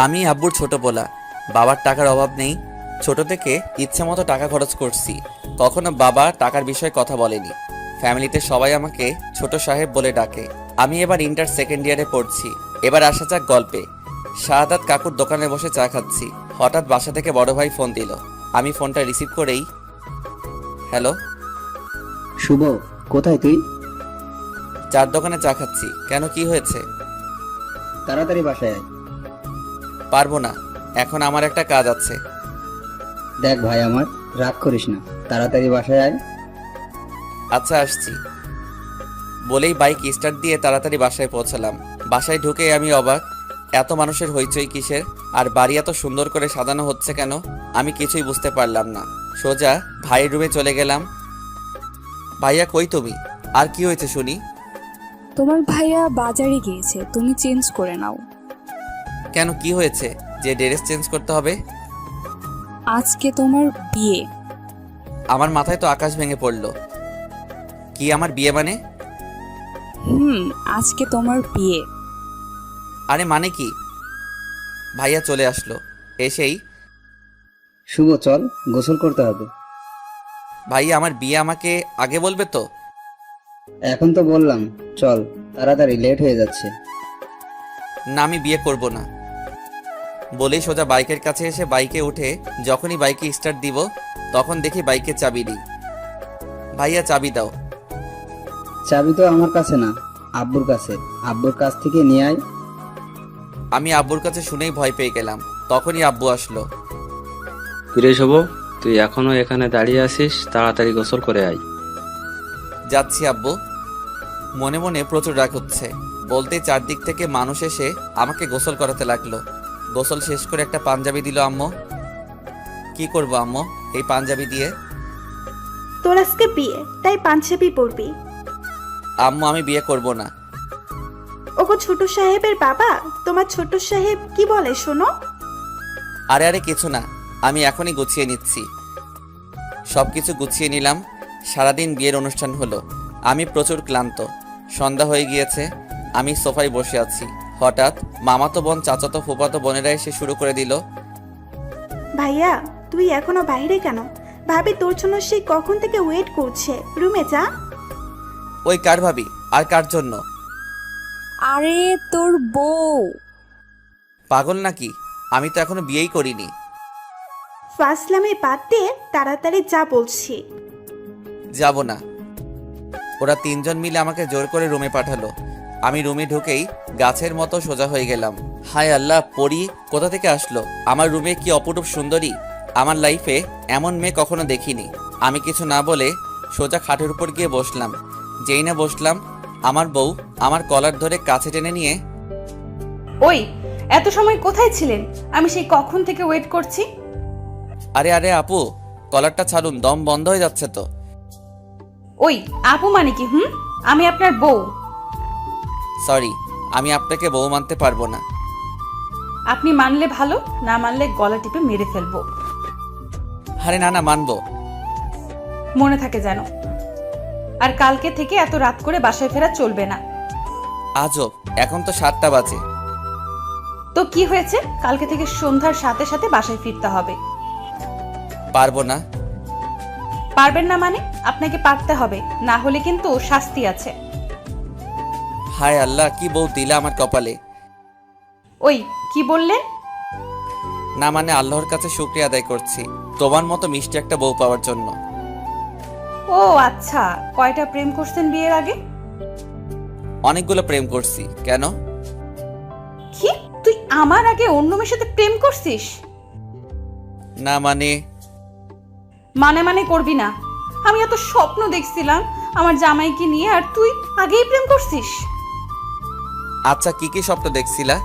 আমি আব্বুর ছোট পোলা, বাবার টাকার অভাব নেই। ছোট থেকে ইচ্ছে মতো টাকা খরচ করছি, কখনো বাবা টাকার বিষয়ে কথা বলেনি। ফ্যামিলিতে সবাই আমাকে ছোট সাহেব বলে ডাকে। আমি এবার ইন্টার সেকেন্ড ইয়ারে পড়ছি। এবার আসা যাক গল্পে। শাহাদাত কাকুর দোকানে বসে চা খাচ্ছি, হঠাৎ বাসা থেকে বড় ভাই ফোন দিল। আমি ফোনটা রিসিভ করেই, হ্যালো। শুভ, কোথায় তুই? চার দোকানে চা খাচ্ছি। কেন, কি হয়েছে? তাড়াতাড়ি বাসায় আয়। পারবো না, এখন আমার একটা কাজ আছে। দেখ ভাই আমার, রাগ করিস না, তাড়াতাড়ি বাসায় আয়। আচ্ছা, আসছি বলেই বাইক স্টার্ট দিয়ে তাড়াতাড়ি বাসায় পৌঁছালাম। বাসায় ঢুকে আমি অবাক, এত মানুষের হইচই কিসের, আর বাড়ি এত সুন্দর করে সাজানো হচ্ছে কেন? আমি কিছুই বুঝতে পারলাম না। সোজা ভাইয়ের রুমে চলে গেলাম। ভাইয়া কই তুমি? আর কি হয়েছে শুনি? তোমার ভাইয়া বাজারে গিয়েছে, তুমি চেঞ্জ করে নাও। কেন, কি হয়েছে যে ড্রেস চেঞ্জ করতে হবে? আজকে তোমার বিয়ে। আমার মাথায় তো আকাশ ভেঙে পড়লো। কি আমার বিয়ে মানে? আজকে তোমার বিয়ে। আরে মানে কি? ভাইয়া চলে আসলো। এসেই, শুভ চল, গোসল করতে হবে। ভাইয়া আমার বিয়ে আমাকে আগে বলবে তো? এখন তো বললাম, চল তাড়াতাড়ি, লেট হয়ে যাচ্ছে। না, আমি বিয়ে করব না বলেই সোজা বাইকের কাছে এসে বাইকে উঠে যখনই বাইকে স্টার্ট দিব তখন দেখি বাইকে চাবি দিই। ভাইয়া চাবি দাও। চাবি তো আমার কাছে না, আব্বুর কাছে। আব্বুর কাছ থেকে নিয়ে আয়। আমি আব্বুর কাছে শুনেই ভয় পেয়ে গেলাম। তখনই আব্বু আসলো। কিরে শুভ, তুই এখনো এখানে দাঁড়িয়ে আছিস? তাড়াতাড়ি গোসল করে আয়। যাচ্ছি আব্বু। মনে মনে প্রচুর রাগ হচ্ছে। বলতে চারদিক থেকে মানুষ এসে আমাকে গোসল করাতে লাগলো। গোসল শেষ করে একটা পাঞ্জাবি দিল আম্মু। কি করব আম্মু এই পাঞ্জাবি দিয়ে? তোর আজকে বিয়ে, তাই পাঞ্জাবি পরবি। আম্মু আমি বিয়ে করব না। ওগো ছোট সাহেবের বাবা, তোমার ছোট সাহেব কি বলে শোনো? আরে আরে কিছু না, আমি এখনই গুছিয়ে নিচ্ছি। সবকিছু গুছিয়ে নিলাম। সারাদিন বিয়ের অনুষ্ঠান হলো। আমি প্রচুর ক্লান্ত। সন্ধ্যা হয়ে গিয়েছে। আমি সোফায় বসে আছি। হঠাৎ মামাতো বোন, চাচাতো, ফুফাতো বোনেরা এসে শুরু করে দিল। ভাইয়া তুই এখনো বাইরে কেন? ভাবি তোর জন্য সেই কখন থেকে ওয়েট করছে, রুমে যা। ওই কার ভাবি? আর কার জন্য? আরে তোর বউ। পাগল নাকি? আমি তো এখনো বিয়েই করিনি। ফাসলামে বাদ দিয়ে তাড়াতাড়ি যা বলছি। যাব না। ওরা তিনজন মিলে আমাকে জোর করে রুমে পাঠালো। আমি রুমে ঢুকেই গাছের মতো সোজা হয়ে গেলাম। হায় আল্লাহ, পরি কোথা থেকে আসলো আমার রুমে? কি অপরূপ সুন্দরী! আমার লাইফে এমন মেয়ে কখনো দেখিনি। আমি কিছু না বলে সোজা খাটের উপর গিয়ে বসলাম। যেই না বসলাম, আমার বউ আমার কলার ধরে কাছে টেনে নিয়ে, ওই এত সময় কোথায় ছিলেন? আমি সেই কখন থেকে ওয়েট করছি। আরে আরে আপু, কলারটা ছাড়ুন, দম বন্ধ হয়ে যাচ্ছে তো। ওই আপু মানে কি? আমি আপনার বউ। সরি, আমি আপনাকে বউ মানতে পারবো না। আপনি মানলে ভালো, না মানলে গলা টিপে মেরে ফেলবো। আরে না না, মানবো। মনে থাকে যেন। আর কালকে থেকে এত রাত করে বাসায় ফেরা চলবে না। আজব, এখন তো 7টা বাজে। তো কি হয়েছে? কালকে থেকে সন্ধ্যার সাথে সাথে বাসায় ফিরতে হবে। পারবো না। পারবেন না মানে? আপনাকে পারতে হবে, না হলে কিন্তু শাস্তি আছে। হায় আল্লাহ, কি বউ দিলা আমার কপালে। ওই কি বললেন? না মানে আল্লাহর কাছে শুকরিয়া আদায় করছি তোমার মতো মিষ্টি একটা বউ পাওয়ার জন্য। ও আচ্ছা, কয়টা প্রেম করছেন বিয়ের আগে? অনেকগুলো প্রেম করছি। কেন? কি তুই আমার আগে অন্য মেয়ের সাথে প্রেম করছিস? না মানে মানে মানে করবি না। আমি এত স্বপ্ন দেখছিলাম আমার জামাইকে নিয়ে, আর তুই আগেই প্রেম করছিস। আচ্ছা, কি কি স্বপ্ন দেখছিলা?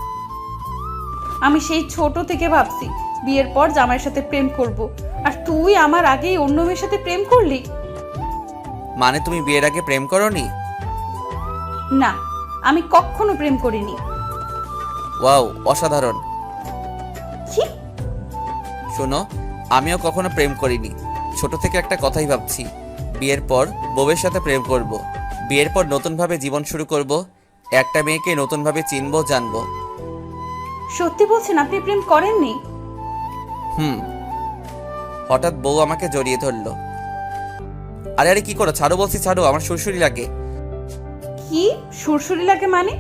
আমি সেই ছোট থেকে ভাবছি বিয়ের পর জামাইয়ের সাথে প্রেম করব, আর তুই আমার আগেই অন্য মেয়ের সাথে প্রেম করলি। মানে তুমি বিয়ের আগে প্রেম করোনি? না, আমি কখনো প্রেম করিনি। ওয়াও, অসাধারণ। কি? শোনো, আমিও কখনো প্রেম করিনি। ছোট থেকে একটা কথাই ভাবছি, বিয়ের পর বউয়ের সাথে প্রেম করব। বিয়ের পর নতুনভাবে জীবন শুরু করব। একটা মেয়েকে নতুনভাবে চিনবো, জানবো। সত্যি বলছেন আপনি প্রেম করেননি? হুম। হঠাৎ বউ আমাকে জড়িয়ে ধরলো। আরে আরে কি করো, ছাড়ো বলছি, ছাড়ো, আমার সুরসুরি লাগে। কি সুরসুরি লাগে মানে?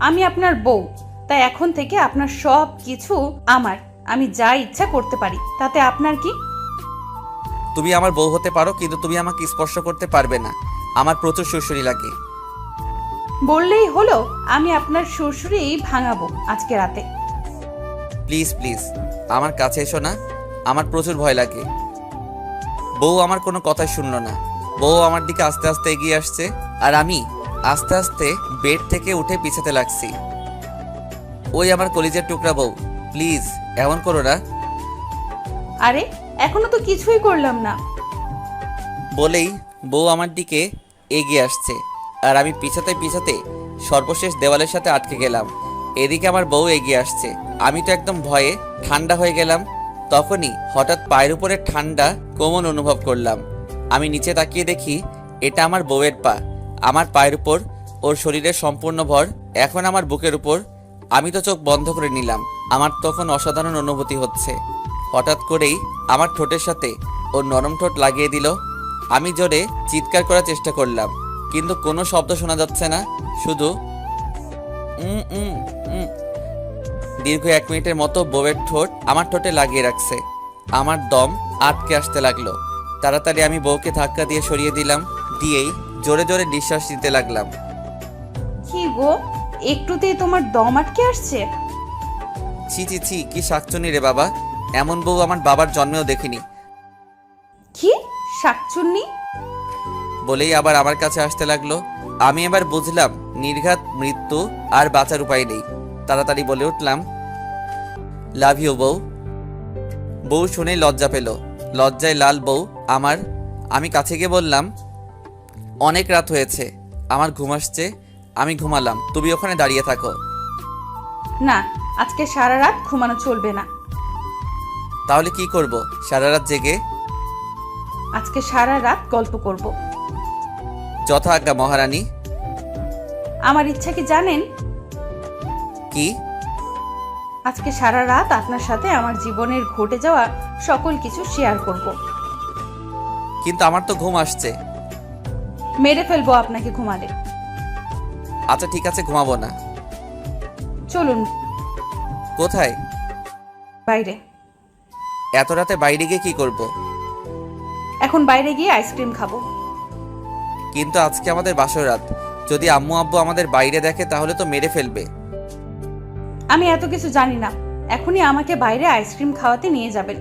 আমি আপনার বউ, তাই এখন থেকে আপনার সব কিছু আমার। আমি যা ইচ্ছা করতে পারি, তাতে আপনার কি? তুমি আমার বউ হতে পারো, কিন্তু তুমি আমাকে স্পর্শ করতে পারবে না। আমার প্রচুর সুরসুরি লাগে। বললেই হলো, আমি আপনার সুরসুরি ভাঙাবো আজকে রাতে। প্লিজ প্লিজ আমার কাছে এসো না, আমার প্রচুর ভয় লাগে। বউ আমার কোনো কথাই শুনলো না। বউ আমার দিকে আস্তে আস্তে এগিয়ে আসছে, আর আমি আস্তে আস্তে বেড থেকে উঠে পিছাতে লাগছি। ওই আমার কলিজের টুকরা বউ, প্লিজ এমন করো না। আরে এখনো তো কিছুই করলাম না। বলেই বউ আমার দিকে এগিয়ে আসছে, আর আমি পিছাতে পিছাতে সর্বশেষ দেওয়ালের সাথে আটকে গেলাম। এদিকে আমার বউ এগিয়ে আসছে, আমি তো একদম ভয়ে ঠান্ডা হয়ে গেলাম। তখনই হঠাৎ পায়ের উপরে ঠান্ডা কোমল অনুভব করলাম। আমি নিচে তাকিয়ে দেখি এটা আমার বউয়ের পা। আমার পায়ের উপর ওর শরীরের সম্পূর্ণ ভর, এখন আমার বুকের উপর। আমি তো চোখ বন্ধ করে নিলাম। আমার তখন অসাধারণ অনুভূতি হচ্ছে। হঠাৎ করেই আমার ঠোঁটের সাথে ওর নরম ঠোঁট লাগিয়ে দিল। আমি জোরে চিৎকার করার চেষ্টা করলাম, কিন্তু কোনো শব্দ শোনা যাচ্ছে না, শুধু উম উম উম। দীর্ঘ 1 মিনিটের মতো বউয়ের ঠোঁট আমার ঠোঁটে লাগিয়ে রাখছে। আমার দম আটকে আসতে লাগলো। তাড়াতাড়ি আমি বউকে ধাক্কা দিয়ে সরিয়ে দিলাম, দিয়েই জোরে জোরে নিঃশ্বাস নিতে লাগলাম। কি গো, একটুতেই তোমার দম আটকে আসছে? ছি ছি ছি, কি শাকচুনি রে বাবা, এমন বউ আমার বাবার জন্মেও দেখিনি। কি শাকচুন্নি? বলেই আবার আমার কাছে আসতে লাগলো। আমি এবার বুঝলাম নির্ঘাত মৃত্যু, আর বাঁচার উপায় নেই। তাড়াতাড়ি বলে উঠলাম, লাভ ইউ বউ। বউ শুনেই লজ্জা পেল, লজ্জায় লাল বউ আমার। আমি কাছে গিয়ে বললাম, অনেক রাত হয়েছে, আমার ঘুম আসছে, আমি ঘুমালাম, তুমি ওখানে দাঁড়িয়ে থাকো। না, আজকে সারা রাত ঘুমানো চলবে না। তাহলে কি করব সারা রাত জেগে? আজকে সারা রাত গল্প করব। যথা আজ্ঞা মহারানী। আমার ইচ্ছা কি জানেন? কি? আজকে সারা রাত আপনার সাথে আমার জীবনের ঘটে যাওয়া সকল কিছু শেয়ার করব। কিন্তু আমার তো ঘুম আসছে। মেরে ফেলবো আপনাকে ঘুমালে। আচ্ছা ঠিক আছে, ঘুমাবো না। চলুন কোথায়? বাইরে। এত রাতে বাইরে গিয়ে কি করব? এখন বাইরে গিয়ে আইসক্রিম খাবো। কিন্তু আজকে আমাদের বাসর রাত, যদি আম্মু আব্বু আমাদের বাইরে দেখে তাহলে তো মেরে ফেলবে। আমি এত কিছু জানি না, এখনই আমাকে বাইরে আইসক্রিম খাওয়াতে নিয়ে যাবেন।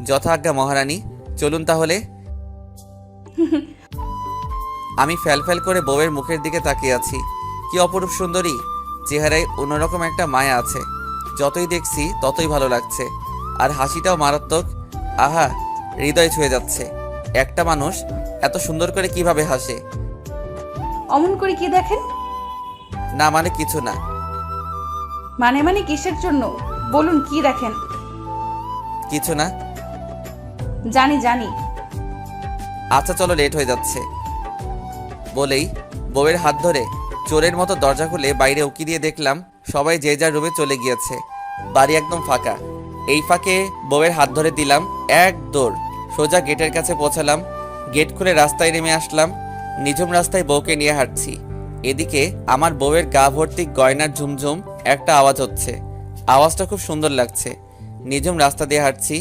যথা আজ্ঞা মহারানী, চলুন তাহলে। আমি ফ্যাল করে বউয়ের মুখের দিকে তাকিয়ে আছি। কি অপরূপ সুন্দরী, চেহারায় অন্যরকম একটা মায়া আছে। যতই দেখছি ততই ভালো লাগছে, আর হাসিটাও মারাত্মক। আহা, হৃদয় ছুঁয়ে যাচ্ছে। একটা মানুষ এত সুন্দর করে কিভাবে হাসে? অমন করে কি দেখেন? না মানে কিছু না। মানে কিসের জন্য বলুন, কি দেখেন? কিছু না। জানি। আচ্ছা চলো, লেট হয়ে যাচ্ছে। বলেই বউয়ের হাত ধরে চোরের মতো দরজা খুলে বাইরে উকি দিয়ে দেখলাম সবাই যে যার রুমে চলে গিয়েছে। বাড়ি একদম ফাঁকা। এই ফাঁকে বউয়ের হাত ধরে দিলাম, এক দৌড় সোজা গেটের কাছে পৌঁছালাম। গেট খুলে রাস্তায় নেমে আসলাম। নিঝুম রাস্তায় বউকে নিয়ে হাঁটছি। এদিকে আমার বউয়ের গা ভর্তি গয়নার ঝুমঝুম একটা আওয়াজ হচ্ছে। আওয়াজটা খুব সুন্দর লাগছে। নিঝুম রাস্তা দিয়ে হাঁটছি,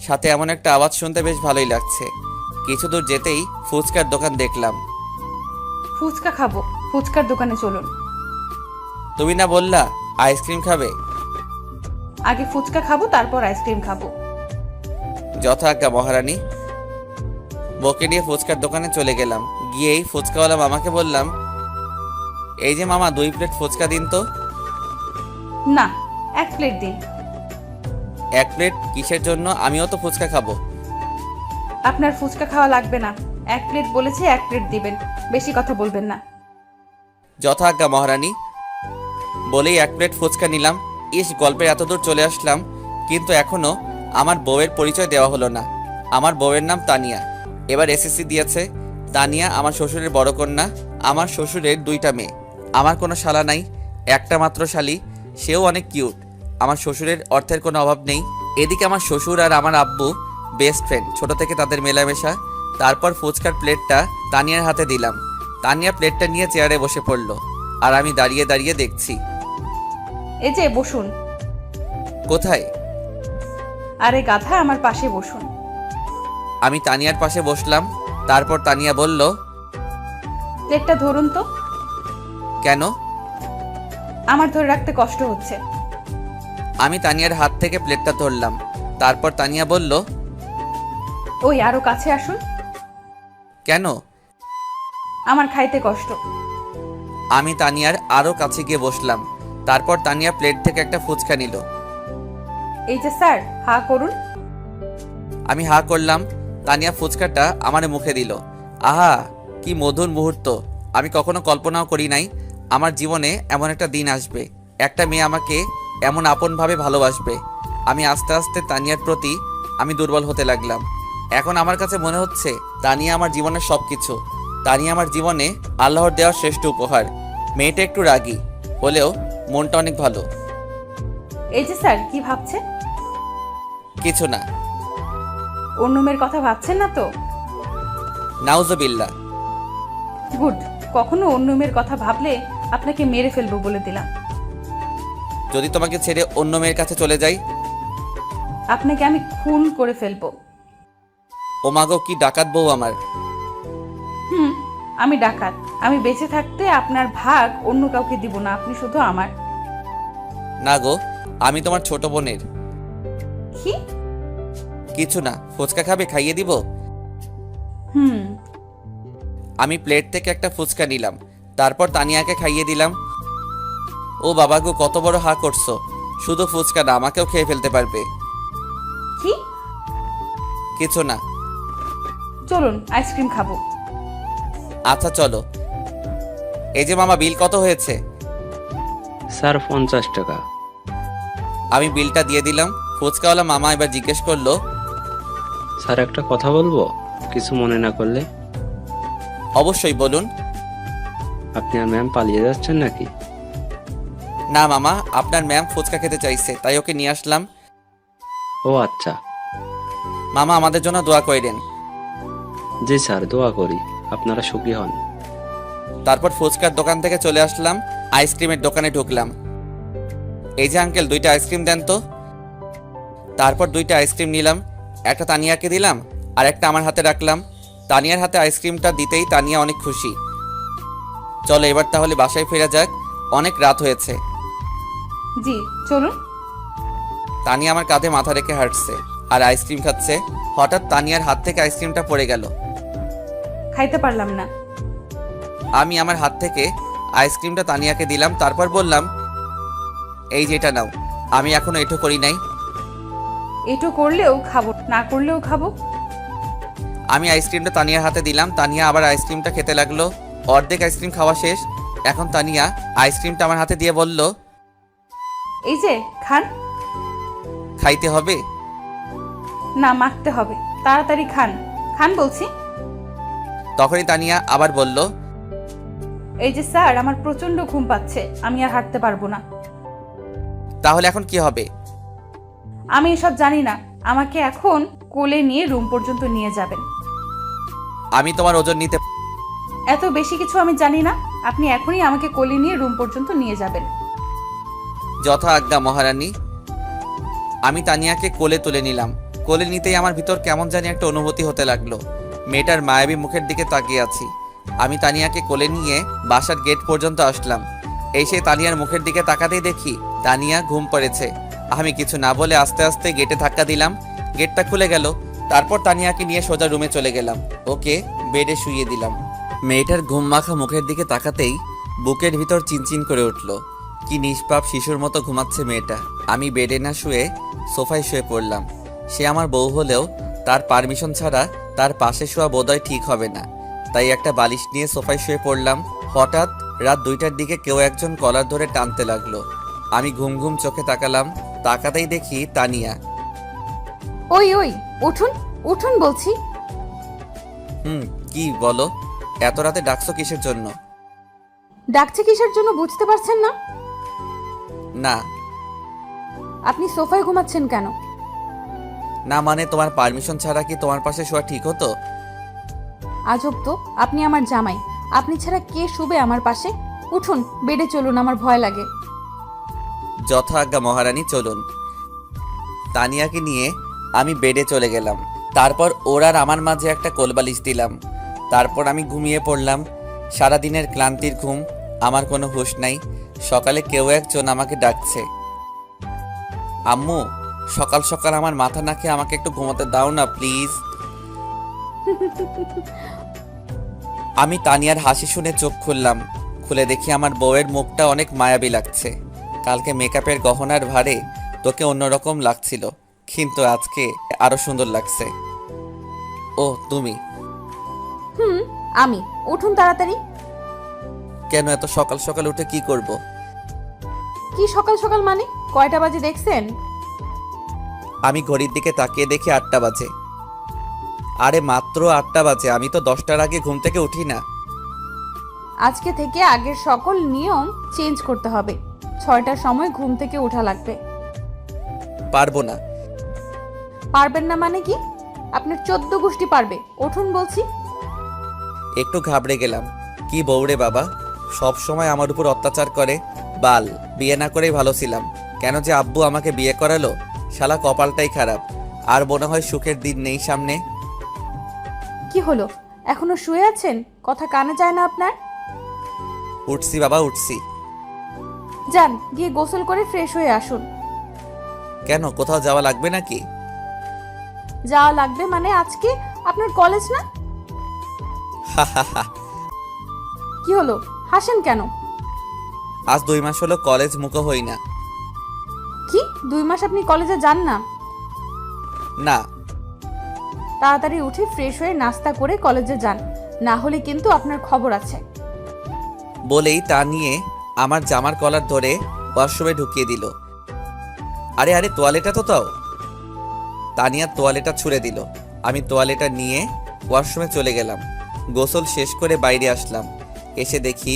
সাথে এমন একটা আওয়াজ শুনতে বেশ ভালোই লাগছে। কিছু দূর যেতেই ফুচকার দোকান দেখলাম। ফুচকা খাবো, ফুচকার দোকানে চলুন। তুমি না বললা আইসক্রিম খাবে? আগে ফুচকা খাবো, তারপর আইসক্রিম খাবো। যথা আজ্ঞা মহারানী। বউকে নিয়ে ফুচকার দোকানে চলে গেলাম। গিয়েই ফুচকাওয়ালা মামাকে বললাম, এই যে মামা 2 প্লেট ফুচকা দিন তো। না, 1 প্লেট দিন। 1 প্লেট কিসের জন্য? আমিও তো ফুচকা খাবো। আপনার ফুচকা খাওয়া লাগবে না, 1 প্লেট বলেছি, 1 প্লেট দিবেন, বেশি কথা বলবেন না। যথা আজ্ঞা মহারানী। বলেই 1 প্লেট ফুচকা নিলাম। ইস, গল্পের এত দূর চলে আসলাম, কিন্তু এখনো আমার বউয়ের পরিচয় দেওয়া হলো না। আমার বউয়ের নাম তানিয়া, এবার এসএসসি দিয়েছে। তানিয়া আমার শ্বশুরের বড় কন্যা। আমার শ্বশুরের 2টা মেয়ে। আমার কোনো শালা নাই, একটা মাত্র শালি। সেও অনেক কিউট। আমার শ্বশুরের অর্থের কোনো অভাব নেই। এদিকে আমার শ্বশুর আর আমার আব্বু বেস্ট ফ্রেন্ড, ছোট থেকে তাদের মেলামেশা। তারপর ফুচকার প্লেটটা তানিয়ার হাতে দিলাম। তানিয়া প্লেটটা নিয়ে চেয়ারে বসে পড়লো, আর আমি দাঁড়িয়ে দাঁড়িয়ে দেখছি। এই যে বসুন। কোথায়? আরে গাধা, আমার পাশে বসুন। আমি তানিয়ার পাশে বসলাম। তারপর তানিয়া বলল, প্লেটটা ধরুন তো। কেন? আমার ধরে রাখতে কষ্ট হচ্ছে। আমি তানিয়ার হাত থেকে প্লেটটা ধরলাম। তারপর তানিয়া বলল, ওই আরো কাছে আসুন। কেন? আমার খাইতে কষ্ট। আমি তানিয়ার আরো কাছে গিয়ে বসলাম। তারপর তানিয়া প্লেট থেকে একটা ফুচকা নিল। এই যে স্যার, হা করুন। আমি হা করলাম। তানিয়া ফুচকাটা আমার মুখে দিল। আহা, কি মধুর মুহূর্ত! আমি কখনো কল্পনাও করি নাই আমার জীবনে এমন একটা দিন আসবে, একটা মেয়ে আমাকে এমন আপনভাবে ভালোবাসবে। আমি আস্তে আস্তে তানিয়ার প্রতি আমি দুর্বল হতে লাগলাম। এখন আমার কাছে মনে হচ্ছে তানিয়া আমার জীবনের সব কিছু। তানিয়া আমার জীবনে আল্লাহর দেওয়া শ্রেষ্ঠ উপহার। মেয়েটা একটু রাগী হলেও মনটা অনেক ভালো। এই যে স্যার, কি ভাবছে? কিছু না। অন্য মেয়ের কথা ভাবছেন না তো? নাউজুবিল্লাহ। গুড। কখনো অন্য মেয়ের কথা ভাবলে আপনাকে মেরে ফেলবো বলে দিলাম। যদি তোমাকে ছেড়ে অন্য মেয়ের কাছে চলে যাই? আপনাকে আমি খুন করে ফেলবো। ও মাগো, কি ডাকাত বউ আমার! আমি ডাকাত। আমি বেঁচে থাকতে আপনার ভাগ অন্য কাউকে দিব না, আপনি শুধু আমার। না গো, আমি তোমার ছোট বোনের। কি? কিছু না। ফুচকা খাবে? খাইয়ে দিব? হুম। আমি প্লেট থেকে একটা ফুচকা নিলাম। তারপর তানিয়াকে খাইয়ে দিলাম। ও বাবা গো, কত বড় হা করছো! শুধু ফুচকা না, আমাকেও খেয়ে ফেলতে পারবে। কি? কিছু না। চলুন আইসক্রিম খাবো। আচ্ছা চলো। এই যে মামা, বিল কত হয়েছে? স্যার 50 টাকা। আমি বিলটা দিয়ে দিলাম। ফুচকাওয়ালা মামা এবার জিজ্ঞেস করলো, স্যার একটা কথা বলবো, কিছু মনে না করলে? অবশ্যই বলুন। আপনি আর ম্যাম পালিয়ে যাচ্ছেন নাকি? না মামা, আপনার ম্যাম ফুচকা খেতে চাইছে, তাই ওকে নিয়ে আসলাম। ও আচ্ছা। মামা, আমাদের জন্য দোয়া করেন। জি স্যার, দোয়া করি আপনারা সুখী হন। তারপর ফুচকার দোকান থেকে চলে আসলাম, আইসক্রিমের দোকানে ঢুকলাম। এই যে আঙ্কেল, 2টা আইসক্রিম দেন তো। তারপর 2টা আইসক্রিম নিলাম। একটা তানিয়াকে দিলাম আর একটা আমার হাতে রাখলাম। তানিয়ার হাতে আইসক্রিমটা দিতেই তানিয়া অনেক খুশি। চলো এবার তাহলে বাসায় ফেরা যাক, অনেক রাত হয়েছে। জি চলুন। তানিয়া আমার কাঁধে মাথা রেখে হাঁটছে আর আইসক্রিম খাচ্ছে। হঠাৎ তানিয়ার হাত থেকে আইসক্রিমটা পড়ে গেল। খাইতে পারলাম না। আমি আমার হাত থেকে আইসক্রিমটা তানিয়াকে দিলাম। তারপর বললাম, এই যেটা নাও। আমি এখনো এটো করি নাই। এটু করলেও খাবো, না করলেও খাবো। আমি আইসক্রিমটা তানিয়ার হাতে দিলাম। তানিয়া আবার আইসক্রিমটা খেতে লাগলো। অর্ধেক আইসক্রিম খাওয়া শেষ। এখন তানিয়া আইসক্রিমটা আমার হাতে দিয়ে বলল, এই যে খান। খাইতে হবে? না, মাখতে হবে। তাড়াতাড়ি খান, খান বলছি। তখনই তানিয়া আবার বলল, এই যে স্যার, আমার প্রচন্ড ঘুম পাচ্ছে, আমি আর হাঁটতে পারবো না। তাহলে এখন কি হবে? আমি এসব জানি না। আমাকে এখন কোলে নিয়ে রুম পর্যন্ত নিয়ে যাবেন। আমি তোমার ওজন নিতে। এত বেশি কিছু আমি জানি না। আপনি এখনই আমাকে কোলে নিয়ে রুম পর্যন্ত নিয়ে যাবেন। যথা আজ্ঞা মহারানী। আমি তানিয়াকে কোলে তুলে নিলাম। কোলে নিতেই আমার ভিতর কেমন জানি একটা অনুভূতি হতে লাগলো। মেয়েটার মায়াবী মুখের দিকে তাকিয়ে আছি। আমি তানিয়াকে কোলে নিয়ে বাসার গেট পর্যন্ত আসলাম। এসে তানিয়ার মুখের দিকে তাকাতেই দেখি তানিয়া ঘুম পড়েছে। আমি কিছু না বলে আস্তে আস্তে গেটে ধাক্কা দিলাম। গেটটা খুলে গেল। তারপর তানিয়াকে নিয়ে সোজা রুমে চলে গেলাম। ওকে বেডে শুইয়ে দিলাম। মেয়েটার ঘুম মাখা মুখের দিকে তাকাতেই বুকের ভিতর চিনচিন করে উঠল। কি নিষ্পাপ শিশুর মতো ঘুমাচ্ছে মেয়েটা। আমি বেডে না শুয়ে সোফায় শুয়ে পড়লাম। সে আমার বউ হলেও তার পারমিশন ছাড়া তার পাশে শোয়া বোধহয় ঠিক হবে না, তাই একটা বালিশ নিয়ে সোফায় শুয়ে পড়লাম। হঠাৎ রাত 2টার দিকে কেউ একজন কলার ধরে টানতে লাগলো। আমি ঘুম ঘুম চোখে তাকালাম। তাকাতেই দেখি তানিয়া। ওই ওই, উঠুন উঠুন বলছি। কি বলো? এত রাতে ডাকছো কিসের জন্য? ডাকছে কিসের জন্য বুঝতে পারছেন না? না। আপনি সোফায় ঘুমাচ্ছেন কেন? না মানে তোমার পারমিশন ছাড়া কি তোমার পাশে শোয়া ঠিক হতো? আজব তো, আপনি আমার জামাই, আপনি ছাড়া কে শুবে আমার পাশে? উঠুন, বেডে চলুন, আমার ভয় লাগে। যথা আজ্ঞা মহারানী, চলুন। তানিয়াকে নিয়ে আমি বেডে চলে গেলাম। তারপর ওর আর আমার মাঝে একটা কোলবালিশ দিলাম। তারপর আমি ঘুমিয়ে পড়লাম। সারাদিনের ক্লান্তির ঘুম, আমার কোনো হুঁশ নাই। সকালে কেউ একজন আমাকে ডাকছে, আম্মু সকাল সকাল আমার মাথা না খেয়ে আমাকে একটু ঘুমাতে দাও না প্লিজ। আমি তানিয়ার হাসি শুনে চোখ খুললাম। খুলে দেখি আমার বউয়ের মুখটা অনেক মায়াবী লাগছে। কালকে মেকআপের গহনার ভারে তোকে অন্যরকম লাগছিল, কিন্তু আজকে আরো সুন্দর লাগছে। ও তুমি? আমি। উঠুন তাড়াতাড়ি। কেন এত সকাল সকাল উঠে কি করব? কি সকাল সকাল মানে? কয়টা বাজে দেখছেন? আমি ঘড়ির দিকে তাকিয়ে দেখি 8টা বাজে। আরে মাত্র 8টা বাজে, আমি তো 10টার আগে ঘুম থেকে উঠি না। আজকে থেকে আগের সকল নিয়ম চেঞ্জ করতে হবে। 6টার সময় ঘুম থেকে ওঠা লাগবে। পারবো না। পারবেন না মানে কি? আপনার 14 গোষ্ঠী পারবে। উঠুন বলছি। একটু ঘাবড়ে গেলাম। কি বউরে বাবা, সব সময় আমার উপর অত্যাচার করে। বাল, বিয়ে না করেই ভালো ছিলাম। কেন যে আব্বু আমাকে বিয়ে করালো, শালা কপালটাই খারাপ। আর মনে হয় সুখের দিন নেই সামনে। কি হলো, এখনো শুয়ে আছেন? কথা কানে যায় না আপনার? উঠছি বাবা, উঠছি। যান, গিয়ে গোসল করে ফ্রেশ হয়ে আসুন। কেন, কোথাও যাওয়া লাগবে নাকি? যাওয়া লাগবে মানে আজকে আপনার কলেজ না? কি হলো, হাসেন কেন? আজ 2 মাস হলো কলেজ মুখো হই না। কি 2 মাস আপনি কলেজে যান না? না। তাড়াতাড়ি উঠে ফ্রেশ হয়ে নাস্তা করে কলেজে যান, না হলে কিন্তু আপনার খবর আছে। বলেই তা নিয়ে আমার জামার কলার ধরে ওয়াশরুমে ঢুকিয়ে দিল। আরে আরে, তোয়ালেটা তো তাও। তানিয়া তোয়ালেটা ছুঁড়ে দিল। আমি তোয়ালেটা নিয়ে ওয়াশরুমে চলে গেলাম। গোসল শেষ করে বাইরে আসলাম। এসে দেখি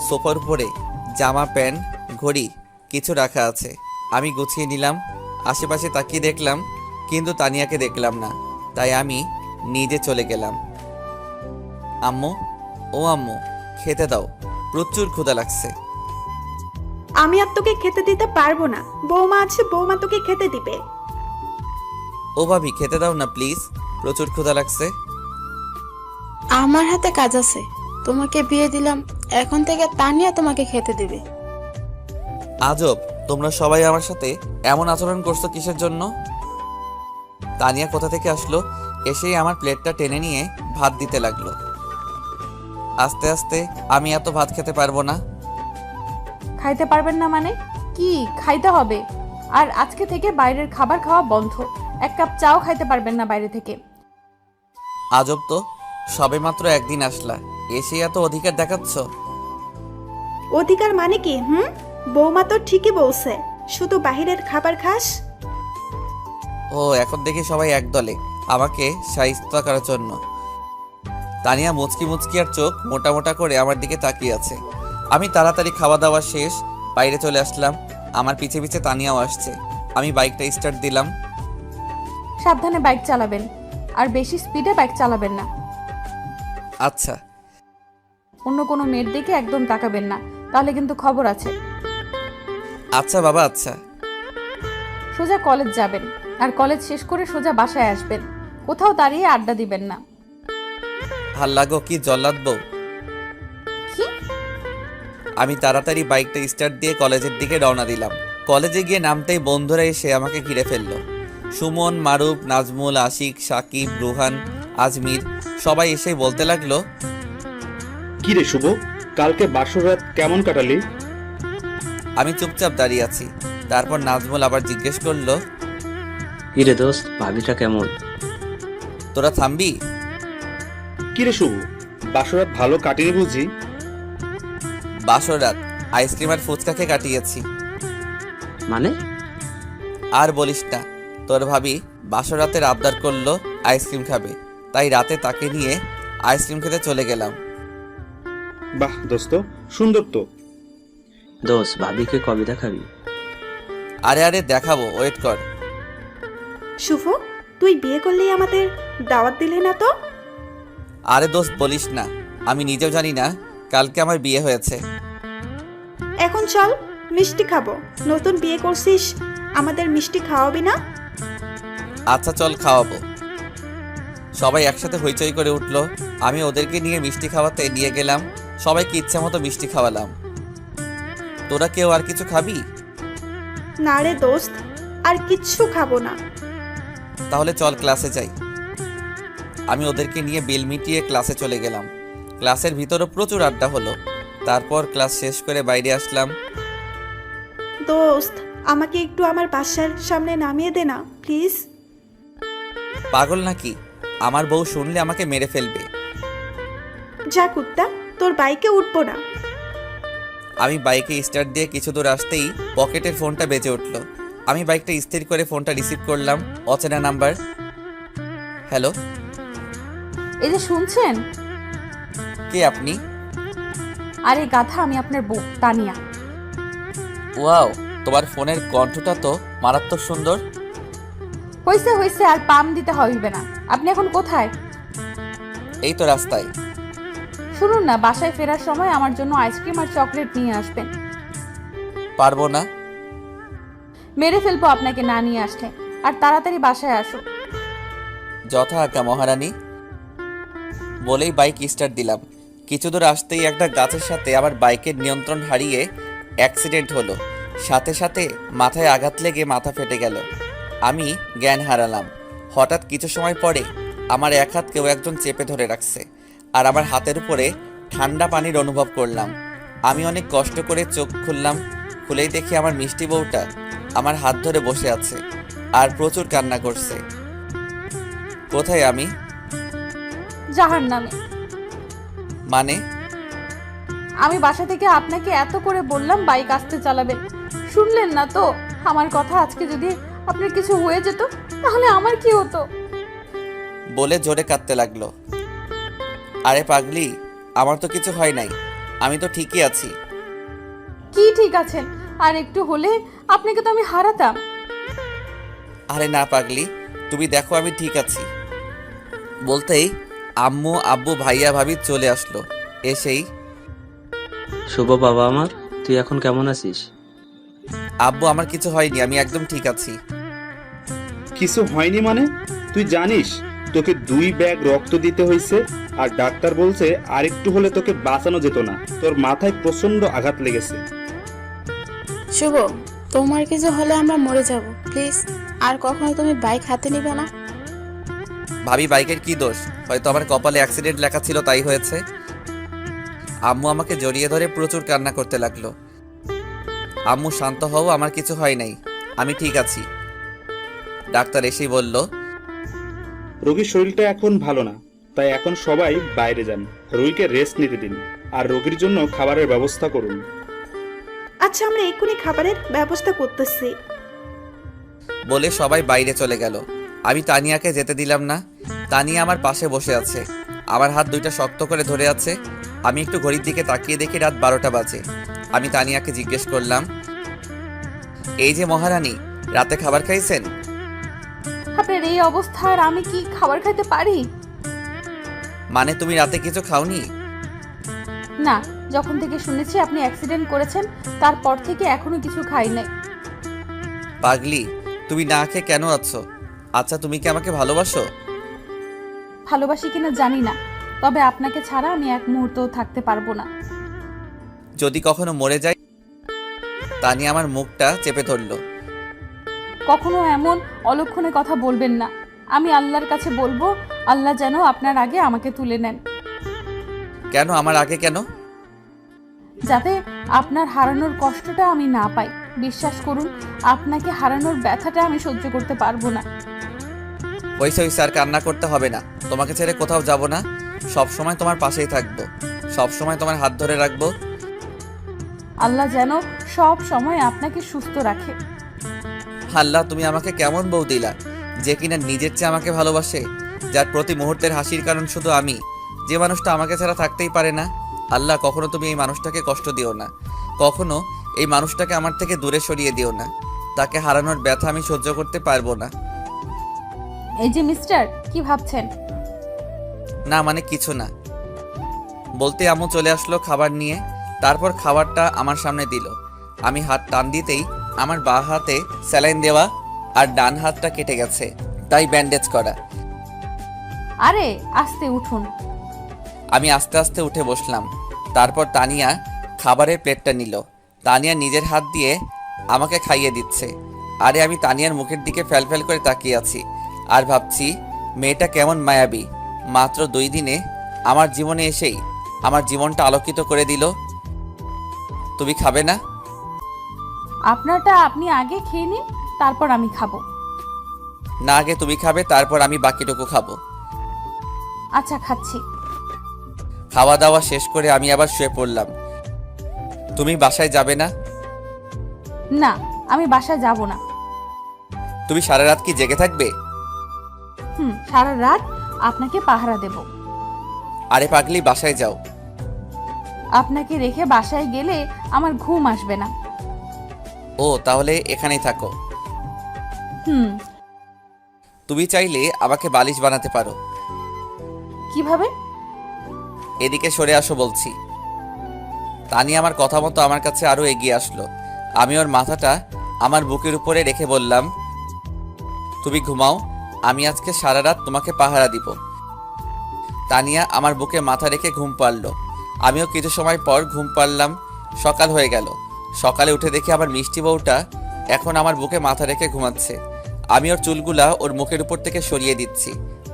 সোফার উপরে জামা, প্যান্ট, ঘড়ি কিছু রাখা আছে। আমি গুছিয়ে নিলাম। আশেপাশে তাকিয়ে দেখলাম, কিন্তু তানিয়াকে দেখলাম না। তাই আমি নিজে চলে গেলাম। আম্মু, ও আম্মু, খেতে দাও, প্রচুর ক্ষুধা লাগছে। আমি আর তোকে খেতে দিতে পারবো না। বৌমা আছে, বৌমা তোকে খেতে দিবে। ও ভাবি, খেতে দাও না প্লিজ, প্রচুর ক্ষুধা লাগছে। আমার হাতে কাজ আছে, তোমাকে বিয়ে দিলাম, এখন থেকে তানিয়া তোমাকে খেতে দেবে। আজব, তোমরা সবাই আমার সাথে এমন আচরণ করছো কিসের জন্য? তানিয়া কোথা থেকে আসলো? এসেই আমার প্লেটটা টেনে নিয়ে ভাত দিতে লাগলো। আস্তে আস্তে আমি এত ভাত খেতে পারবো না। খাইতে পারবেন না মানে কি? খাইতে হবে। আর আজকে থেকে বাইরের খাবার খাওয়া বন্ধ। 1 কাপ চাও খাইতে পারবেন না বাইরে থেকে। আজব তো, সবে মাত্র একদিন আসলা, এসেই এত অধিকার দেখাচ্ছ। অধিকার মানে কি? বৌমা তো ঠিকই বলছে, শুধু বাহিরের খাবার খাস। ও, এখন দেখি সবাই এক দলে আমাকে শায়েস্তা করার জন্য। তানিয়া মুচকি মুচকি আর চোখ মোটা মোটা করে আমার দিকে তাকিয়ে আছে। আমি তাড়াতাড়ি খাওয়া দাওয়া শেষ বাইরে চলে আসলাম। আমার পিছে পিছে তানিয়াও আসছে। আমি বাইকটা স্টার্ট দিলাম। সাবধানে বাইক চালাবেন, আর বেশি স্পিডে বাইক চালাবেন না। আচ্ছা। অন্য কোনো মেয়ের দিকে একদম তাকাবেন না, তাহলে কিন্তু খবর আছে। আচ্ছা বাবা, আচ্ছা। সোজা কলেজ যাবেন, আর কলেজ শেষ করে সোজা বাসায় আসবেন। কোথাও দাঁড়িয়ে আড্ডা দিবেন না। ভাল লাগো কি জল্লাদ বউ। কি? আমি তাড়াতাড়ি বাইকটা স্টার্ট দিয়ে কলেজের দিকে রওনা দিলাম। কলেজে গিয়ে নামতেই বন্ধুরা এসে আমাকে ঘিরে ফেললো। সুমন, মারুফ, নাজমুল, আশিক, সাকিব, রুহান, আজমির সবাই এসে বলতে লাগলো, কি রে শুভ, কালকে বাসর রাত কেমন কাটালি? আমি চুপচাপ দাঁড়িয়ে আছি। তারপর নাজমুল আবার জিজ্ঞেস করলো, কি রে দোস্ত, ভাবিটা কেমন? তোরা থামবি? কি রে শুভ, বাসর রাত ভালো কাটিনি বুঝি? বাসর রাত আইসক্রিম আর ফুচকাকে কাটিয়েছি। মানে? আর বলিস না, তোর ভাবি বাসর রাতের আবদার করলো আইসক্রিম খাবে, তাই রাতে তাকে নিয়ে আইসক্রিম খেতে চলে গেলাম। বাহ দোস্ত, সুন্দর তো। দোস্ত, ভাবিকে কবে দেখাবি? আরে আরে দেখাবো, ওয়েট কর। শুভ, তুই বিয়ে করলেই আমাদের দাওয়াত দিলে না তো? আরে দোস্ত বলিস না, আমি নিজেও জানি না কালকে আমার বিয়ে হয়েছে। এখন চল মিষ্টি খাবো। নতুন বিয়ে করছিস, আমাদের মিষ্টি খাওয়াবি না? আচ্ছা চল খাওয়াবো। সবাই একসাথে হইচই করে উঠলো। আমি ওদেরকে নিয়ে মিষ্টি খাওয়াতে নিয়ে গেলাম। সবাইকে ইচ্ছা মতো মিষ্টি খাওয়ালাম। তোরা কেউ আর কিছু খাবি? না রে দোস্ত, আর কিচ্ছু খাবো না। তাহলে চল ক্লাসে যাই। আমি ওদেরকে নিয়ে বিল মিটিয়ে ক্লাসে চলে গেলাম। ক্লাসের ভিতরও প্রচুর আড্ডা হলো। তারপর ক্লাস শেষ করে বাইরে আসলাম। দোস্ত, আমাকে একটু আমার বাসার সামনে নামিয়ে দে না প্লিজ। পাগল নাকি? আমার বউ শুনলে আমাকে মেরে ফেলবে। যা কুত্তা, তোর বাইকে উঠবো না। আমি বাইকে স্টার্ট দিয়ে কিছু দূর আসতেই পকেটের ফোনটা বেজে উঠল। আমি বাইকটা স্থির করে ফোনটা রিসিভ করলাম। অচেনা নাম্বার। হ্যালো, এই যে শুনছেন? কে আপনি? আরে গাধা, আমি আপনার বউ তানিয়া। ওয়াও, তোমার ফোনের কণ্ঠটা তো মারাত্মক সুন্দর। হইছে হইছে, আর পাম দিতে হইবে না। আপনি এখন কোথায়? এই তো রাস্তায়। শুনুন না, বাসায় ফেরার সময় আমার জন্য আইসক্রিম আর চকলেট নিয়ে আসবেন। পারবো না। মেরে ফেলবো আপনাকে না নিয়ে আসলে। আর তাড়াতাড়ি বাসায় আসো। যথা আজ্ঞা মহারানী। বলেই বাইক স্টার্ট দিলাম। কিছু দূর আসতেই একটা গাছের সাথে আমার বাইকের নিয়ন্ত্রণ হারিয়ে অ্যাক্সিডেন্ট হলো। সাথে সাথে মাথায় আঘাত লেগে মাথা ফেটে গেল। আমি জ্ঞান হারালাম। হঠাৎ কিছু সময় পরে আমার এক হাত কেউ একজন চেপে ধরে রাখছে, আর আমার হাতের উপরে ঠান্ডা পানির অনুভব করলাম। আমি অনেক কষ্ট করে চোখ খুললাম। খুলেই দেখি আমার মিষ্টি বউটা আমার হাত ধরে বসে আছে আর প্রচুর কান্না করছে। কোথায় আমি? জাহান্নামে। মানে? আমি বাসা থেকে আপনাকে এত করে বললাম বাইক আস্তে চালাবেন, শুনলেন না তো আমার কথা। আজকে যদি আপনার কিছু হয়ে যেত তাহলে আমার কি হতো? বলে জোরে কাঁদতে লাগলো। আরে পাগলি, আমার তো কিছু হয় নাই, আমি তো ঠিকই আছি। কি ঠিক আছেন? আর একটু হলে আপনাকে তো আমি হারাতাম। আরে না পাগলি, তুমি দেখো আমি ঠিক আছি। বলতেই আম্মু আব্বু ভাইয়া ভাবি চলে আসলো। এসেই শুভ বাবা আমার, তুই এখন কেমন আছিস? আব্বু আমার কিছু হয়নি, আমি একদম ঠিক আছি। কিছু হয়নি মানে? তুই জানিস তোকে 2 ব্যাগ রক্ত দিতে হয়েছে, আর ডাক্তার বলছে আর একটু হলে তোকে বাঁচানো যেত না। তোর মাথায় প্রচন্ড আঘাত লেগেছে। শুভ, তোমার কিছু হলে আমরা মরে যাব। প্লিজ, আর কখনো তুমি বাইক হাতে নিবে না। ভাবি বাইকের কি দোষ? হয়তো আমার কপালে অ্যাক্সিডেন্ট লেখা ছিল, তাই হয়েছে। আম্মু আমাকে জড়িয়ে ধরে প্রচুর কান্না করতে লাগলো। আম্মু শান্ত হও, আমার কিছু হয় নাই, আমি ঠিক আছি। ডাক্তার এসেই বলল, রোগীর শরীরটা এখন ভালো না, তাই এখন সবাই বাইরে যান। রোগীকে রেস্ট নিতে দিন, আর রোগীর জন্য খাবারের ব্যবস্থা করুন। আচ্ছা, আমরা এক্ষুনি খাবারের ব্যবস্থা করতেছি। বলে সবাই বাইরে চলে গেল। আমি তানিয়াকে যেতে দিলাম না। তানিয়া আমার পাশে বসে আছে, আমার হাত দুইটা শক্ত করে ধরে আছে। আমি একটু ঘড়ির দিকে তাকিয়ে দেখি রাত 12টা বাজে। আমি তানিয়াকে জিজ্ঞেস করলাম, এই যে মহারানী, রাতে খাবার খাইছেন? আপনার এই অবস্থায় আমি কি খাবার খেতে পারি? মানে তুমি রাতে কিছু খাওনি? না, যখন থেকে শুনেছি আপনি অ্যাক্সিডেন্ট করেছেন তারপর থেকে এখনো কিছু খাই নাই। পাগলি, তুমি না খেয়ে কেন আছো? আচ্ছা, তুমি কি আমাকে ভালোবাসো? ভালোবাসি কিনা জানি না, তবে আপনাকে ছাড়া আমি এক মুহূর্তও থাকতে পারবো না। যদি কখনো মরে যাই? তানিয়া আমার মুখটা চেপে ধরলো। কখনো এমন অলক্ষণে কথা বলবেন না। আমি আল্লাহর কাছে বলবো, আল্লাহ যেন আপনার আগে আমাকে তুলে নেন। কেন আমার আগে কেন? যাতে আপনার হারানোর কষ্টটা আমি না পাই। বিশ্বাস করুন, আপনাকে হারানোর ব্যথাটা আমি সহ্য করতে পারবো না। হইছে হইছে, আর কান্না করতে হবে না। তোমাকে ছেড়ে কোথাও যাব না, সব সময় তোমার পাশেই থাকবো, সব সময় তোমার হাত ধরে রাখবো। আল্লাহ যেন সব সময় আপনাকে সুস্থ রাখে। আল্লাহ, তুমি আমাকে কেমন বউ দিলা, যে কিনা নিজের চেয়ে আমাকে ভালোবাসে, যার প্রতি মুহূর্তের হাসির কারণ শুধু আমি, যে মানুষটা আমাকে ছাড়া থাকতেই পারে না। আল্লাহ, কখনো তুমি এই মানুষটাকে কষ্ট দিও না, কখনো এই মানুষটাকে আমার থেকে দূরে সরিয়ে দিও না। তাকে হারানোর ব্যথা আমি সহ্য করতে পারবো না। এই যে মিস্টার, কি ভাবছেন? না মানে কিছু না বলতে আম্মু চলে আসলো খাবার নিয়ে। তারপর খাবারটা আমার সামনে দিল। আমি হাত টান দিতেই আমার বাঁ হাতে স্যালাইন দেওয়া আর ডান হাতটা কেটে গেছে, তাই ব্যান্ডেজ করা। আরে আস্তে উঠুন। আমি আস্তে আস্তে উঠে বসলাম। তারপর তানিয়া খাবারের প্লেটটা নিল। তানিয়া নিজের হাত দিয়ে আমাকে খাইয়ে দিচ্ছে। আরে আমি তানিয়ার মুখের দিকে ফ্যাল করে তাকিয়ে আছি আর ভাবছি মেয়েটা কেমন মায়াবী। মাত্র 2 দিনে আমার জীবনে এসেই আমার জীবনটা আলোকিত করে দিল। তুমি খাবে না? আপনারটা আপনি আগে খেয়ে নিন, তারপর আমি খাবো। না, আগে তুমি খাবে, তারপর আমি বাকিটুকু খাবো। আচ্ছা, খাচ্ছি। খাওয়া দাওয়া শেষ করে আমি আবার শুয়ে পড়লাম। তুমি বাসায় যাবে না? না, আমি বাসায় যাব না। তুমি সারা রাত কি জেগে থাকবে? সারা রাত আপনাকে পাহারা দেব। আরে পাগলি, বাসায় যাও। আপনাকে রেখে বাসায় গেলে আমার ঘুম আসবে না। ও তাহলে এখানেই থাকো। তুমি চাইলে আমাকে বালিশ বানাতে পারো। কিভাবে? এদিকে সরে আসো বলছি। তানি আমার কথা মতো আমার কাছে আরো এগিয়ে আসলো। আমি ওর মাথাটা আমার বুকের উপরে রেখে বললাম, তুমি ঘুমাও, আমি আজকে সারা রাত তোমাকে পাহারা দিব। তানিয়া আমার বুকে মাথা রেখে ঘুম পাড়লো। আমিও কিছু সময় পর ঘুম পাড়লাম। সকাল হয়ে গেল। সকালে উঠে দেখি আমার মিষ্টি বউটা এখন আমার বুকে মাথা রেখে ঘুমাচ্ছে। আমি ওর চুলগুলা ওর মুখের উপর থেকে সরিয়ে দিচ্ছি।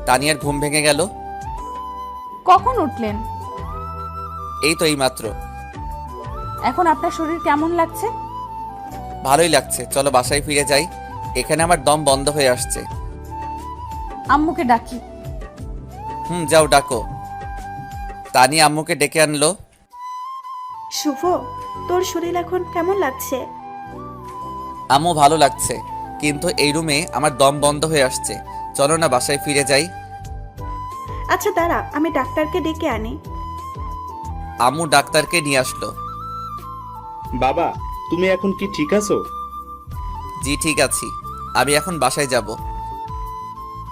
তানিয়ার ঘুম ভেঙে গেল। কখন উঠলেন? এই তো এইমাত্র। এখন আপনার শরীর কেমন লাগছে? ভালোই লাগছে, চলো বাসায় ফিরে যাই। এখানে আমার দম বন্ধ হয়ে আসছে। আম্মুকে ডাকি। যাও ডাকো। তানি আম্মুকে ডেকে আনলো। শুভ, তোর শরীর এখন কেমন লাগছে? আম্মু ভালো লাগছে, কিন্তু এই রুমে আমার দম বন্ধ হয়ে আসছে। চলো না বাসায় ফিরে যাই। আচ্ছা দাঁড়া, আমি ডাক্তারকে ডেকে আনি। আম্মু ডাক্তারকে নিয়ে আসলো। বাবা, তুমি এখন কি ঠিক আছো? জি ঠিক আছি, আমি এখন বাসায় যাব।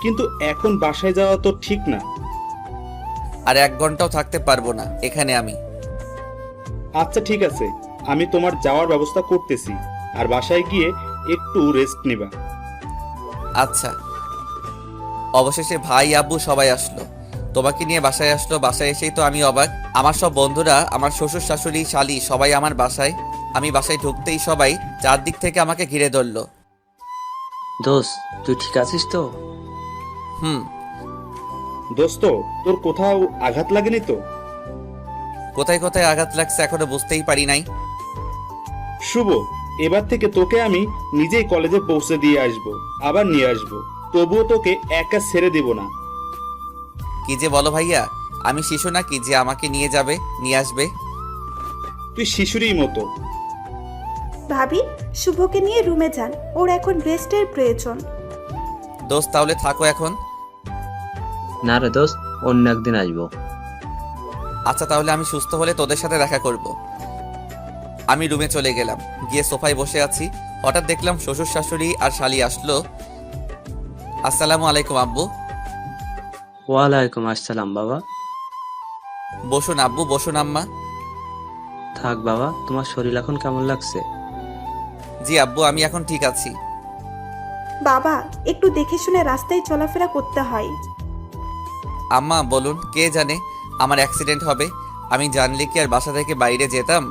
কিন্তু এখন বাসায় যাওয়া তো ঠিক না। আর 1 ঘন্টাও থাকতে পারবো না এখানে আমি। আচ্ছা ঠিক আছে, আমি তোমার যাওয়ার ব্যবস্থা করতেছি, আর বাসায় গিয়ে একটু রেস্ট নিবা। আচ্ছা। অবশেষে ভাই আব্বু সবাই আসলো। তোমাকে নিয়ে বাসায় আসলো। বাসায় এসেই তো আমি অবাক। আমার সব বন্ধুরা, আমার শ্বশুর শাশুড়ি শালি সবাই আমার বাসায়। আমি বাসায় ঢুকতেই সবাই চারদিক থেকে আমাকে ঘিরে ধরলো। দোস্ত, তুই ঠিক আছিস তো? দোস্ত, তোর কোথাও আঘাত লাগেনি তো? কোথায় কোথায় আঘাত লাগছে এখনো বুঝতেই পারি নাই। শুভ, এবার থেকে তোকে আমি নিজেই কলেজে পৌঁছে দিয়ে আসব, আবার নিয়ে আসব। তবুও তোকে একা ছেড়ে দিব না। কি যে বলো ভাইয়া, আমি শিশু নাকি যে আমাকে নিয়ে যাবে, নিয়ে আসবে? তুই শিশুরই মতো। ভাবি, শুভকে নিয়ে রুমে যান, ওর এখন রেস্টের প্রয়োজন। দোস্ত তাহলে থাকো এখন। না রে দোস্ত, অন্য একদিন আসবো। আচ্ছা তাহলে আমি সুস্থ হলে তোদের সাথে দেখা করব। আমি রুমে চলে গেলাম। গিয়ে সোফায় বসে আছি। হঠাৎ দেখলাম শ্বশুর শাশুড়ি আর শালি আসলো। আসসালামু আলাইকুম আব্বু। ওয়ালাইকুম আসসালাম বাবা। বসুন আব্বু, বসুন আম্মা। থাক বাবা, তোমার শরীর এখন কেমন লাগছে? জি আব্বু, আমি এখন ঠিক আছি। বাবা, একটু দেখে শুনে রাস্তায় চলাফেরা করতে হয়। আম্মা বলুন, কে জানে আমার অ্যাক্সিডেন্ট হবে। আমি জানলে কি আর বাসা থেকে বাইরে যেতাম?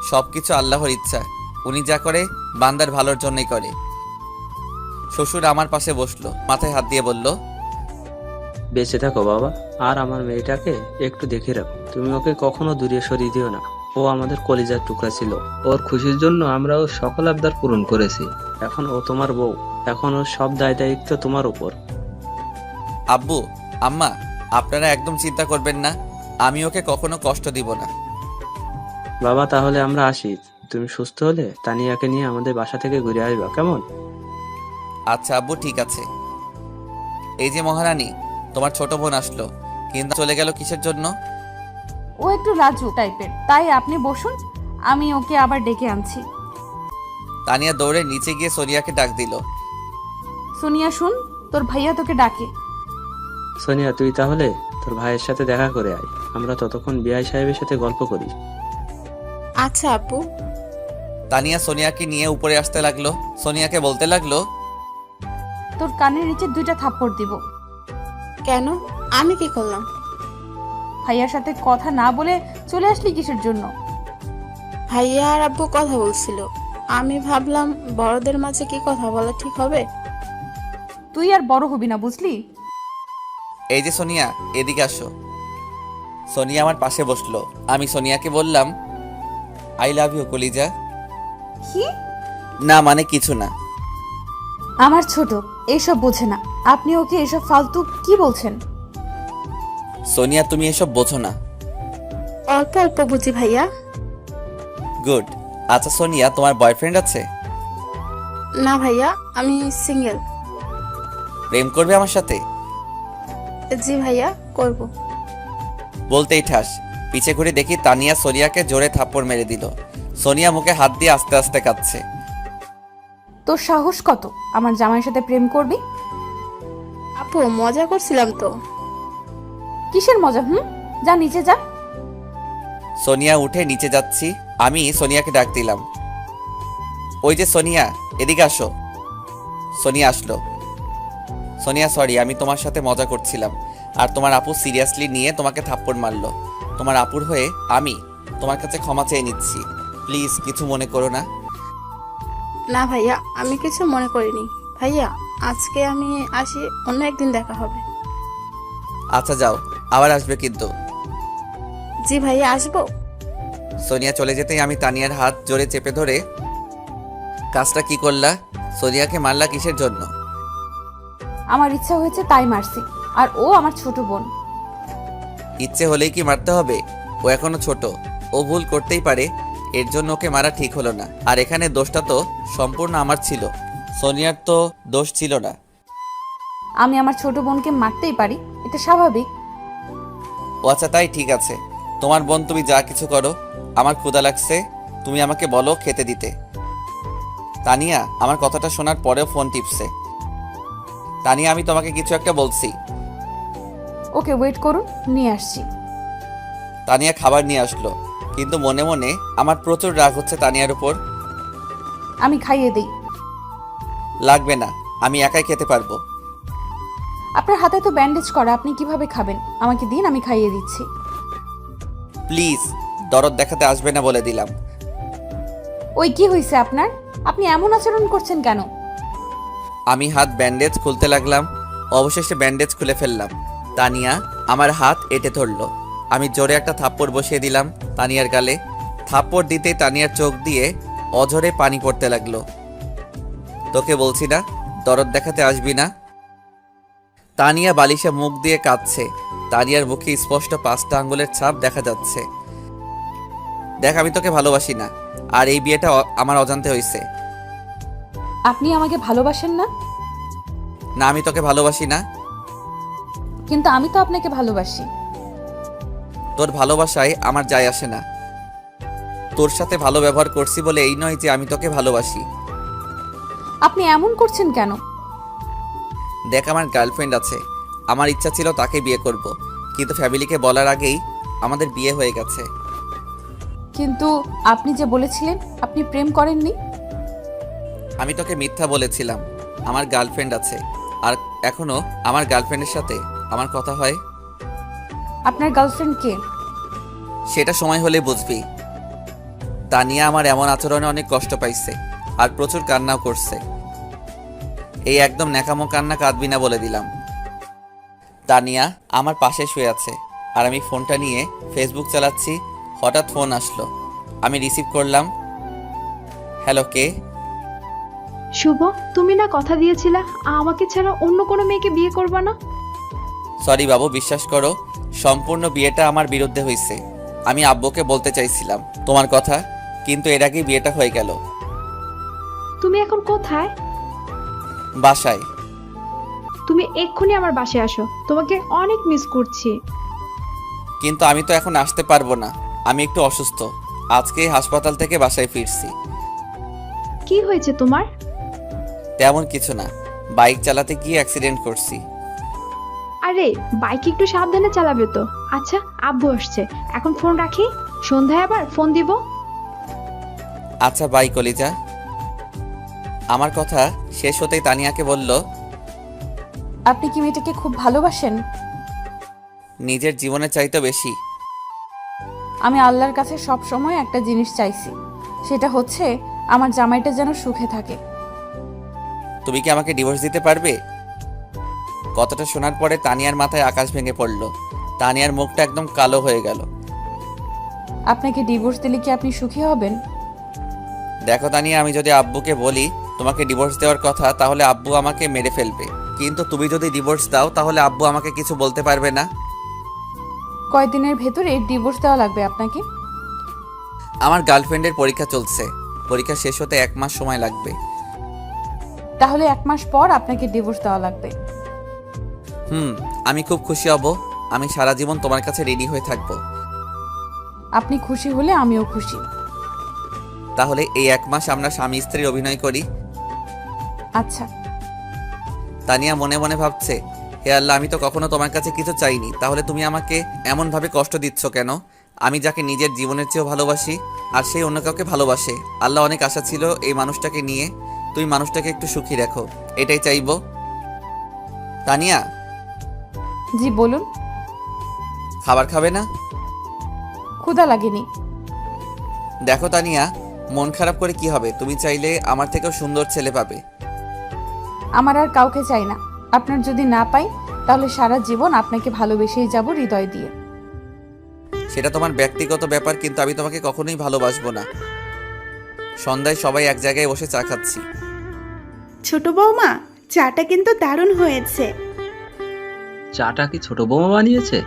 সবকিছু আল্লাহর ইচ্ছা। উনি যা করে বান্দার ভালোর জন্যই করে। শ্বশুর আমার পাশে বসলো, মাথায় হাত দিয়ে বলল, বেঁচে থাকো বাবা, আর আমার মেয়েটাকে একটু দেখে রাখো। তুমি ওকে কখনো দূরে সরিয়ে দিও না। ও আমাদের কলিজার টুকরা ছিল। ওর খুশির জন্য আমরা ওর সকল আবদার পূরণ করেছি। এখন ও তোমার বউ, এখন ওর সব দায় দায়িত্ব তোমার উপর। আব্বু আম্মা, আপনারা একদম চিন্তা করবেন না, আমি ওকে কখনো কষ্ট দিব না। বাবা তাহলে আমরা আসি। তুমি সুস্থ হলে তানিয়াকে নিয়ে আমাদের বাসা থেকে ঘুরে আসবা, কেমন? আচ্ছা আব্বু, ঠিক আছে। এই যে মহারানী, তোমার ছোট বোন আসলো, কিন্তু চলে গেল কিসের জন্য? ও একটু লাজুক টাইপের, তাই আপনি বসুন, আমি ওকে আবার ডেকে আনছি। তানিয়া দৌড়ে নিচে গিয়ে সোনিয়াকে ডাক দিল। সোনিয়া শুন, তোর ভাইয়া তোকে ডাকে। সোনিয়া, তুই তাহলে তোর ভাইয়ের সাথে দেখা করে আয়, আমরা ততক্ষণ বিআই সাহেবের সাথে গল্প করি। আচ্ছা আপু। তানিয়া সোনিয়াকে নিয়ে উপরে আসতে লাগলো। সোনিয়াকে বলতে লাগলো, তোর কানের নিচে 2টা থাপ্পড় দিব। কেন? আমি কি করলাম? ভাইয়ার সাথে কথা না বলে চলে আসলি কিসের জন্য? ভাইয়া আর আব্বু কথা বলছিল, আমি ভাবলাম বড়দের মাঝে কি কথা বলা ঠিক হবে। তুই আর বড় হবি না, বুঝলি? এই যে সোনিয়া, এদিকে আসো। সোনিয়া আমার পাশে বসলো। আমি সোনিয়াকে বললাম, আই লাভ ইউ কলিজা। কি? না মানে কিছু না। আমার ছোট এইসব বোঝে না, আপনি ওকে এসব ফালতু কি বলছেন? সোনিয়া, তুমি এসব বোঝো না। অল্প অল্প বুঝি ভাইয়া। গুড। আচ্ছা সোনিয়া, তোমার বয়ফ্রেন্ড আছে? না ভাইয়া, আমি সিঙ্গেল। প্রেম করবে আমার সাথে? জি ভাইয়া, করব। বলতেই ঠাস পিছে ঘুরে দেখি তানিয়া সোনিয়াকে জোরে থাপ্পড় মেরে দিল। সোনিয়া মুখে হাত দিয়ে আস্তে আস্তে কাঁদছে। তোর সাহস কত আমার জামাইয়ের সাথে প্রেম করবি? আপু, মজা করছিলাম তো। কিসের মজা? যা নিচে যা। সোনিয়া উঠে নিচে যাচ্ছি। আমি সোনিয়াকে ডাক দিলাম, ওই যে সোনিয়া, এদিকে আসো। সোনিয়া আসলো। সোনিয়া সরি, আমি তোমার সাথে মজা করছিলাম, আর তোমার আপু সিরিয়াসলি নিয়ে তোমাকে থাপ্পড় মারলো। তোমার আপুর হয়ে আমি তোমার কাছে ক্ষমা চেয়ে নিচ্ছি, প্লিজ কিছু মনে করো না। না ভাইয়া, আমি কিছু মনে করিনি। ভাইয়া, আজকে আমি আসি, অন্য একদিন দেখা হবে। আচ্ছা যাও, আবার আসবে কিন্তু। জি ভাইয়া, আসবো। সোনিয়া চলে যেতেই আমি তানিয়ার হাত জোরে চেপে ধরে, কাজটা কি করলা? সোনিয়াকে মারলা কিসের জন্য? আমার ইচ্ছা হয়েছে তাই মারছি, আর ও আমার ছোট বোন। ইচ্ছে হলেই কি মারতে হবে? ও এখনো ছোট, ও ভুল করতেই পারে, এর জন্য ওকে মারা ঠিক হলো না। আর এখানে দোষটা তো সম্পূর্ণ আমার ছিল, সোনিয়ার তো দোষ ছিল না। আমি আমার ছোট বোনকে মারতেই পারি, এটা স্বাভাবিক। ও আচ্ছা, তাই ঠিক আছে। তোমার বোন, তুমি যা কিছু করো। আমার ক্ষুধা লাগছে, তুমি আমাকে বলো খেতে দিতে। তানিয়া আমার কথাটা শোনার পরেও ফোন টিপছে। তানিয়া, আমি তোমাকে কিছু একটা বলছি। ওকে, ওয়েট করুন, নিয়ে আসছি। তানিয়া খাবার নিয়ে আসলো, কিন্তু মনে মনে আমার প্রচুর রাগ হচ্ছে তানিয়ার উপর। আমি খাইয়ে দিই। লাগবে না, আমি একাই খেতে পারবো। আপনার হাতে তো ব্যান্ডেজ করা, আপনি কিভাবে খাবেন? আমাকে দিন, আমি খাইয়ে দিচ্ছি। প্লিজ, দরদ দেখাতে আসবে না বলে দিলাম। ওই কি হয়েছে আপনার? আপনি এমন আচরণ করছেন কেন? আমি হাত ব্যান্ডেজ খুলতে লাগলাম, অবশেষে ব্যান্ডেজ খুলে ফেললাম। তানিয়া আমার হাত এঁটে ধরলো। আমি জোরে একটা থাপ্পড় বসিয়ে দিলাম তানিয়ার গালে। থাপ্পড় দিতেই তানিয়ার চোখ দিয়ে অঝরে পানি পড়তে লাগলো। তোকে বলছি না দরদ দেখাতে আসবি না। তানিয়া বালিশে মুখ দিয়ে কাঁদছে। তানিয়ার মুখে স্পষ্ট 5টা আঙ্গুলের ছাপ দেখা যাচ্ছে। দেখ, আমি তোকে ভালোবাসি না, আর এই বিয়েটা আমার অজান্তে হয়েছে। আপনি আমাকে ভালোবাসেন না? না, আমি তোকে ভালোবাসি না। কিন্তু আমি তো আপনাকে ভালোবাসি। তোর ভালোবাসায় আমার যায় আসে না। তোর সাথে ভালো ব্যবহার করছি বলে এই নয় যে আমি তোকে ভালোবাসি। আপনি এমন করছেন কেন? দেখ, আমার গার্লফ্রেন্ড আছে, আমার ইচ্ছা ছিল তাকে বিয়ে করব, কিন্তু ফ্যামিলিকে বলার আগেই আমাদের বিয়ে হয়ে গেছে। কিন্তু আপনি যে বলেছিলেন আপনি প্রেম করেননি। আমি তোকে মিথ্যা বলেছিলাম। আমার গার্লফ্রেন্ড আছে, আর এখনো আমার গার্লফ্রেন্ডের সাথে আমার কথা হয়। আপনার গার্লফ্রেন্ড কে? সেটা সময় হলে বুঝবি। তানিয়া আমার এমন আচরণে অনেক কষ্ট পাইছে, আর প্রচুর কান্নাও করছে। এই একদম ন্যাকামো কান্না কাঁদবি না বলে দিলাম। তানিয়া আমার পাশে শুয়ে আছে, আর আমি ফোনটা নিয়ে ফেসবুক চালাচ্ছি। হঠাৎ ফোন আসলো, আমি রিসিভ করলাম। হ্যালো, কে? শুভ, তুমি না কথা দিয়েছিলা আমাকে ছাড়া অন্য কোনো মেয়েকে বিয়ে করবা না? সরি বাবু, বিশ্বাস করো, সম্পূর্ণ বিয়েটা আমার বিরুদ্ধে হয়েছে। আমি আব্বুকে বলতে চাইছিলাম তোমার কথা, কিন্তু এর আগেই বিয়েটা হয়ে গেল। তুমি এখন কোথায়? বাসায়। তুমি এক্ষুনি আমার বাসায় আসো, তোমাকে অনেক মিস করছি। কিন্তু আমি তো এখন আসতে পারবো না, আমি একটু অসুস্থ। আজকেই হাসপাতাল থেকে বাসায় ফিরছি। কি হয়েছে তোমার? তেমন কিছু না, বাইক চালাতে গিয়ে অ্যাক্সিডেন্ট করছি। আরে বাইক একটু সাবধানে চালাবে তো। আচ্ছা আব্বু আসছে, এখন ফোন রাখি, সন্ধ্যায় আবার ফোন দিব। আচ্ছা বাই কলিজা। আমার কথা শেষ হতেই তানিয়াকে বলল, আপনি কি মেয়েটাকে খুব ভালোবাসেন? নিজের জীবনের চাইতে বেশি। আমি আল্লাহর কাছে সব সময় একটা জিনিস চাইছি, সেটা হচ্ছে আমার জামাইটা যেন সুখে থাকে। তুমি কি আমাকে ডিভোর্স দিতে পারবে? কথাটা শোনার পরে তানিয়ার মাথায় আকাশ ভেঙে পড়ল। তানিয়ার মুখটা একদম কালো হয়ে গেল। আপনাকে ডিভোর্স দিলে কি আপনি সুখী হবেন? দেখো তানিয়া, আমি যদি আব্বুকে বলি তোমাকে ডিভোর্স দেওয়ার কথা, তাহলে আব্বু আমাকে মেরে ফেলবে। কিন্তু তুমি যদি ডিভোর্স দাও, তাহলে আব্বু আমাকে কিছু বলতে পারবে না। কয়দিনের ভেতরে ডিভোর্স দেওয়া লাগবে আপনাকে? আমার গার্লফ্রেন্ডের পরীক্ষা চলছে, পরীক্ষা শেষ হতে 1 মাস সময় লাগবে। তাহলে 1 মাস পর আপনাকে ডিভোর্স দেওয়া লাগবে। আমি খুব খুশি হব। আমি সারা জীবন তোমার কাছে রেডি হয়ে থাকবো। আপনি খুশি হলে আমিও খুশি। তাহলে এই 1 মাস আমরা স্বামী স্ত্রীর অভিনয় করি। আচ্ছা। তানিয়া মনে মনে ভাবছে, হে আল্লাহ, আমি তো কখনো তোমার কাছে কিছু চাইনি, তাহলে তুমি আমাকে এমনভাবে কষ্ট দিচ্ছ কেন? আমি যাকে নিজের জীবনের চেয়েও ভালোবাসি, আর সেই অন্য কাউকে ভালোবাসে। আল্লাহ, অনেক আশা ছিল এই মানুষটাকে নিয়ে, তুমি মানুষটাকে একটু সুখী রাখো, এটাই চাইবো। তানিয়া, জি বলুন। খাবার খাবে না? ক্ষুধা লাগেনি। দেখো তানিয়া, মন খারাপ করে কি হবে? তুমি চাইলে আমার থেকেও সুন্দর ছেলে পাবে। আমার আর কাউকে চাই না। আপনার যদি না পাই, তাহলে সারা জীবন আপনাকে ভালোবেসেই যাব হৃদয় দিয়ে। সেটা তোমার ব্যক্তিগত ব্যাপার, কিন্তু আমি তোমাকে কখনোই ভালোবাসবো না। সন্ধ্যায় সবাই এক জায়গায় বসে চা খাচ্ছি। ছোট বৌমা, চাটা কিন্তু দারুণ হয়েছে। চাটা কি ছোট বৌমা বানিয়েছে?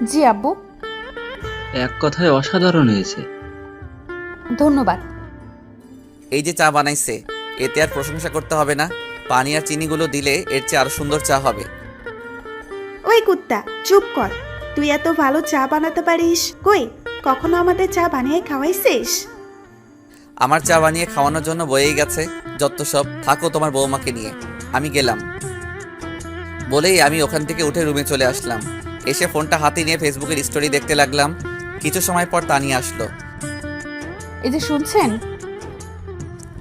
জি আব্বু। এক কথায় অসাধারণ হয়েছে। ধন্যবাদ। এই যে চা বানাইছে, এতে আর প্রশংসা করতে হবে না। পানি আর চিনিগুলো দিলে এর চেয়ে আরো সুন্দর চা হবে। ওই কুত্তা, চুপ কর। তুই এত ভালো চা বানাতে পারিস, কই কখনো আমাদের চা বানিয়ে খাওয়াইছিস? আমার চা বানিয়ে খাওয়ানোর জন্য বয়েই গেছে যত সব। থাকো তোমার বৌমাকে নিয়ে, আমি গেলাম। বলেই আমি ওখান থেকে উঠে রুমে চলে আসলাম। এসে ফোনটা হাতে নিয়ে ফেসবুকের স্টোরি দেখতে লাগলাম। কিছু সময় পর তানিয়া আসলো। এই যে শুনছেন?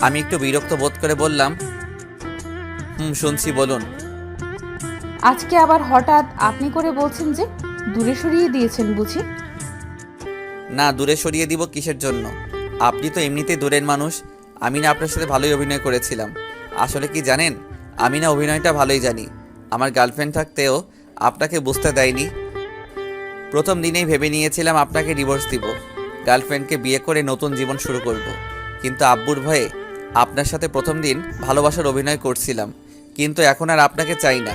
আমি একটু বিরক্ত বোধ করে বললাম, শুনছি, বলুন। আজকে আবার হঠাৎ আপনি করে বলছেন যে? দূরে সরিয়ে দিয়েছেন বুঝি? না, দূরে সরিয়ে দিব কিসের জন্য? আপনি তো এমনিতেই দূরের মানুষ। আমি না আপনার সাথে ভালোই অভিনয় করেছিলাম। আসলে কি জানেন, আমি না অভিনয়টা ভালোই জানি। আমার গার্লফ্রেন্ড থাকতেও আপনাকে বুঝতে দেয়নি। প্রথম দিনেই ভেবে নিয়েছিলাম আপনাকে ডিভোর্স দিব, গার্লফ্রেন্ডকে বিয়ে করে নতুন জীবন শুরু করব। কিন্তু আব্বুর ভয়ে আপনার সাথে প্রথম দিন ভালোবাসার অভিনয় করছিলাম। কিন্তু এখন আর আপনাকে চাই না,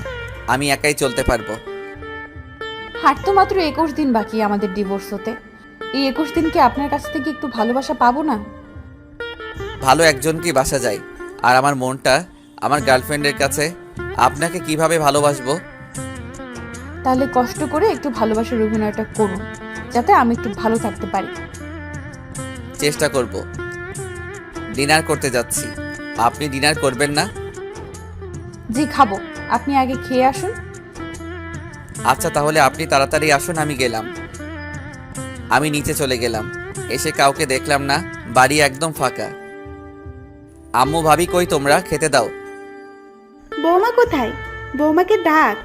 আমি একাই চলতে পারবো। হার তো মাত্র 21 দিন বাকি আমাদের ডিভোর্স হতে। এই 21 দিনকে আপনার কাছ থেকে একটু ভালোবাসা পাবো না? ভালো একজনকেই বাসা যায়, আর আমার মনটা আমার গার্লফ্রেন্ডের কাছে। আপনাকে কিভাবে ভালোবাসবো? তাহলে কষ্ট করে একটু ভালোবাসার অভিনয়টা করুন, যাতে আমি একটু ভালো থাকতে পারি। চেষ্টা করব। ডিনার করতে যাচ্ছি, আপনি ডিনার করবেন না? জি খাবো, আপনি আগে খেয়ে আসুন। আচ্ছা তাহলে আপনি তাড়াতাড়ি আসুন, আমি গেলাম। আমি নিচে চলে গেলাম। এসে কাউকে দেখলাম না, বাড়ি একদম ফাঁকা। আম্মু, ভাবি কই তোমরা? খেতে দাও। বৌমা কোথায়? বৌমাকে ডাক।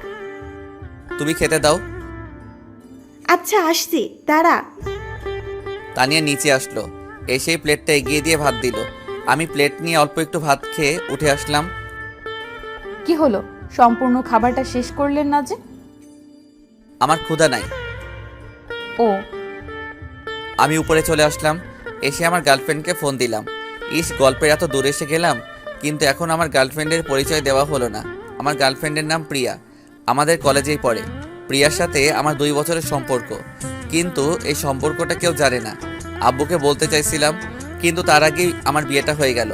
তুমি খেতে দাও। আচ্ছা আসছি, দাঁড়া। তানিয়া নিচে আসলো, এসেই প্লেটটা এগিয়ে দিয়ে ভাত দিল। আমি প্লেট নিয়ে অল্প একটু ভাত খেয়ে উঠে আসলাম। কি হলো, সম্পূর্ণ খাবারটা শেষ করলেন না যে? আমার ক্ষুধা নাই। ও। আমি উপরে চলে আসলাম। এসে আমার গার্লফ্রেন্ডকে ফোন দিলাম। গল্পের এত দূরে এসে গেলাম, কিন্তু এখন আমার গার্লফ্রেন্ডের পরিচয় দেওয়া হলো না। আমার গার্লফ্রেন্ডের নাম প্রিয়া, আমাদের কলেজেই পড়ে। প্রিয়ার সাথে আমার 2 বছরের সম্পর্ক, কিন্তু এই সম্পর্কটা কেউ জানে না। আব্বুকে বলতে চাইছিলাম, কিন্তু তার আগেই আমার বিয়েটা হয়ে গেল।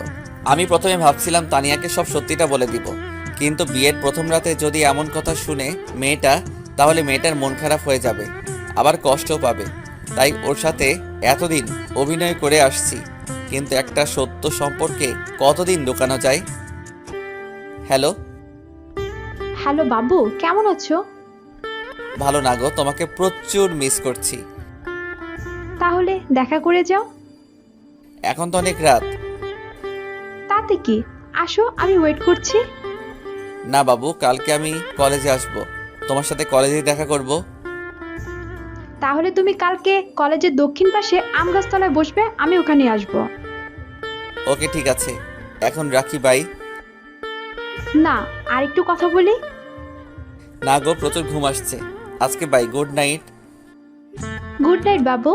আমি প্রথমে ভাবছিলাম তানিয়াকে সব সত্যিটা বলে দিব, কিন্তু বিয়ের প্রথম রাতে যদি এমন কথা শুনে মেয়েটা, তাহলে মেয়েটার মন খারাপ হয়ে যাবে, আবার কষ্টও পাবে। তাই ওর সাথে এতদিন অভিনয় করে আসছি, কিন্তু একটা সত্য সম্পর্কে কতদিন লুকানো যায়? হ্যালো। হ্যালো বাবু, কেমন আছো? ভালো না গো, তোমাকে প্রচুর মিস করছি। তাহলে দেখা করে যাও। এখন তো অনেক রাত। তাতে কি, আসো, আমি ওয়েট করছি। না বাবু, কালকে আমি কলেজে আসব, তোমার সাথে কলেজেই দেখা করব। তাহলে তুমি কালকে কলেজের দক্ষিণ পাশে আম গাছতলায় বসবে, আমি ওখানে আসব। ওকে ঠিক আছে, এখন রাখি, বাই। না, আর একটু কথা বলি। না গো, প্রচুর ঘুম আসছে আজকে, bye, good night. Good night বাবু।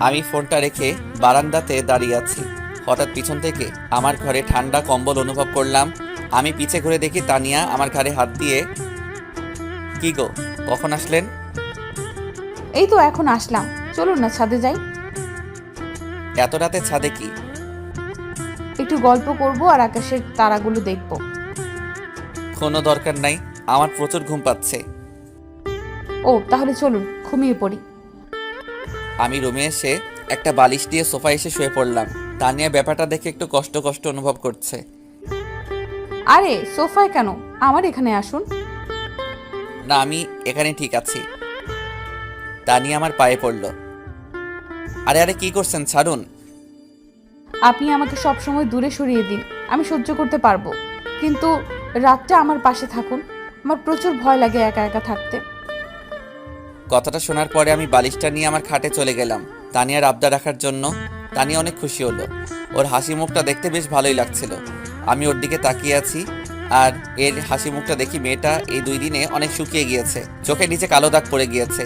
আমি ফোনটা রেখে বারান্দাতে দাঁড়িয়ে আছি। হঠাৎ পিছন থেকে আমার ঘরে ঠান্ডা কম্বল অনুভব করলাম। আমি পিছে ঘুরে দেখি তানিয়া আমার ঘাড়ে হাত দিয়ে। কি গো, কখন আসলেন? এই তো এখন আসলাম, চলুন না ছাদে যাই। এত রাতে ছাদে কি? একটু গল্প করব আর আকাশের তারাগুলো দেখব। কোনো দরকার নাই, আমার প্রচুর ঘুম পাচ্ছে। ও তাহলে চলুন, ঘুমিয়ে পড়ি। আমি রুমে এসে একটা বালিশ দিয়ে সোফায় এসে শুয়ে পড়লাম। তানিয়া ব্যাপারটা দেখে একটু কষ্ট কষ্ট অনুভব করছে। আরে সোফায় কেন, আমার এখানে আসুন। না, আমি এখানে ঠিক আছি। তানিয়া আমার পায়ে পড়ল। আরে আরে, কি করছেন, ছাড়ুন। আপনি আমাকে সবসময় দূরে সরিয়ে দিন, আমি সহ্য করতে পারবো, কিন্তু রাতটা আমার পাশে থাকুন। আমার প্রচুর ভয় লাগে একা একা থাকতে। কথাটা শোনার পরে আমি বালিশটা নিয়ে আমার খাটে চলে গেলাম তানিয়ার আবদার রাখার জন্য। তানিয়া অনেক খুশি হলো, ওর হাসি মুখটা দেখতে বেশ ভালোই লাগছিল। আমি ওর দিকে তাকিয়ে আছি, আর এর হাসি মুখটা দেখি মেয়েটা এই 2 দিনে অনেক শুকিয়ে গিয়েছে, চোখের নিচে কালো দাগ পড়ে গিয়েছে।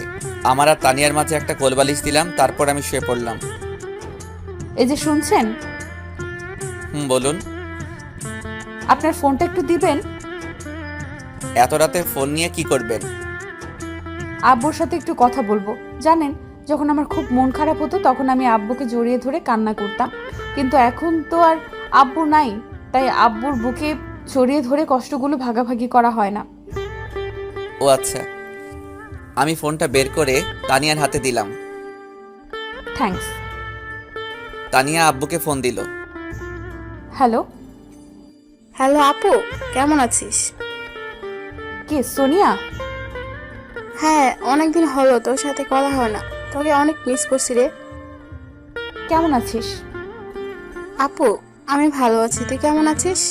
আমার আর তানিয়ার মাঝে একটা কোলবালিশ দিলাম, তারপর আমি শুয়ে পড়লাম। এই যে শুনছেন, বলুন। আপনার ফোনটা একটু দিবেন। এত রাতে ফোন নিয়ে কি করবেন? আব্বুর সাথে একটু কথা বলবো। জানেন, যখন আমার খুব মন খারাপ হতো তখন আমি আব্বুকে জড়িয়ে ধরে কান্না করতাম, কিন্তু এখন তো আর আব্বু নাই, তাই আব্বুর বুকে জড়িয়ে ধরে কষ্টগুলো ভাগাভাগি করা হয় না। ও আচ্ছা। আমি ফোনটা বের করে তানিয়ার হাতে দিলাম। থ্যাঙ্কস। তানিয়া আব্বুকে ফোন দিল। হ্যালো। হ্যালো আপু, কেমন আছিস? কে, সোনিয়া? হ্যাঁ, অনেকদিন হলো তোর সাথে কথা হয় না, তোকে অনেক মিস করছি রে। কেমন আছিস? আপু, আমি ভালো আছি, তুই কেমন আছিস?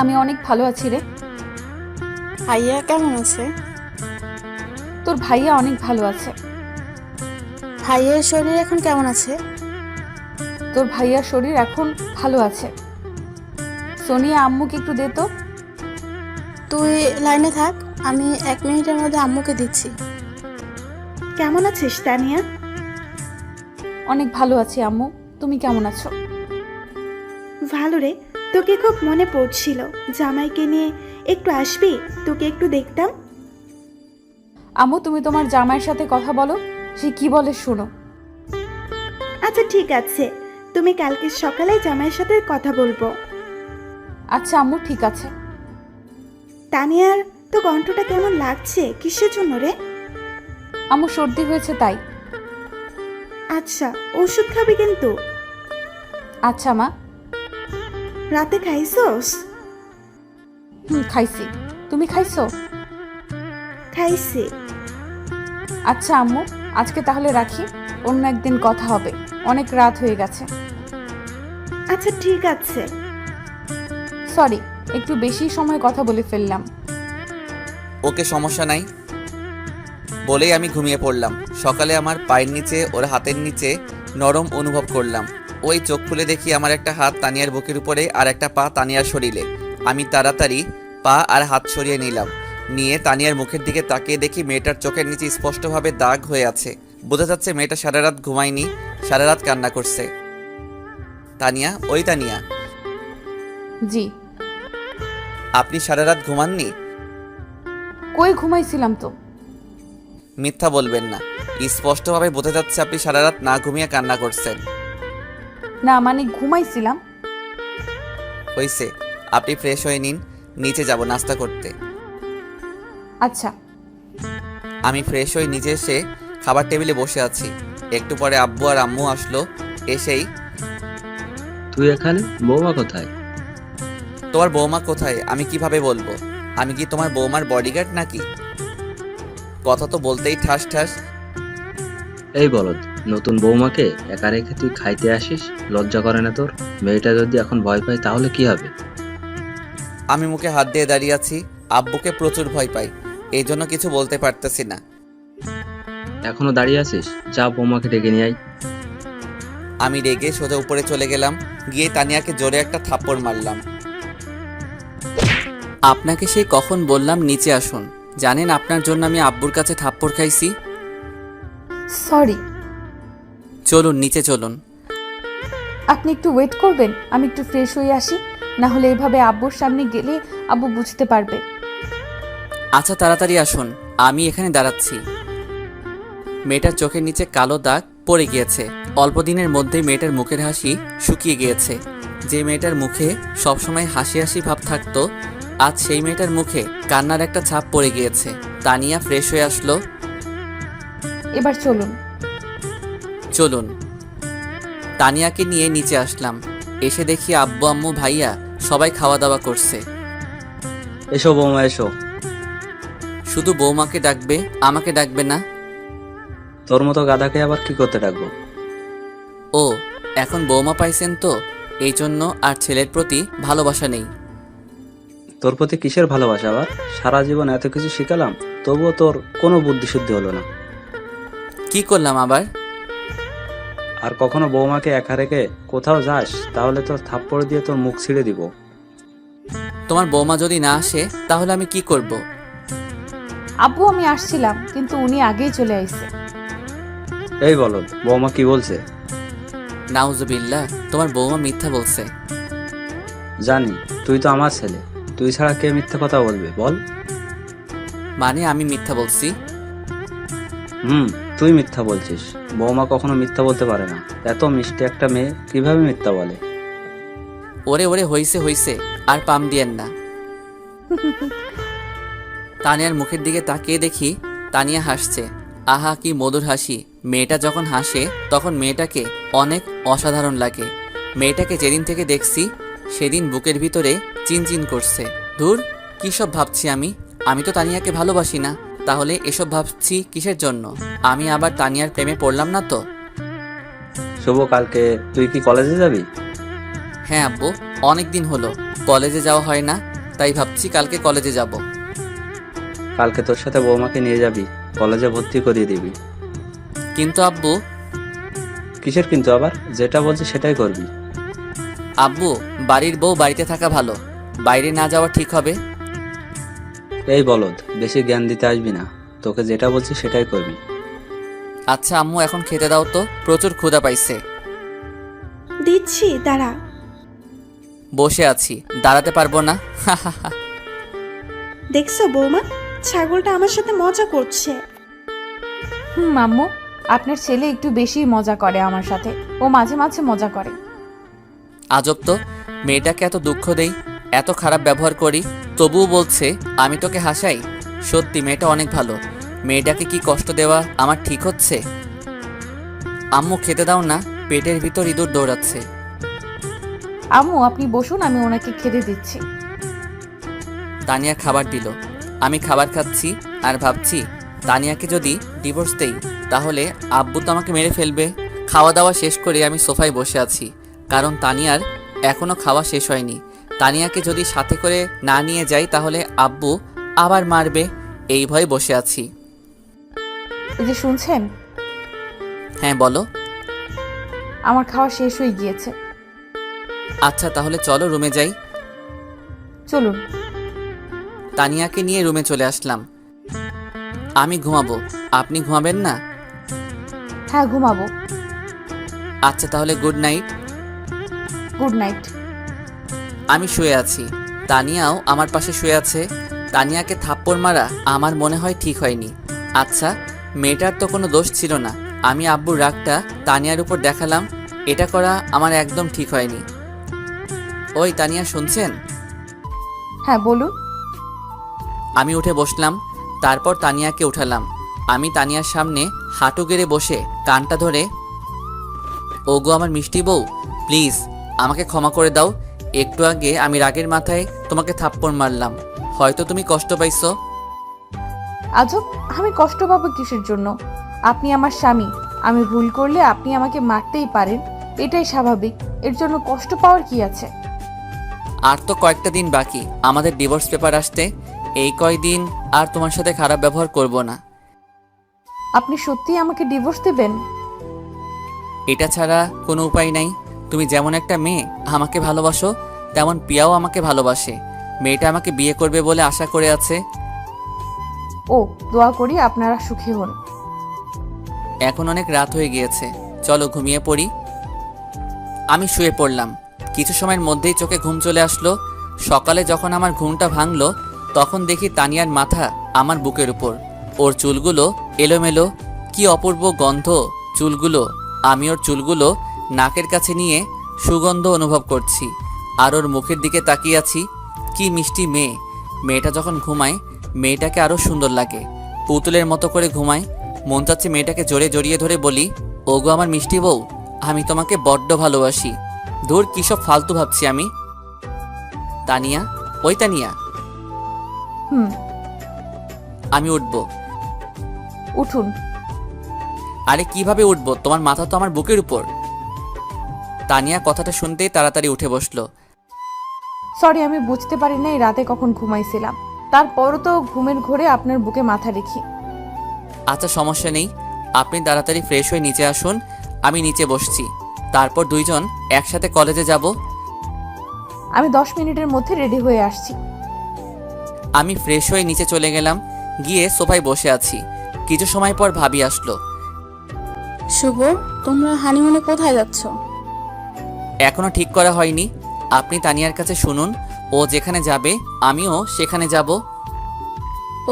আমি অনেক ভালো আছি রে। ভাইয়া কেমন আছে? তোর ভাইয়া অনেক ভালো আছে। ভাইয়ের শরীর এখন কেমন আছে? তোর ভাইয়ার শরীর এখন ভালো আছে। সোনিয়া, আম্মুকে একটু দে তো। তুই লাইনে থাক, আমি 1 মিনিটের মধ্যে আম্মুকে দিচ্ছি। কেমন আছিস তানিয়া? অনেক ভালো আছি আম্মু, তুমি কেমন আছো? ভালো রে, তোকে খুব মনে পড়ছিল। জামাইকে নিয়ে একটু আসবি, তোকে একটু দেখতাম। আম্মু, তুমি তোমার জামাইয়ের সাথে কথা বলো, সে কি বলে শোনো। আচ্ছা ঠিক আছে, তুমি কালকে সকালে জামাইয়ের সাথে কথা বলবো। আচ্ছা আম্মু, ঠিক আছে। তানিয়ার তো কণ্ঠটা কেমন লাগছে, কিসের জন্য রে? আম্মু, সর্দি হয়েছে তাই। আচ্ছা, ওষুধ খাবি কিন্তু। আচ্ছা মা। রাতে খাইছোস? খাইছি, তুমি খাইছো? খাইছি। আচ্ছা আম্মু, আজকে তাহলে রাখি, অন্য একদিন কথা হবে, অনেক রাত হয়ে গেছে। আচ্ছা ঠিক আছে। সরি, একটু বেশি সময় কথা বলে ফেললাম। ওকে, সমস্যা নাই বলেই আমি ঘুমিয়ে পড়লাম। সকালে আমার পায়ের নিচে ওর হাতের নিচে নরম অনুভব করলাম। ওই চোখ খুলে দেখি আমার একটা হাত তানিয়ার বুকের উপরে আর একটা পা তানিয়ার শরীরে। আমি তাড়াতাড়ি পা আর হাত সরিয়ে নিলাম, নিয়ে তানিয়ার মুখের দিকে তাকিয়ে দেখি মেয়েটার চোখের নিচে স্পষ্টভাবে দাগ হয়ে আছে। বোঝা যাচ্ছে মেয়েটা সারা রাত ঘুমায়নি, সারা রাত কান্না করছে। তানিয়া, ওই তানিয়া, জি। আপনি সারা রাত ঘুমাননি? কই, ঘুমাইছিলাম তো। মিথ্যা বলবেন না, স্পষ্টভাবে বোঝা যাচ্ছে আপনি সারা রাত না ঘুমিয়ে কান্না করছেন। না মানে ঘুমাইছিলাম। হয়েছে, আপনি ফ্রেশ হয়ে নিন, নিচে যাব নাস্তা করতে। আচ্ছা। আমি ফ্রেশ হয়ে নিচে এসে খাবার টেবিলে বসে আছি। একটু পরে আব্বু আর আম্মু আসলো। এসেই, তুই এখানে? বৌমা কোথায়? তোমার বৌমা কোথায় আমি কিভাবে বলবো? আমি কি তোমার বৌমার বডিগার্ড নাকি? কথা তো বলতেই ঠাস ঠাস। এই বলদ, নতুন বৌমাকে একা রেখে তুই খাইতে আসিস? লজ্জা করে না তোর? মেয়েটা যদি এখন ভয় পায় তাহলে কি হবে? আমি মুখে হাত দিয়ে দাঁড়িয়ে আছি। আব্বুকে প্রচুর ভয় পাই, এই জন্য কিছু বলতে পারতেছি না। এখনো দাঁড়িয়ে আছিস? যা বৌমাকে ডেকে নিয়ে আয়। আমি রেগে সোজা উপরে চলে গেলাম, গিয়ে তানিয়াকে জোরে একটা থাপ্পড় মারলাম। আপনাকে সেই কখন বললাম নিচে আসুন। জানেন আপনার জন্য আমি আব্বুর কাছে থাপ্পড় খাইছি। সরি। চলুন নিচে চলুন। আপনি একটু ওয়েট করবেন, আমি একটু ফ্রেশ হয়ে আসি, না হলে এভাবে আব্বুর সামনে গেলে আব্বু বুঝতে পারবে। আচ্ছা তাড়াতাড়ি আসুন, আমি এখানে দাঁড়াচ্ছি। মেয়েটার চোখের নিচে কালো দাগ পড়ে গিয়েছে। অল্প দিনের মধ্যেই মেয়েটার মুখের হাসি শুকিয়ে গিয়েছে। যে মেয়েটার মুখে সবসময় হাসি হাসি ভাব থাকতো, আজ সেই মেয়েটার মুখে কান্নার একটা ছাপ পড়ে গিয়েছে। তানিয়া ফ্রেশ হয়ে আসলো। এবার চলুন। চলুন। তানিয়াকে নিয়ে নিচে আসলাম। এসে দেখি আব্বু আম্মু ভাইয়া সবাই খাওয়া দাওয়া করছে। এসো বৌমা এসো। শুধু বৌমাকে ডাকবে, আমাকে ডাকবে না? তোর মতো গাধাকে আবার কি করতে ডাকবো? ও, এখন বৌমা পাইছেন তো, এই জন্য আর ছেলের প্রতি ভালোবাসা নেই। তোর প্রতি কিসের ভালোবাসা আবার? সারা জীবন এত কিছু শিখালাম, তবুও তোর কোনো বুদ্ধি শুদ্ধি হলো না। কি করলাম আবার? আর কখনো বৌমাকে একা রেখে কোথাও যাস তাহলে তোর থাপ্পড় দিয়ে তোর মুখ ছিঁড়ে দিব। তোমার বৌমা যদি না আসে তাহলে আমি কি করব? আব্বু আমি আসছিলাম, কিন্তু উনি আগেই চলে আইছে। এই বলদ, বৌমা কি বলছে? নাউজুবিল্লাহ, তোমার বৌমা মিথ্যা বলছে। জানি, তুই তো আমার ছেলে, তুই ছাড়া কে মিথ্যা কথা বলবে বল? মানে আমি মিথ্যা বলছি? তুই মিথ্যা বলছিস। বৌমা কখনো মিথ্যা বলতে পারে না। এত মিষ্টি একটা মেয়ে কিভাবে মিথ্যা বলে? ওরে ওরে, হইছে হইছে, আর পাম দিয়েন না। তানিয়ার মুখের দিকে তাকিয়ে দেখি তানিয়া হাসছে। আহা কি মধুর হাসি! মেয়েটা যখন হাসে তখন মেয়েটাকে অনেক অসাধারণ লাগে। মেয়েটাকে যেদিন থেকে দেখছি সেদিন বুকের ভিতরে চিনচিন করছে। ধুর, কী সব ভাবছি আমি! আমি তো তানিয়াকে ভালোবাসি না, তাহলে এসব ভাবছি কিসের জন্য? আমি আবার তানিয়ার প্রেমে পড়লাম না তো? শুভ, কালকে তুই কি কলেজে যাবি? হ্যাঁ আব্বু, অনেক দিন হলো কলেজে যাওয়া হয় না, তাই ভাবছি কালকে কলেজে যাব। কালকে তোর সাথে বৌমাকে নিয়ে যাবি, কলেজে ভর্তি করিয়ে দিবি। কিন্তু আব্বু। কিসের কিন্তু আবার? যেটা বলছি সেটাই করবি। আব্বু, বাড়ির বউ বাড়িতে থাকা ভালো, বাইরে না যাওয়া ঠিক হবে? এই বলদ, বেশি জ্ঞান দিতে আসবি না, তোকে যেটা বলছি সেটাই করবি। আচ্ছা আম্মু, এখন খেতে দাও তো, প্রচুর ক্ষুধা পাইছে। দিচ্ছি, দাঁড়া। বসে আছি, দাঁড়াতে পারবো না। দেখছো বৌমা, ছাগলটা আমার সাথে মজা করছে। আম্মু, আপনার ছেলে একটু বেশি মজা করে আমার সাথে, ও মাঝে মাঝে মজা করে। আজব তো, মেয়েটাকে এত দুঃখ দেই, এত খারাপ ব্যবহার করি, তবুও বলছে আমি তোকে হাসাই। সত্যি মেয়েটা অনেক ভালো। মেয়েটাকে কি কষ্ট দেওয়া আমার ঠিক হচ্ছে? আম্মু খেতে দাও না, পেটের ভিতর ইঁদুর দৌড়াচ্ছে। আম্মু আপনি বসুন, আমি ওনাকে খেতে দিচ্ছি। তানিয়া খাবার দিল, আমি খাবার খাচ্ছি আর ভাবছি তানিয়াকে যদি ডিভোর্স দেই তাহলে আব্বু তো আমাকে মেরে ফেলবে। খাওয়া দাওয়া শেষ করে আমি সোফায় বসে আছি, কারণ তানিয়ার এখনো খাওয়া শেষ হয়নি। তানিয়াকে যদি সাথে করে না নিয়ে যাই তাহলে আব্বু আবার মারবে, এই ভয়ে বসে আছি। এই যে শুনছেন? হ্যাঁ বলো। আমার খাওয়া শেষ হয়ে গিয়েছে। আচ্ছা তাহলে চলো রুমে যাই। চলুন। তানিয়াকে নিয়ে রুমে চলে আসলাম। আমি ঘুমাবো, আপনি ঘুমাবেন না? হ্যাঁ ঘুমাবো। আচ্ছা তাহলে গুড নাইট। Good night. আমি শুয়ে আছি, তানিয়াও আমার পাশে শুয়ে আছে। তানিয়াকে থাপ্পড় মারা আমার মনে হয় ঠিক হয়নি। আচ্ছা, মেয়েটার তো কোনো দোষ ছিল না, আমি আব্বুর রাগটা তানিয়ার উপর দেখালাম, এটা করা আমার একদম ঠিক হয়নি। ওই তানিয়া, শুনছেন? হ্যাঁ বলুন। আমি উঠে বসলাম, তারপর তানিয়াকে উঠালাম। আমি তানিয়ার সামনে হাঁটু গেড়ে বসে কানটা ধরে, ওগো আমার মিষ্টি বউ, প্লিজ আমাকে ক্ষমা করে দাও। একটু আগে আমি রাগের মাথায় তোমাকে থাপ্পড় মারলাম, হয়তো তুমি কষ্ট পাইছো। আজব, আমি কষ্ট পাবো কিসের জন্য? আপনি আমার স্বামী, আমি ভুল করলে আপনি আমাকে মারতেই পারেন, এটাই স্বাভাবিক। এর জন্য কষ্ট পাওয়ার কি আছে? আর তো কয়েকটা দিন বাকি আমাদের ডিভোর্স পেপার আসতে, এই কয়দিন আর তোমার সাথে খারাপ ব্যবহার করব না। আপনি সত্যিই আমাকে ডিভোর্স দেবেন? এটা ছাড়া কোনো উপায় নাই। তুমি যেমন একটা মেয়ে আমাকে ভালোবাসো, তেমন পিয়াও আমাকে ভালোবাসে। মেয়েটা আমাকে বিয়ে করবে বলে আশা করে আছে। ও, দোয়া করি আপনারা সুখী হন। এখন অনেক রাত হয়ে গিয়েছে, চলো ঘুমিয়ে পড়ি। আমি শুয়ে পড়লাম। কিছু সময়ের মধ্যেই চোখে ঘুম চলে আসলো। সকালে যখন আমার ঘুমটা ভাঙলো, তখন দেখি তানিয়ার মাথা আমার বুকের উপর, ওর চুলগুলো এলোমেলো, কি অপূর্ব গন্ধ চুলগুলো। আমি ওর চুলগুলো নাকের কাছে নিয়ে সুগন্ধ অনুভব করছি, আর ওর মুখের দিকে তাকিয়ে আছি। কি মিষ্টি মেয়ে। মেয়েটা যখন ঘুমায় মেয়েটাকে আরও সুন্দর লাগে, পুতুলের মতো করে ঘুমায়। মন চাচ্ছে মেয়েটাকে জোরে জড়িয়ে ধরে বলি, ওগো আমার মিষ্টি বউ, আমি তোমাকে বড্ড ভালোবাসি। দূর, কী সব ফালতু ভাবছি আমি। তানিয়া, ওই তানিয়া। হুম, আমি উঠবো। উঠুন। আরে কিভাবে উঠবো, তোমার মাথা তো আমার বুকের উপর। তানিয়া কথাটা শুনতেই তাড়াতাড়ি উঠে বসলো। সরি, আমি বুঝতে পারি নাই রাতে কখন ঘুমাইছিলাম, তারপরও তো ঘুমের ঘোরে আপনার বুকে মাথা রেখি। আচ্ছা সমস্যা নেই, আপনি তাড়াতাড়ি ফ্রেশ হয়ে নিচে আসুন। আমি নিচে বসছি, তারপর দুইজন একসাথে কলেজে যাব। আমি 10 মিনিটের মধ্যে রেডি হয়ে আসছি। আমি ফ্রেশ হয়ে নিচে চলে গেলাম, গিয়ে সোফায় বসে আছি। কিছু সময় পর ভাবি আসলো। শুভ, তোমরা হানিমুনে কোথায় যাচ্ছ? এখনো ঠিক করা হয়নি, আপনি তানিয়ার কাছে শুনুন। ও যেখানে যাবে আমিও সেখানে যাব।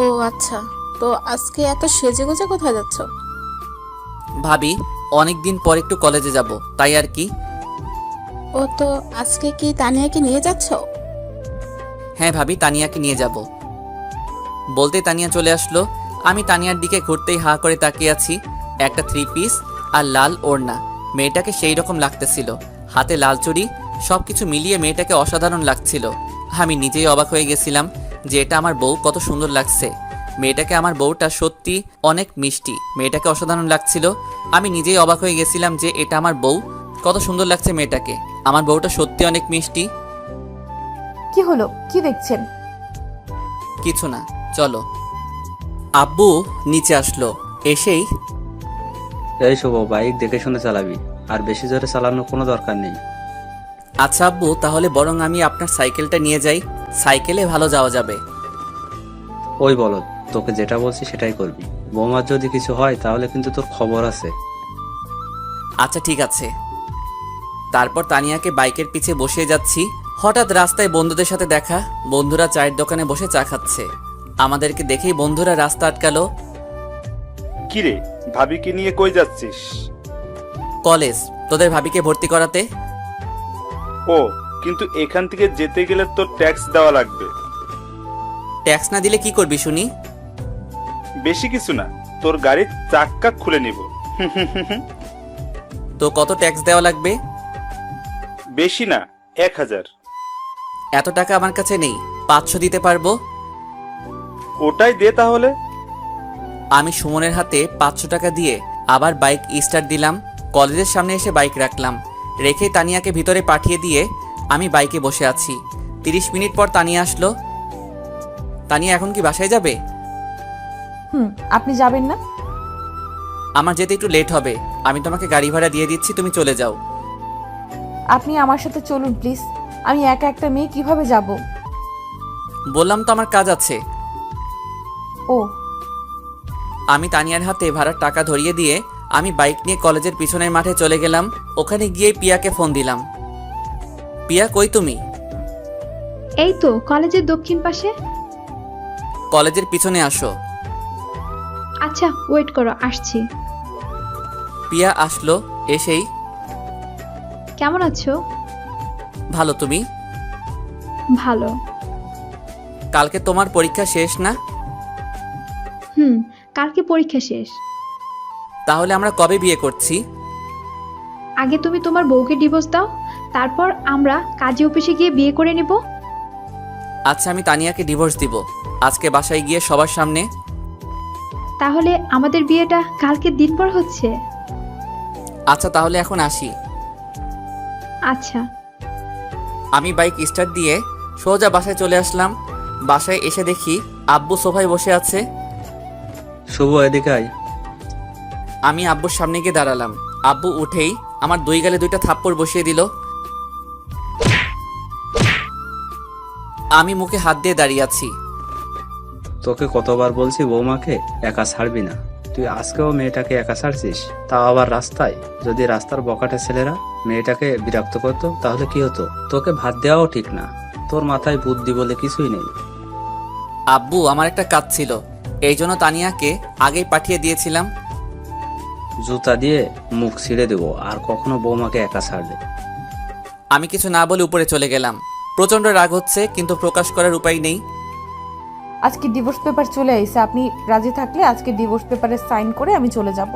ও আচ্ছা, তো আজকে এত সেজেগুজে কোথায় যাচ্ছ? ভাবি, অনেক দিন পর একটু কলেজে যাব, তাই আর কি। ও তো আজকে কি তানিয়াকে নিয়ে যাচ্ছ? হ্যাঁ ভাবি, তানিয়াকে নিয়ে যাব। বলতে তানিয়া চলে আসলো। আমি তানিয়ার দিকে ঘুরতেই হা করে তাকিয়ে আছি। একটা 3 পিস আর লাল ওড়না, মেয়েটাকে সেই রকম লাগতেছিল। হাতে লাল চুড়ি, সব কিছু মিলিয়ে মেয়েটাকে অসাধারণ লাগছিল। আমি নিজেই অবাক হয়ে গেছিলাম যে এটা আমার বউ, কত সুন্দর লাগছে মেয়েটাকে। আমার বউটা সত্যি অনেক মিষ্টি, মেয়েটাকে অসাধারণ লাগছিল। আমি নিজেই অবাক হয়ে গেছিলাম যে এটা আমার বউ, কত সুন্দর লাগছে মেয়েটাকে। আমার বউটা সত্যি অনেক মিষ্টি। কি হলো, কি দেখছেন? কিছু না, চলো। আব্বু নিচে আসলো, এসেই এই শুভ, বাইক দেখে শুনে চালাবি, আর বেশি জোরে চালানোর কোনো দরকার নেই। আচ্ছা আব্বু, তাহলে বরং আমি আপনার সাইকেলটা নিয়ে যাই, সাইকেলে ভালো যাওয়া যাবে। ওই বলো, তোকে যেটা বলছি সেটাই করবি। বৌমার যদি কিছু হয় তাহলে কিন্তু তোর খবর আছে। আচ্ছা ঠিক আছে। তারপর তানিয়াকে বাইকের পিছে বসিয়ে যাচ্ছি। হঠাৎ রাস্তায় বন্ধুদের সাথে দেখা। বন্ধুরা চায়ের দোকানে বসে চা খাচ্ছে। আমাদেরকে দেখেই বন্ধুরা রাস্তা আটকালো। কিরে, ভাবিকে নিয়ে কই যাচ্ছিস? কলেজ, তোদের ভাবিকে ভর্তি করাতে। ও, কিন্তু এখান থেকে যেতে গেলে তোর ট্যাক্স দেওয়া লাগবে। ট্যাক্স না দিলে কি করবি শুনি? বেশি কিছু না, তোর গাড়ির চাক্কা খুলে নিব। তো কত ট্যাক্স দেওয়া লাগবে? বেশি না, 1000। এত টাকা আমার কাছে নেই, 500 দিতে পারবো। ওটাই দে তাহলে। আমি সুমনের হাতে 500 টাকা দিয়ে আবার বাইক স্টার্ট দিলাম। কলেজের সামনে এসে বাইক রাখলাম, রেখে তানিয়াকে ভিতরে পাঠিয়ে দিয়ে আমি বাইকে বসে আছি। 30 মিনিট পর তানিয়া আসলো। তানিয়া এখন কি বাসায় যাবে? হুম, আপনি যাবেন না? আমার যেতে একটু লেট হবে, আমি তোমাকে গাড়ি ভাড়া দিয়ে দিচ্ছি, তুমি চলে যাও। আপনি আমার সাথে চলুন প্লিজ, আমি একা একটা মেয়ে কিভাবে যাব? বললাম তো আমার কাজ আছে। ও, আমি তানিয়ার হাতে ভাড়ার টাকা ধরিয়ে দিয়ে আমি বাইক নিয়ে কলেজের পিছনের মাঠে চলে গেলাম। ওখানে গিয়ে পিয়াকে ফোন দিলাম। পিয়া, কই তুমি? এই তো কলেজের দক্ষিণ পাশে। কলেজের পিছনে আসো। আচ্ছা ওয়েট করো, আসছি। পিয়া আসলো, এসেই কেমন আছো? ভালো, তুমি? ভালো। কালকে তোমার পরীক্ষা শেষ না? হুম, কালকে পরীক্ষা শেষ। তাহলে আমরা কবে বিয়ে করছি? আগে তুমি তোমার বউকে ডিভোর্স দাও, তারপর আমরা কাজী অফিসে গিয়ে বিয়ে করে নেব। আচ্ছা, আমি তানিয়াকে ডিভোর্স দিব আজকে বাসায় গিয়ে সবার সামনে। তাহলে আমাদের বিয়েটা কালকের দিন পর হচ্ছে। আচ্ছা, তাহলে এখন আসি। আচ্ছা। আমি বাইক স্টার্ট দিয়ে সোজা বাসায় চলে আসলাম। বাসায় এসে দেখি আব্বু সোফায় বসে আছে। শুভ, এদিকে আয়। আমি আব্বুর সামনে গিয়ে দাঁড়ালাম। আব্বু উঠেই আমার 2 গালে 2টা থাপ্পড় বসিয়ে দিল। আমি মুখে হাত দিয়ে দাঁড়িয়ে আছি। তোকে কতবার বলছি বৌমাকে একা ছাড়বি না, তুই আজকেও মেয়েটাকে একা ছাড়ছিস, তাও আবার রাস্তায়। যদি রাস্তার বকাটে ছেলেরা মেয়েটাকে বিরক্ত করতো তাহলে কি হতো? তোকে ভাত দেওয়াও ঠিক না, তোর মাথায় বুদ্ধি বলে কিছুই নেই। আব্বু, আমার একটা কাজ ছিল, এই জন্য তানিয়াকে আগেই পাঠিয়ে দিয়েছিলাম। জুতা দিয়ে মুখ ছিঁড়ে দেবো আর কখনো বৌমাকে একা ছাড়লে। আমি কিছু না বলে উপরে চলে গেলাম। প্রচণ্ড রাগ হচ্ছে, কিন্তু প্রকাশ করার উপায় নেই। আজকে ডিভোর্স পেপার চলে এসেছে, আপনি রাজি থাকলে আজকে ডিভোর্স পেপারে সাইন করে আমি চলে যাব।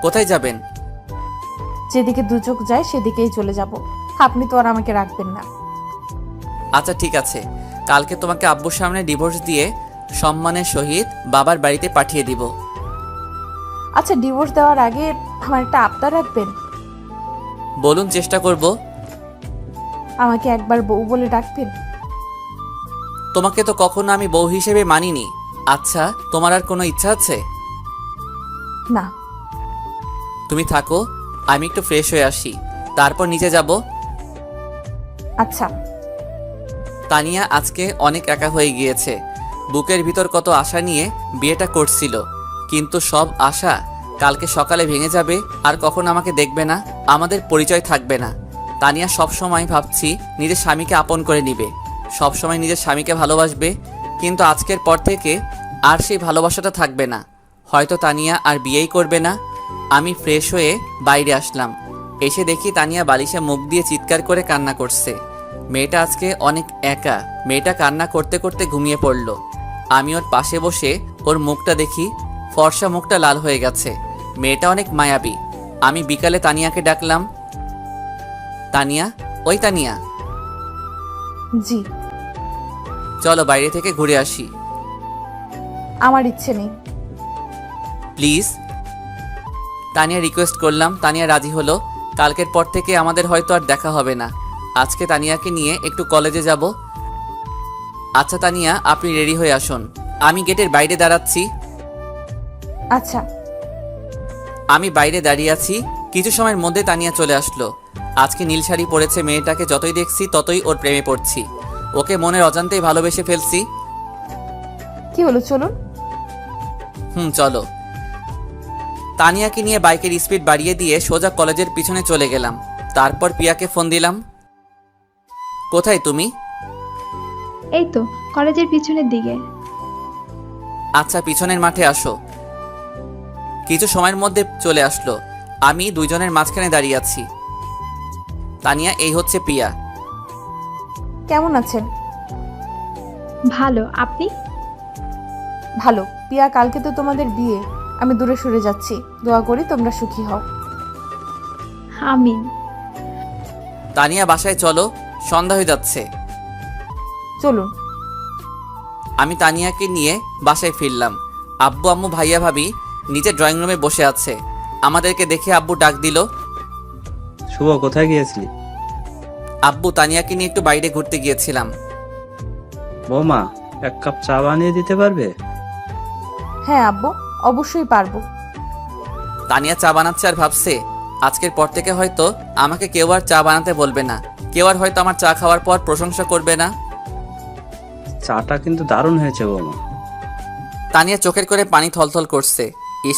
কোথায় যাবেন? যেদিকে দু চোখ যায় সেদিকেই চলে যাব। আপনি তো আর আমাকে রাখবেন না। আচ্ছা ঠিক আছে, কালকে তোমাকে আব্বুর সামনে ডিভোর্স দিয়ে সম্মানের সহিত বাবার বাড়িতে পাঠিয়ে দিব। আচ্ছা, ডিভোর্স দেওয়ার আগে আমার একটা আবদার রাখবেন? বলুন, চেষ্টা করব। আমাকে একবার বউ বলে ডাকবেন? তোমাকে তো কখনো আমি বউ হিসেবে মানিনি। আচ্ছা, তোমার আর কোনো ইচ্ছা আছে? না। তুমি থাকো, আমি একটু ফ্রেশ হয়ে আসি, তারপর নিচে যাব। আচ্ছা। তানিয়া আজকে অনেক একা হয়ে গিয়েছে। বুকের ভিতর কত আশা নিয়ে বিয়েটা করছিল, কিন্তু সব আশা কালকে সকালে ভেঙে যাবে। আর কখনো আমাকে দেখবে না, আমাদের পরিচয় থাকবে না। তানিয়া সব সময় ভাবছি নিজের স্বামীকে আপন করে নিবে, সব সময় নিজের স্বামীকে ভালোবাসবে, কিন্তু আজকের পর থেকে আর সেই ভালোবাসাটা থাকবে না। হয়তো তানিয়া আর বিয়েই করবে না। আমি ফ্রেশ হয়ে বাইরে আসলাম। এসে দেখি তানিয়া বালিশে মুখ দিয়ে চিৎকার করে কান্না করছে। মেয়েটা আজকে অনেক একা। মেয়েটা কান্না করতে করতে ঘুমিয়ে পড়ল। আমি ওর পাশে বসে ওর মুখটা দেখি, ফর্সা মুখটা লাল হয়ে গেছে। মেয়েটা অনেক মায়াবী। আমি বিকালে তানিয়াকে ডাকলাম। তানিয়া, ওই তানিয়া, জি। চলো বাইরে থেকে ঘুরে আসি। আমার ইচ্ছে নেই। প্লিজ। তানিয়া রিকোয়েস্ট করলাম। তানিয়া রাজি হলো। কালকের পর থেকে আমাদের হয়তো আর দেখা হবে না। আজকে তানিয়াকে নিয়ে একটু কলেজে যাব। আচ্ছা তানিয়া, আপনি রেডি হয়ে আসুন, আমি গেটের বাইরে দাঁড়াচ্ছি। আচ্ছা। আমি বাইরে দাঁড়িয়ে আছি। কিছু সময়ের মধ্যে তানিয়া চলে আসলো। আজকে নীল শাড়ি পরেছে। মেয়েটাকে যতই দেখছি ততই ওর প্রেমে পড়ছি। ওকে মনের অজান্তেই ভালোবেসে ফেলছি। কি হলো, চলুন। চলো। তানিয়াকে নিয়ে বাইকের স্পিড বাড়িয়ে দিয়ে সোজা কলেজের পিছনে চলে গেলাম। তারপর পিয়াকে ফোন দিলাম। কোথায় তুমি? এই তো কলেজের পিছনের দিকে। আচ্ছা, পিছনের মাঠে আসো। কিছু সময়ের মধ্যে চলে আসলো। আমি দুইজনের মাঝখানে দাঁড়িয়ে আছি। তানিয়া, এই হচ্ছে পিয়া। কেমন আছেন? ভালো, আপনি? ভালো। পিয়া, কালকে তো তোমাদের বিয়ে। আমি দূরে সরে যাচ্ছি, দোয়া করি তোমরা সুখী হও। আমিন। তানিয়া, বাসায় চলো, সন্ধ্যা হয়ে যাচ্ছে। চলুন। আমি তানিয়াকে নিয়ে বাসায় ফিরলাম। আব্বু, আম্মু, ভাইয়া, ভাবি নিচে ড্রয়িং রুমে বসে আছে। আমাদেরকে দেখে আব্বু ডাক দিল। শুভ, কোথায় গিয়েছিলি? আব্বু, তানিয়াকে নিয়ে একটু বাইরে ঘুরতে গিয়েছিলাম। বৌমা, এক কাপ চা বানিয়ে দিতে পারবে? হ্যাঁ আব্বু, অবশ্যই পারবো। তানিয়া চা বানাচ্ছে আর ভাবছে আজকের পর থেকে হয়তো আমাকে কেউ আর চা বানাতে বলবে না। কেউ আর হয়তো আমার চা খাওয়ার পর প্রশংসা করবে না। চাটা কিন্তু দারুণ হয়েছে বৌমা। তানিয়া চোখের করে পানি থলথল করছে।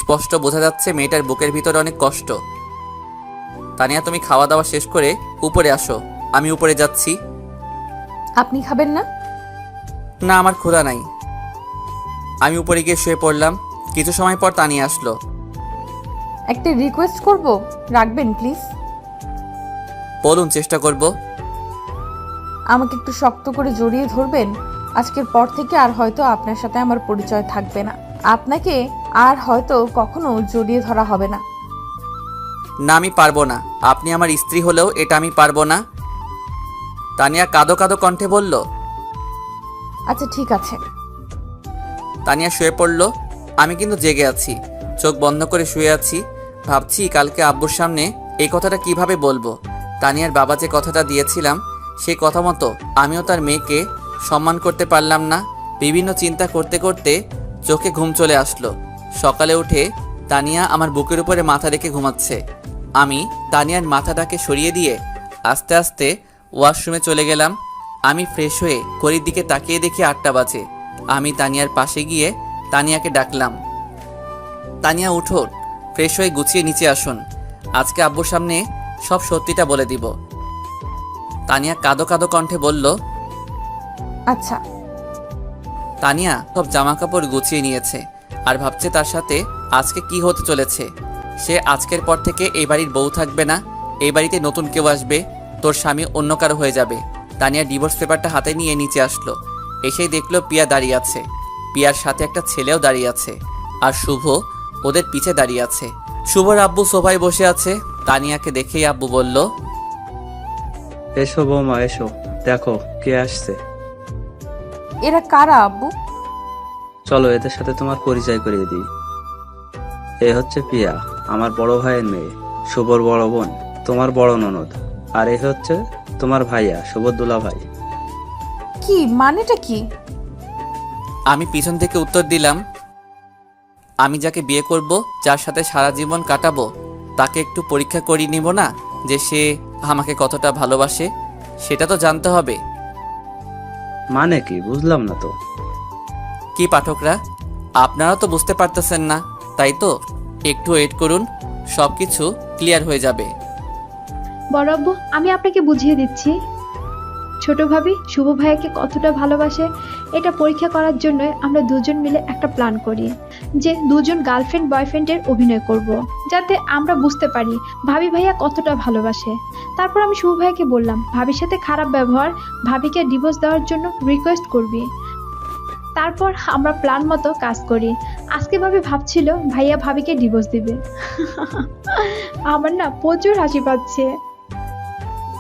স্পষ্ট বোঝা যাচ্ছে মেয়েটার বুকের ভিতরে অনেক কষ্ট। তানিয়া, তুমি খাওয়া দাওয়া শেষ করে উপরে আসো, আমি উপরে যাচ্ছি। আপনি খাবেন না? না, আমার ক্ষুধা নাই। আমি উপরে গিয়ে শুয়ে পড়লাম। কিছু সময় পর তানিয়া আসলো। একটা রিকোয়েস্ট করব, রাখবেন প্লিজ? বলুন, চেষ্টা করব। আমাকে একটু শক্ত করে জড়িয়ে ধরবেন। আজকের পর থেকে আর হয়তো আপনার সাথে আমার পরিচয় থাকবে না। আপনাকে আর হয়তো কখনো জড়িয়ে ধরা হবে না। না আমি পারবো না, আপনি আমার স্ত্রী হলেও এটা আমি পারবো না। তানিয়া কাঁদো কাঁদো কণ্ঠে বলল। আচ্ছা ঠিক আছে। তানিয়া শুয়ে পড়ল। আমি কিন্তু জেগে আছি, চোখ বন্ধ করে শুয়ে আছি। ভাবছি কালকে আব্বুর সামনে এই কথাটা কিভাবে বলবো। তানিয়ার বাবা যে কথাটা দিয়েছিলাম সেই কথা মতো আমিও তার মেয়েকে সম্মান করতে পারলাম না। বিভিন্ন চিন্তা করতে করতে চোখে ঘুম চলে আসলো। সকালে উঠে তানিয়া আমার বুকের উপরে মাথা রেখে ঘুমাচ্ছে। আমি তানিয়ার মাথাটাকে সরিয়ে দিয়ে আস্তে আস্তে ওয়াশরুমে চলে গেলাম। আমি ফ্রেশ হয়ে ঘড়ির দিকে তাকিয়ে দেখি 8টা বাজে। আমি তানিয়ার পাশে গিয়ে তানিয়াকে ডাকলাম, তানিয়া উঠো, ফ্রেশ হয়ে গুছিয়ে নিচে আসুন, আজকে আব্বুর সামনে সব সত্যিটা বলে দিব। তানিয়া কাঁদো কাঁদো কণ্ঠে বলল। আচ্ছা। তানিয়া সব জামা কাপড় গুছিয়ে নিয়েছে আর ভাবছে তার সাথে আজকে কি হতে চলেছে। সে আজকের পর থেকে এই বাড়ির বউ থাকবে না, এই বাড়িতে নতুন কেউ আসবে, তোর স্বামী অন্য কারো হয়ে যাবে। তানিয়া ডিভোর্স পেপারটা হাতে নিয়ে নিচে আসলো। এসেই দেখলো পিয়া দাঁড়িয়ে আছে, পিয়ার সাথে একটা ছেলেও দাঁড়িয়ে আছে, আর শুভ ওদের পিছে দাঁড়িয়ে আছে। শুভর আব্বু সোফায় বসে আছে। তানিয়াকে দেখেই আব্বু বলল, এসো বৌমা এসো, দেখো কে আসছে। এরা কারা আব্বু? চলো এদের সাথে তোমার পরিচয় করিয়ে দিই। এ হচ্ছে পিয়া, আমার বড় ভাইয়ের মেয়ে, শুভর বড় বোন, তোমার বড় ননদ। আর এ হচ্ছে তোমার ভাইয়া, শুভর দুলা ভাই। কি মানেটা কি? আমি পিছন থেকে উত্তর দিলাম, আমি যাকে বিয়ে করব, যার সাথে সারা জীবন কাটাবো, তাকে একটু পরীক্ষা করিয়ে নিব না যে সে আমাকে কতটা ভালোবাসে, সেটা তো জানতে হবে। মানে কি বুঝলাম না তো। কি পাঠকরা, আপনারা তো বুঝতে পারতেছেন না, তাই তো একটু ওয়েট করুন, সব কিছু ক্লিয়ার হয়ে যাবে। বড় আব্বু, আমি আপনাকে বুঝিয়ে দিচ্ছি। ছোট ভাবি শুভ ভাইয়াকে কতটা ভালোবাসে এটা পরীক্ষা করার জন্য আমরা দুজন মিলে একটা প্ল্যান করি যে দুজন গার্লফ্রেন্ড বয়ফ্রেন্ডের অভিনয় করব, যাতে আমরা বুঝতে পারি ভাবি ভাইয়া কতটা ভালোবাসে। তারপর আমি শুভ ভাইয়াকে বললাম, ভাবির সাথে খারাপ ব্যবহার, ভাবিকে ডিভোর্স দেওয়ার জন্য রিকোয়েস্ট করবি। তারপর আমরা প্ল্যান মতো কাজ করি। আজকে ভাবি ভাবছিল ভাইয়া ভাবিকে ডিভোর্স দিবে। আমার না প্রচুর হাসি পাচ্ছে।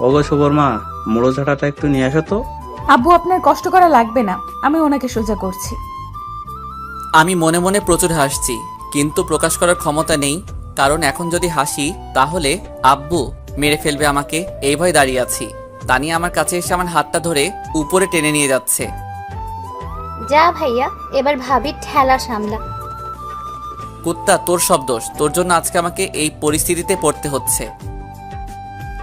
ওগো শুভর মা, মুড়ো ঝাঁটাটা একটু নিয়ে আসো তো। আব্বু আপনার কষ্ট করা লাগবে না, আমি ওনাকে সোজা করছি। আমি মনে মনে প্রচুর হাসছি, কিন্তু প্রকাশ করার ক্ষমতা নেই, কারণ এখন যদি হাসি তাহলে আব্বু মেরে ফেলবে আমাকে, এই ভয় দাঁড়িয়ে আছি। তানিয়া আমার কাছে এসে আমার হাতটা ধরে উপরে টেনে নিয়ে যাচ্ছে। যা ভাইয়া, এবার ভাবির ঠেলা সামলা। কুত্তা, তোর সব দোষ, তোর জন্য আজকে আমাকে এই পরিস্থিতিতে পড়তে হচ্ছে।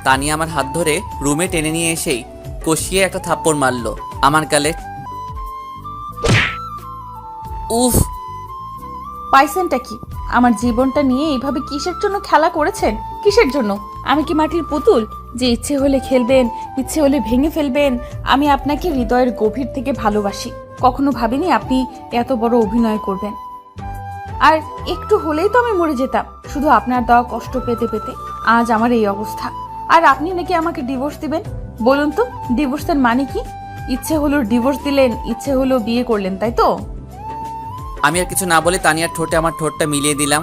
তানিয়া আমার হাত ধরে রুমে টেনে নিয়ে এসেই কষিয়ে একটা থাপ্পড় মারলো আমার গালে। উফ! পাইছেনটা কি? আমার জীবনটা নিয়ে এইভাবে কিসের জন্য খেলা করেছেন? কিসের জন্য? আমি কি মাটির পুতুল যে ইচ্ছে হলে খেলবেন, ইচ্ছে হলে ভেঙে ফেলবেন? আমি আপনাকে হৃদয়ের গভীর থেকে ভালোবাসি, কখনো ভাবিনি আপনি এত বড় অভিনয় করবেন। আর একটু হলেই তো আমি মরে যেতাম শুধু আপনার দেওয়া কষ্ট পেতে পেতে। আজ আমার এই অবস্থা, আর আপনি নাকি আমাকে ডিভোর্স দিবেন? বলুন তো, ডিভোর্সের মানে কি? ইচ্ছে হলো ডিভোর্স দিলেন, ইচ্ছে হলো বিয়ে করলেন, তাই তো? আমি আর কিছু না বলে তানিয়ার ঠোঁটে আমার ঠোঁটটা মিলিয়ে দিলাম।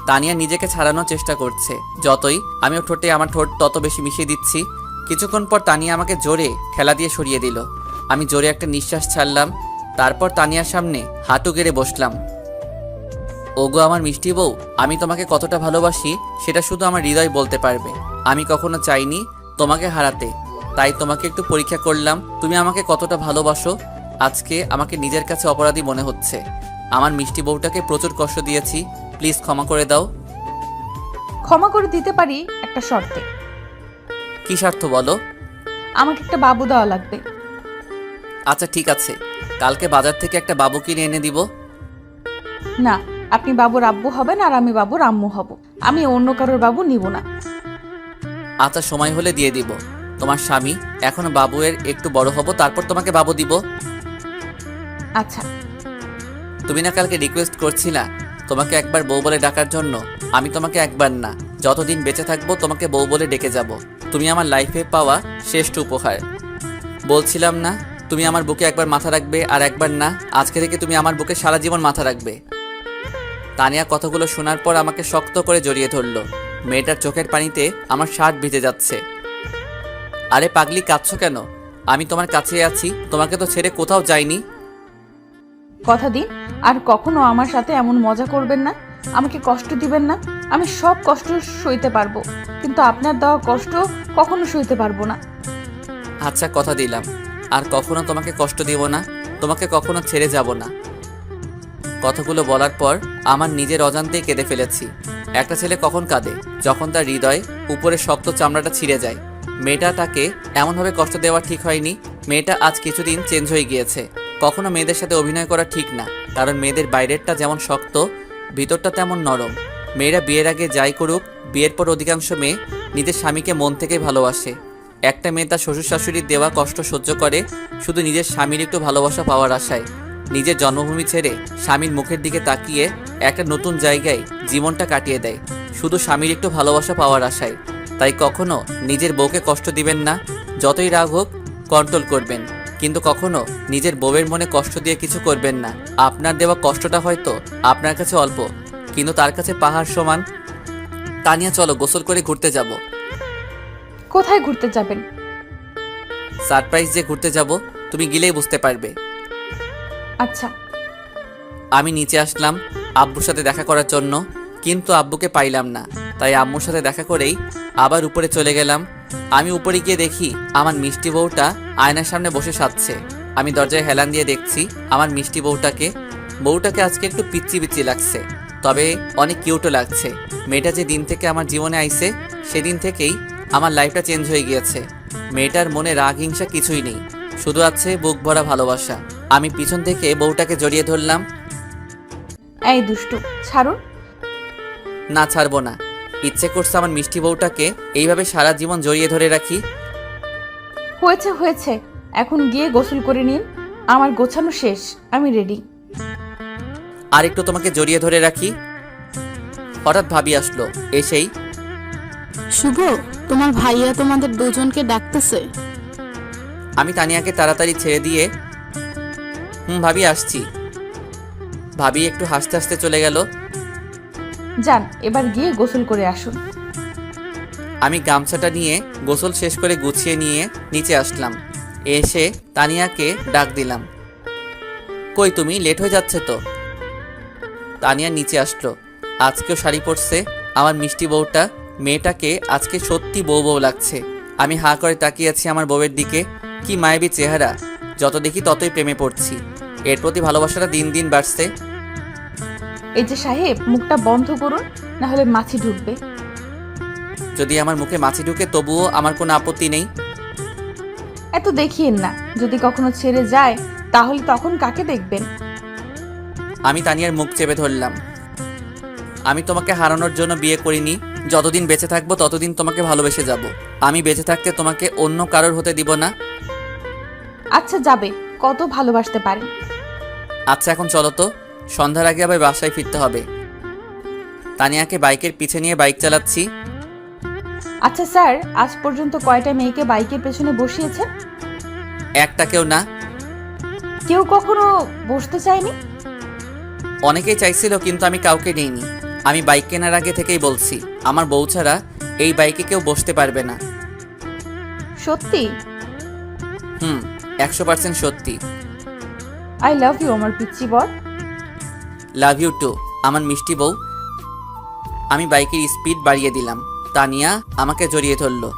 তানিয়া নিজেকে ছাড়ানোর চেষ্টা করছে, যতই আমি ওর ঠোঁটে আমার ঠোঁট তত বেশি মিশিয়ে দিচ্ছি। কিছুক্ষণ পর তানিয়া আমাকে জোরে ঠেলা দিয়ে সরিয়ে দিল। আমি জোরে একটা নিঃশ্বাস ছাড়লাম, তারপর তানিয়ার সামনে হাঁটু গেড়ে বসলাম। ওগো আমার মিষ্টি বউ, আমি তোমাকে কতটা ভালোবাসি সেটা শুধু আমার হৃদয় বলতে পারবে। আমি কখনো চাইনি তোমাকে হারাতে, তাই তোমাকে একটু পরীক্ষা করলাম তুমি আমাকে কতটা ভালোবাসো। আজকে আমাকে নিজের কাছে অপরাধী মনে হচ্ছে। আমার মিষ্টি বউটাকে প্রচুর কষ্ট দিয়েছি, প্লিজ ক্ষমা করে দাও। ক্ষমা করে দিতে পারি একটা শর্তে। কি স্বার্থ বলো? আমাকে একটা বাবু দেওয়া লাগবে। আচ্ছা ঠিক আছে, কালকে বাজার থেকে একটা বাবু কিনে এনে দিব। না, আপনি বাবুর আব্বু হবেন আর আমি বাবুর আম্মু হব। আমি অন্য কারোর বাবু নিব না। আচ্ছা সময় হলে দিয়ে দিব। তোমার স্বামী এখনো বাবুয়ের একটু বড় হব, তারপর তোমাকে বাবু দিব। আচ্ছা। তুমি না কালকে রিকোয়েস্ট করছিলা তোমাকে একবার বউ বলে ডাকার জন্য? আমি তোমাকে একবার না, যতদিন বেঁচে থাকবো তোমাকে বউ বলে ডেকে যাব। তুমি আমার লাইফে পাওয়া শ্রেষ্ঠ উপহার। বলছিলাম না তুমি আমার বুকে একবার মাথা রাখবে, আর একবার না, আজকে থেকে তুমি আমার বুকে সারা জীবন মাথা রাখবে। তানিয়া কথাগুলো শোনার পর আমাকে শক্ত করে জড়িয়ে ধরলো। মেয়েটার চোখের পানিতে আমার শার্ট ভিজে যাচ্ছে। আরে পাগলি, কাঁদছো কেন? আমি তোমার কাছে আছি, তোমাকে তো ছেড়ে কোথাও যাইনি। কথা দিন আর কখনো আমার সাথে এমন মজা করবেন না, আমাকে কষ্ট দিবেন না। আমি সব কষ্ট সইতে পারবো, কিন্তু আপনার দেওয়া কষ্ট কখনো সইতে পারবো না। আচ্ছা, কথা দিলাম আর কখনো তোমাকে কষ্ট দিব না, তোমাকে কখনো ছেড়ে যাব না। কথাগুলো বলার পর আমার নিজের অজান্তেই কেঁদে ফেলেছি। একটা ছেলে কখন কাঁদে? যখন তার হৃদয় উপরে শক্ত চামড়াটা ছিঁড়ে যায়। মেয়েটাকে এমনভাবে কষ্ট দেওয়া ঠিক হয়নি। মেয়েটা আজ কিছুদিন চেঞ্জ হয়ে গিয়েছে। কখনো মেয়েদের সাথে অভিনয় করা ঠিক না, কারণ মেয়েদের বাইরেরটা যেমন শক্ত, ভিতরটা তেমন নরম। মেয়েরা বিয়ের আগে যাই করুক, বিয়ের পর অধিকাংশ মেয়ে নিজের স্বামীকে মন থেকে ভালোবাসে। একটা মেয়ে তার শ্বশুর শাশুড়ির দেওয়া কষ্ট সহ্য করে শুধু নিজের স্বামীর একটু ভালোবাসা পাওয়ার আশায়। নিজের জন্মভূমি ছেড়ে স্বামীর মুখের দিকে তাকিয়ে একটা নতুন জায়গায় জীবনটা কাটিয়ে দেয় শুধু স্বামীর একটু ভালোবাসা পাওয়ার আশায়। তাই কখনো নিজের বউকে কষ্ট দিবেন না। যতই রাগ হোক কন্ট্রোল করবেন, কিন্তু কখনো নিজের বউয়ের মনে কষ্ট দিয়ে কিছু করবেন না। আপনার দেওয়া কষ্টটা হয়তো আপনার কাছে অল্প, কিন্তু তার কাছে পাহাড় সমান। তানিয়া, চলো গোসল করে ঘুরতে যাব। কোথায় ঘুরতে যাবেন? সারপ্রাইজ যে ঘুরতে যাব, তুমি গেলেই বুঝতে পারবে। আচ্ছা। আমি নিচে আসলাম আব্বুর সাথে দেখা করার জন্য, কিন্তু আব্বুকে পাইলাম না। তাই আম্মুর সাথে দেখা করেই আবার উপরে চলে গেলাম। আমি উপরে গিয়ে দেখি আমার মিষ্টি বউটা আয়নার সামনে বসে সাজছে। আমি দরজায় হেলান দিয়ে দেখছি আমার মিষ্টি বউটাকে আজকে একটু পিচ্ছি পিচ্ছি লাগছে, তবে অনেক কিউটও লাগছে। মেয়েটা যে দিন থেকে আমার জীবনে আইছে সেদিন থেকেই আমার লাইফটা চেঞ্জ হয়ে গিয়েছে। মেয়েটার মনে রাগ হিংসা কিছুই নেই, শুধু আছে বুক ভরা ভালোবাসা। আমি পিছন থেকে বউটাকে জড়িয়ে ধরলাম। এই দুষ্টু, ছাড়ুন। না, ছাড়বো না। ইচ্ছে করছে আমার মিষ্টি বউটাকে এইভাবে সারা জীবন জড়িয়ে ধরে রাখি। হয়েছে হয়েছে, এখন গিয়ে গোসল করে নিন। আমার গোছানো শেষ, আমি রেডি। আর একটু তোমাকে জড়িয়ে ধরে রাখি। হঠাৎ ভাবি আসলো, এসেই শুভ, তোমার ভাইয়া তোমাদের দুজনকে ডাকতেছে। আমি তানিয়াকে তাড়াতাড়ি ছেড়ে দিয়ে ভাবি আসছি। ভাবি একটু হাসতে হাসতে চলে গেল। যান, এবার গিয়ে গোসল করে আসুন। আমি গামছাটা নিয়ে গোসল শেষ করে গুছিয়ে নিয়ে নিচে আসলাম। এসে তানিয়াকে ডাক দিলাম, কই তুমি? লেট হয়ে যাচ্ছে তো। তানিয়া নিচে আসলো। আজকেও শাড়ি পরছে আমার মিষ্টি বউটা। মেয়েটাকে আজকে সত্যি বউ বউ লাগছে। আমি হাঁ করে তাকিয়ে আছি আমার বউয়ের দিকে। কি মায়াবী চেহারা! যত দেখি ততই প্রেমে পড়ছি। এর প্রতি ভালোবাসাটা দিন দিন বাড়ছে। এই যে সাহেব, মুখটা বন্ধ করুন, না হলে মাছি ঢুকবে। যদি আমার মুখে মাছি ঢুকে তবুও আমার কোনো আপত্তি নেই। এত দেখিয়েন না, যদি কখনো ছেড়ে যায় তাহলে তখন কাকে দেখবেন? আমি তানিয়ার মুখ চেপে ধরলাম। আমি তোমাকে হারানোর জন্য বিয়ে করিনি। যতদিন বেঁচে থাকবো ততদিন তোমাকে ভালোবেসে যাব। আমি বেঁচে থাকতে তোমাকে অন্য কারোর হতে দিব না। আচ্ছা, যাবে, কত ভালোবাসতে পারেন। আচ্ছা, এখন চলো তো, সন্ধ্যার আগে আবার বাসায় ফিরতে হবে। তানিয়াকে বাইকের পিছে নিয়ে বাইক চালাচ্ছি। আচ্ছা স্যার, আজ পর্যন্ত কয়টা মেয়েকে বাইকের পেছনে বসিয়েছেন? একটাকেও না। কেউ কখনো বসতে চায়নি? অনেকেই চাইছিল, কিন্তু আমি কাউকে নিইনি। আমি বাইক কেনার আগে থেকেই বলছি আমার বউ ছাড়া এই বাইকে কেউ বসতে পারবে না। সত্যি? 100% সত্যি। আই লাভ ইউ আমার পিচ্চি বর। লাভ ইউ টু আমার মিষ্টি বউ। আমি বাইকের স্পিড বাড়িয়ে দিলাম। তানিয়া আমাকে জড়িয়ে ধরলো।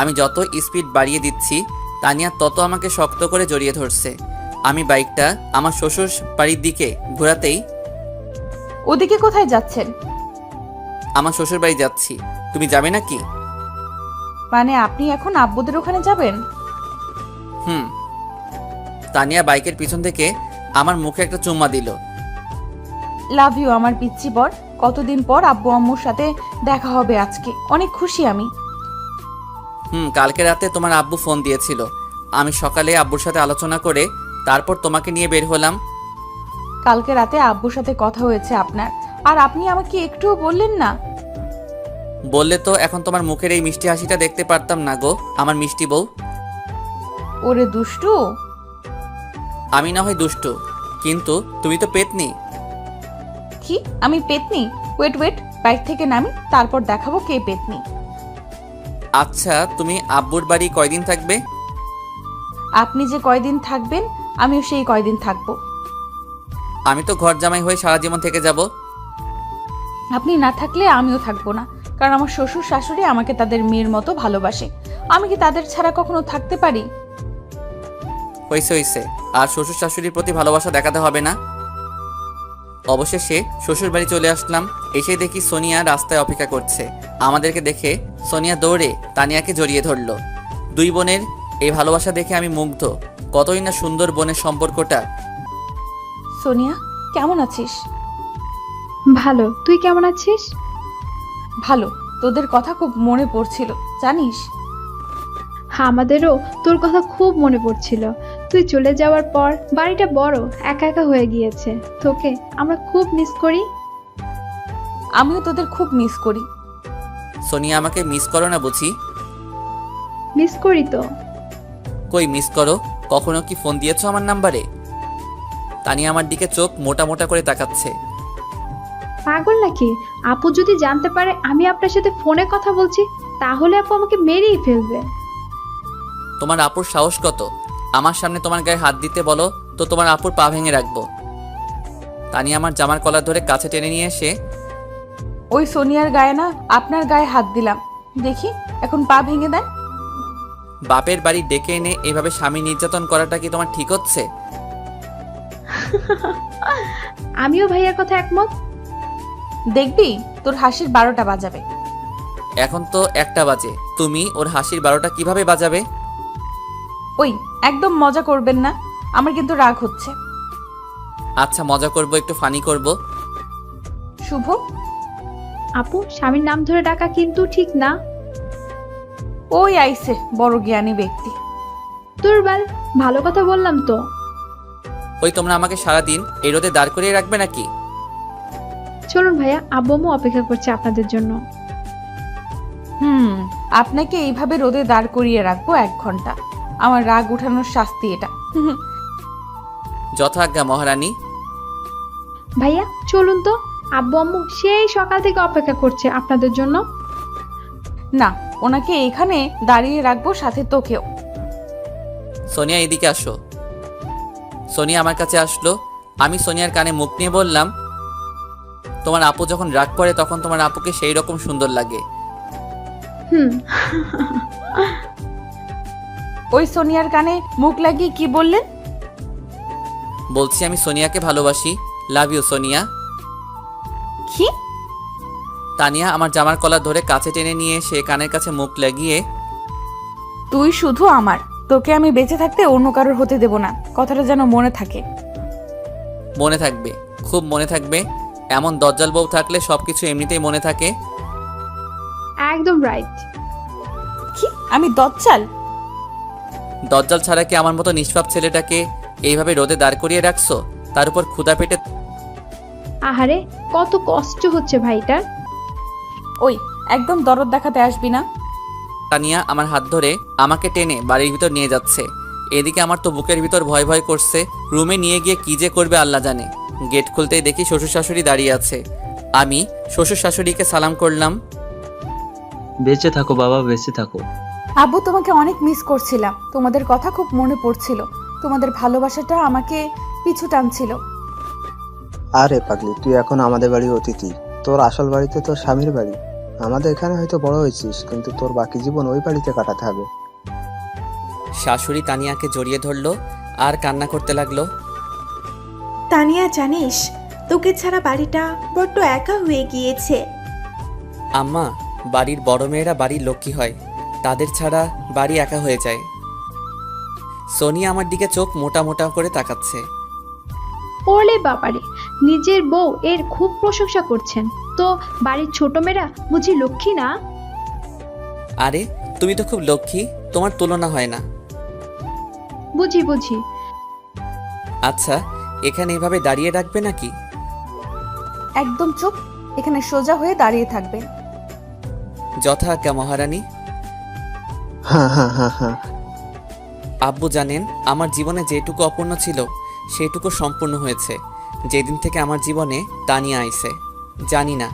আমি যত স্পিড বাড়িয়ে দিচ্ছি তানিয়া তত আমাকে শক্ত করে জড়িয়ে ধরছে। আমি বাইকটা আমার শ্বশুর বাড়ির দিকে ঘোরাতেই, ওদিকে কোথায় যাচ্ছেন? আমার শ্বশুর বাড়ি যাচ্ছি। তুমি যাবে নাকি? মানে আপনি এখন আব্বুদের ওখানে যাবেন? তানিয়া বাইকের পিছন থেকে আমার মুখে একটা চুম্মা দিল। লাভ ইউ আমার পিচ্চি বর। কতদিন পর আব্বু আম্মুর সাথে দেখা হবে আজকে, অনেক খুশি আমি। কালকে রাতে তোমার আব্বু ফোন দিয়েছিল। আমি সকালে আব্বুর সাথে আলোচনা করে তারপর তোমাকে নিয়ে বের হলাম। কালকে রাতে আব্বুর সাথে কথা হয়েছে আপনার, আর আপনি আমাকে একটুও বললেন না। বললে তো এখন তোমার মুখের এই মিষ্টি হাসিটা দেখতে পারতাম না গো আমার মিষ্টি বউ। ওরে দুষ্টু। আমি না হয় দুষ্টু, কিন্তু তুমি তো পেতনি। কি আমি পেতনি? ওয়েট ওয়েট, বাইক থেকে নামি, তারপর দেখাবো কে পেতনি। আচ্ছা, তুমি আব্বুর বাড়ি কয়দিন থাকবে? আপনি যে কয়দিন থাকবেন আমিও সেই কয়দিন থাকবো। আমি তো ঘর জামাই হয়ে সারা জীবন থেকে যাব। আপনি না থাকলে আমিও থাকবো না, কারণ আমার শ্বশুর শাশুড়ি আমাকে তাদের মেয়ের মতো ভালোবাসে। আমি কি তাদের ছাড়া কখনো থাকতে পারি? হয়েছে হয়েছে, আর শ্বশুর শাশুড়ির প্রতি ভালোবাসা দেখাতে হবে না। অবশেষে শ্বশুর বাড়ি চলে আসলাম। এসে দেখি সোনিয়া রাস্তায় অপেক্ষা করছে। আমাদেরকে দেখে সোনিয়া দৌড়ে তানিয়াকে জড়িয়ে ধরলো। দুই বোনের এই ভালোবাসা দেখে আমি মুগ্ধ। কতই না সুন্দর বোনের সম্পর্কটা। সোনিয়া, কেমন আছিস? ভালো, তুই কেমন আছিস? ভালো। তোদের কথা খুব মনে পড়ছিল জানিস। হ্যাঁ, আমাদেরও তোর কথা খুব মনে পড়ছিল। তুই চলে যাওয়ার পর বাড়িটা বড় একা একা হয়ে গিয়েছে। তোকে আমরা খুব মিস করি। আমিও তোদের খুব মিস করি। সোনিয়া, আমাকে মিস করো না বুঝি? মিস করি তো। কই মিস করো? কখনো কি ফোন দিয়েছো আমার নাম্বারে? তানিয়া আমার দিকে চোখ মোটা মোটা করে তাকাচ্ছে। পাগল নাকি? আপু যদি জানতে পারে আমি আপনার সাথে ফোনে কথা বলছি, তাহলে আপু আমাকে মেরেই ফেলবে। তোমার আপুর সাহস কত? আমার সামনে তোমার গায়ে হাত দিতে বলো তো তোমার আপুর পা ভেঙে রাখবো। তানিয়া আমার জামার কলার ধরে কাছে টেনে নিয়ে এসে, ওই সোনিয়ার গায়ে না আপনার গায়ে হাত দিলাম, দেখি এখন পা ভেঙে দেন। বাপের বাড়ি ডেকে এনে এভাবে স্বামী নির্যাতন করাটা কি তোমার ঠিক হচ্ছে? আমিও ভাইয়ার কথা একমত। দেখবি তোর হাসির 12টা বাজাবে। এখন তো 1টা বাজে, তুমি ওর হাসির 12টা কিভাবে বাজাবে? ওই একদম মজা করবেন না, আমার কিন্তু রাগ হচ্ছে। আচ্ছা, মজা করব, একটু ফানি করব। শুভ, আপু, স্বামীর নাম ধরে ডাকা কিন্তু ঠিক না। ওই আইছে বড় জ্ঞানী ব্যক্তি। দুর্বল, ভালো কথা বললাম তো। ওই তোমরা আমাকে সারাদিন এই রোদে দাঁড় করিয়ে রাখবে নাকি? চলুন ভাইয়া, আব্বু আম্মু অপেক্ষা করছে আপনাদের জন্য। আপনাকে এইভাবে রোদে দাঁড় করিয়ে রাখবো 1 ঘন্টা। আমার রাগ উঠানোর শাস্তি এটা। যথাজ্ঞা মহারানী। ভাইয়া চলুন তো, আব্বু আম্মু সেই সকাল থেকে অপেক্ষা করছে আপনাদের জন্য। না, ওনাকে এখানে দাঁড়িয়ে রাখবো, সাথে তোকেও। সোনিয়া, এদিকে আসো। সোনিয়া আমার কাছে আসলো। আমি সোনিয়ার কানে মুখ নিয়ে বললাম, তোমার আপু যখন রাগ করে তখন তোমার আপুকে সেই রকম সুন্দর লাগে। ওই সোনিয়ার কানে মুখ লাগিয়ে কি বললেন? বলছি আমি সোনিয়াকে ভালোবাসি। Love you Sonia. কি? তানিয়া আমার জামার কলার ধরে কাছে টেনে নিয়ে সে কানের কাছে মুখ লাগিয়ে, তুই শুধু আমার, তোকে আমি বেঁচে থাকতে অন্য কারোর হতে দেব না। কথাটা যেন মনে থাকে। মনে থাকবে, খুব মনে থাকবে। এমন দজ্জাল বউ থাকলে সবকিছু এমনিতেই মনে থাকে। একদম রাইট। কি? আমি দজ্জাল? দজ্জাল ছাড়া কি আমার মতো নিষ্পাপ ছেলেটাকে এইভাবে রোদে দাঁড় করিয়ে রাখছো, তার উপর ক্ষুধা পেটে? আহারে, কত কষ্ট হচ্ছে ভাইটার। ওই একদম দরদ দেখাতে আসবি না। তানিয়া আমার হাত ধরে আমাকে টেনে বাড়ির ভিতর নিয়ে যাচ্ছে। এদিকে আমার তো বুকের ভিতর ভয় ভয় করছে। রুমে নিয়ে গিয়ে কি যে করবে আল্লাহ জানে। গেট খুলতেই দেখি শ্বশুর শাশুড়ি দাঁড়িয়ে আছে। আমি শ্বশুর শাশুড়িকে সালাম করলাম। বেঁচে থাকো বাবা, বেঁচে থাকো। আব্বু, তোমাকে অনেক মিস করছিলাম। তোমাদের কথা খুব মনে পড়ছিল। তোমাদের ভালোবাসাটা আমাকে পিছু টানছিল। আরে পাগলি, তুই এখন আমাদের বাড়ির অতিথি। তোর আসল বাড়িতে তোর স্বামীর বাড়ি। আমাদের এখানে হয়তো বড় হয়েছিস, কিন্তু তোর বাকি জীবন ওই বাড়িতে কাটাতে হবে। শাশুড়ি তানিয়াকে জড়িয়ে ধরলো আর কান্না করতে লাগলো। তানিয়া, জানিস তোকে ছাড়া বাড়িটা বড্ড একা হয়ে গিয়েছে। আম্মা, বাড়ির বড় মেয়েরা বাড়ির লক্ষ্মী হয়, তাদের ছাড়া বাড়ি একা হয়ে যায়। সোনিয়া আমার দিকে চোখ মোটা মোটা করে তাকাচ্ছে। ওলে বাবারে, নিজের বউ এর খুব প্রশংসা করছেন তো। বাড়ির ছোট মেয়েরা বুঝি লক্ষ্মী না? আরে তুমি তো খুব লক্ষ্মী, তোমার তুলনা হয় না। বুঝি বুঝি। আচ্ছা, এখানে এভাবে দাঁড়িয়ে রাখবে নাকি? একদম চুপ, এখানে সোজা হয়ে দাঁড়িয়ে থাকবে। যথাজ্ঞা মহারানী। হ্যাঁ হ্যাঁ হ্যাঁ হ্যাঁ। আব্বু জানেন, আমার জীবনে যেটুকু অপূর্ণ ছিল সেটুকু সম্পূর্ণ হয়েছে যেদিন থেকে আমার জীবনে তানিয়া আইছে। জানি না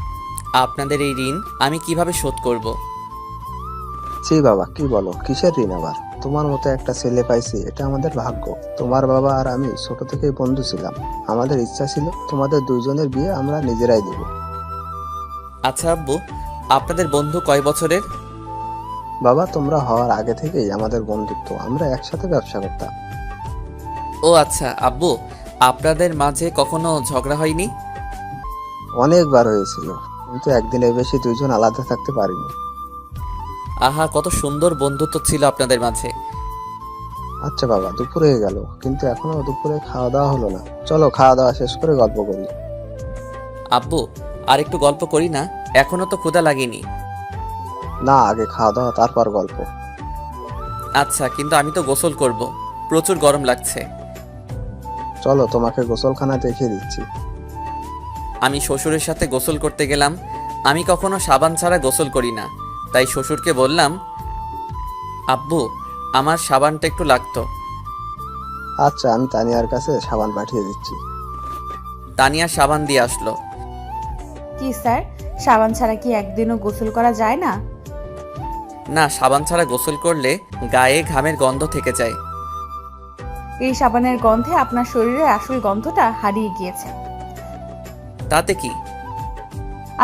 আপনাদের এই ঋণ আমি কিভাবে শোধ করব? ছি বাবা, কি বলো, কিসের ঋণ আবার? তোমার মতো একটা ছেলে পাইছি, এটা আমাদের ভাগ্য। তোমার বাবা আর আমি ছোট থেকেই বন্ধু ছিলাম। আমাদের ইচ্ছা ছিল তোমাদের দুইজনের বিয়ে আমরা নিজেরাই দেব। আচ্ছা আব্বু, আপনাদের বন্ধু কয় বছরের? বাবা, তোমরা হওয়ার আগে থেকেই আমাদের বন্ধুত্ব, আমরা একসাথে ব্যবসা করতাম। ও আচ্ছা আব্বু, আপনাদের মাঝে কখনো ঝগড়া হয়নি? অনেকবার হয়েছিল, কিন্তু একদিনের বেশি দুইজন আলাদা থাকতে পারিনি। আহা, কত সুন্দর বন্ধুত্ব ছিল আপনাদের মাঝে। আচ্ছা বাবা, দুপুর হয়ে গেল, কিন্তু এখনো দুপুরে খাওয়া দাওয়া হলো না। চলো খাওয়া দাওয়া শেষ করে গল্প করি। আব্বু, আর একটু গল্প করি না? এখনো তো ক্ষুধা লাগেনি। না, আগে খাওয়া দাওয়া তারপর গল্প। আচ্ছা, কিন্তু আমি তো গোসল করব, প্রচুর গরম লাগছে। চলো তোমাকে গোসলখানা দেখিয়ে দিচ্ছি। আমি শ্বশুরের সাথে গোসল করতে গেলাম। আমি কখনো সাবান ছাড়া গোসল করি না, তাই শ্বশুরকে বললাম, আব্বু আমার সাবানটা একটু লাগতো। আচ্ছা, আমি তানিয়ার কাছে সাবান পাঠিয়ে দিচ্ছি। তানিয়া সাবান দিয়ে আসলো। কি স্যার, সাবান ছাড়া কি একদিনও গোসল করা যায় না? না, সাবান ছাড়া গোসল করলে গায়ে ঘামের গন্ধ থেকে যায়। এই সাবানের গন্ধে আপনার শরীরের আসল গন্ধটা হারিয়ে গিয়েছে। তাতে কি?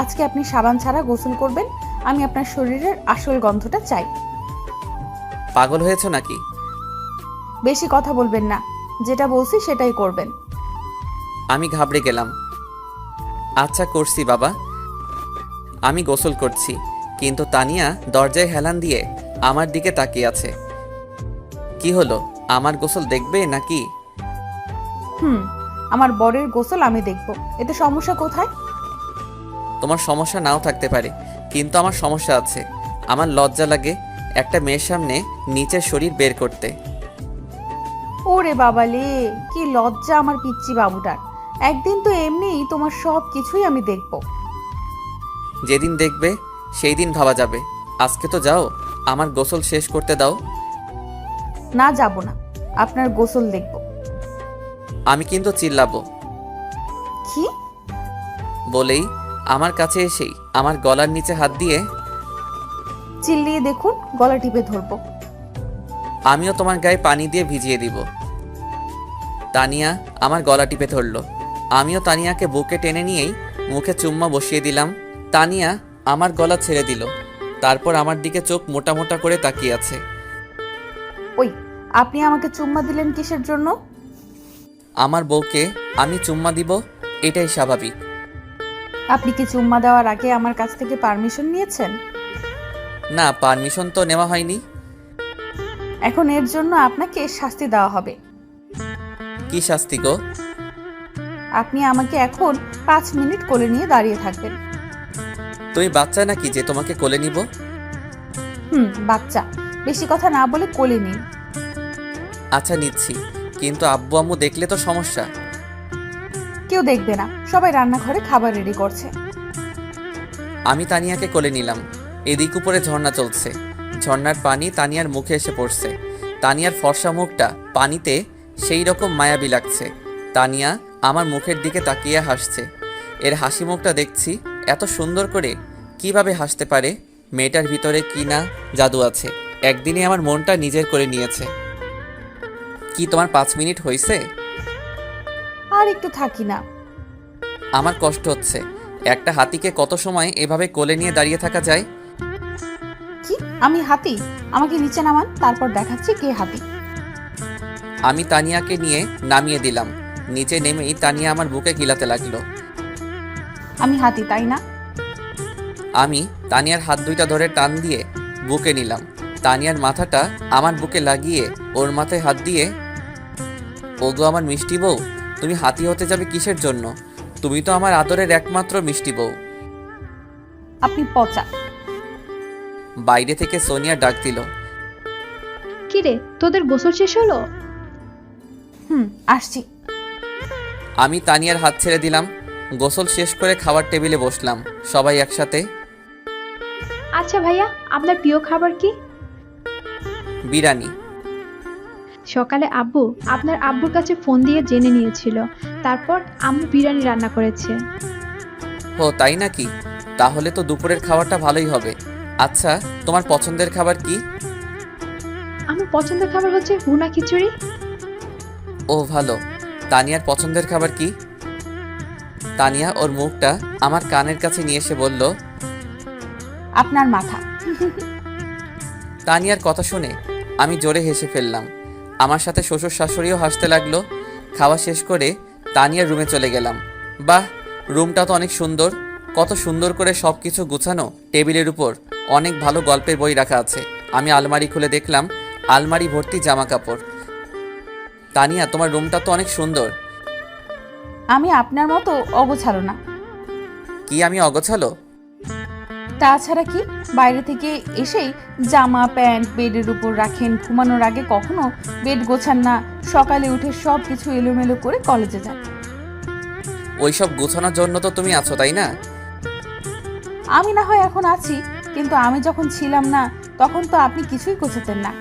আজকে আপনি সাবান ছাড়া গোসল করবেন, আমি আপনার শরীরের আসল গন্ধটা চাই। পাগল হয়েছো নাকি? বেশি কথা বলবেন না, যেটা বলছি সেটাই করবেন। আমি ঘাবড়ে গেলাম। আচ্ছা করছি বাবা। আমি গোসল করছি, কিন্তু তানিয়া দরজায় হেলান দিয়ে আমার দিকে তাকিয়ে আছে। কি হলো, আমার গোসল দেখবে নাকি? আমার বরের গোসল আমি দেখব, এতে সমস্যা কোথায়? তোমার সমস্যা নাও থাকতে পারে, কিন্তু আমার সমস্যা আছে। আমার লজ্জা লাগে একটা মেয়ের সামনে নিচের শরীর বের করতে। ওরে বাবালে, কি লজ্জা আমার পিচ্চি বাবুটার। একদিন তো এমনিই তোমার সব কিছুই আমি দেখব। যেদিন দেখবে সেই দিন ভাবা যাবে। আজকে তো যাও, আমার গোসল শেষ করতে দাও। না, যাব না, আপনার গোসল দেখব। আমি কিন্তু চিল্লাবো। কি? বলেই আমার কাছে এসেই আমার গলার নিচে হাত দিয়ে, চিল্লিয়ে দেখুন, গলা টিপে ধরবো। আমিও তোমার গায়ে পানি দিয়ে ভিজিয়ে দিব। তানিয়া আমার গলা টিপে ধরলো। আমিও তানিয়াকে বুকে টেনে নিয়েই মুখে চুম্মা বসিয়ে দিলাম। তানিয়া আমার গলা ছেড়ে দিল, তারপর আমার দিকে চোখ মোটা মোটা করে তাকিয়ে আছে। ওই, আপনি আমাকে চুম্মা দিলেন কিসের জন্য? আমার বউকে আমি চুম্মা দিব, এটাই স্বাভাবিক। আপনি কি চুম্মা দেওয়ার আগে আমার কাছ থেকে পারমিশন নিয়েছেন? না, পারমিশন তো নেওয়া হয়নি। এখন এর জন্য আপনাকে শাস্তি দেওয়া হবে। কি শাস্তি গো? আপনি আমাকে এখন 5 মিনিট কোলে নিয়ে দাঁড়িয়ে থাকবেন। তুমি বাচ্চা নাকি যে তোমাকে কোলে নিব? বাচ্চা, বেশি কথা না বলে কোলে নিন। আচ্ছা নিচ্ছি, কিন্তু আব্বু আম্মু দেখলে তো সমস্যা। কেউ দেখবে না, সবাই রান্নাঘরে খাবার রেডি করছে। আমি তানিয়াকে কোলে নিলাম। এদিক উপরে ঝর্ণা চলছে, ঝর্ণার পানি তানিয়ার মুখে এসে পড়ছে। তানিয়ার ফর্সা মুখটা পানিতে সেই রকম মায়াবী লাগছে। তানিয়া আমার মুখের দিকে তাকিয়ে হাসছে। এর হাসি মুখটা দেখছি এত সুন্দর করে কিভাবে হাসতে পারে? মেয়েটার ভিতরে কি না জাদু আছে। একদিনে আমার মনটা নিজের করে নিয়েছে। কি তোমার 5 মিনিট হয়েছে? আর একটু থাকি না। আমার কষ্ট হচ্ছে। একটা হাতিকে কত সময় এভাবে কোলে নিয়ে দাঁড়িয়ে থাকা যায়? কি, আমি হাতি? আমাকে নিচে নামান, তারপর দেখাচ্ছি কে হাতি। আমি তানিয়াকে নিয়ে নামিয়ে দিলাম। নিচে নেমেই তানিয়া আমার বুকে গিলাতে লাগলো। আমি হাতি, তাই না? আমি তানিয়ার হাত দুইটা ধরে টান দিয়ে বুকে নিলাম। তানিয়ার মাথাটা আমার বুকে লাগিয়ে ওর মাথায় হাত দিয়ে, ওগো আমার মিষ্টি বউ, তুমি হাতি হতে যাবে কিসের জন্য? তুমি তো আমার আদরের একমাত্র মিষ্টি বউ। আপনি পচা। বাইরে থেকে সোনিয়া ডাক দিল। কিরে, তোদের গোসল শেষ হলো? আসছি। আমি তানিয়ার হাত ছেড়ে দিলাম। গোসল শেষ করে খাবার টেবিলে বসলাম, সবাই একসাথে। আচ্ছা ভাইয়া, আপনার প্রিয় খাবার কি? বিরিয়ানি। সকালে আব্বু আপনার আব্বুর কাছে ফোন দিয়ে জেনে নিয়েছিল, তারপর আম্মু বিরিয়ানি রান্না করেছে। ও তাই নাকি? তাহলে তো দুপুরের খাবারটা ভালোই হবে। আচ্ছা, তোমার পছন্দের খাবার কি? আমার পছন্দের খাবার হচ্ছে ভুনা খিচুড়ি। ও ভালো। তানিয়ার পছন্দের খাবার কি? তানিয়া ওর মুখটা আমার কানের কাছে নিয়ে এসে বলল, আপনার মাথা। তানিয়ার কথা শুনে আমি জোরে হেসে ফেললাম। আমার সাথে শ্বশুর শাশুড়িও হাসতে লাগলো। খাওয়া শেষ করে তানিয়ার রুমে চলে গেলাম। বাহ, রুমটা তো অনেক সুন্দর। কত সুন্দর করে সব কিছু গুছানো। টেবিলের উপর অনেক ভালো গল্পের বই রাখা আছে। আমি আলমারি খুলে দেখলাম আলমারি ভর্তি জামা কাপড়। তানিয়া, তোমার রুমটা তো অনেক সুন্দর। আমি আপনার মতো অগোছালো না। কি আমি অগোছালো? তাছাড়া কি, বাইরে থেকে এসেই জামা প্যান্ট বেডের উপর রাখেন, ঘুমানোর আগে কখনো বেড গোছান না, সকালে উঠে সব কিছু এলোমেলো করে কলেজে যান। ওইসব গোছানোর জন্য তো তুমি আছো, তাই না? আমি না হয় এখন আছি, কিন্তু আমি যখন ছিলাম না তখন তো আপনি কিছুই গোছাতেন না।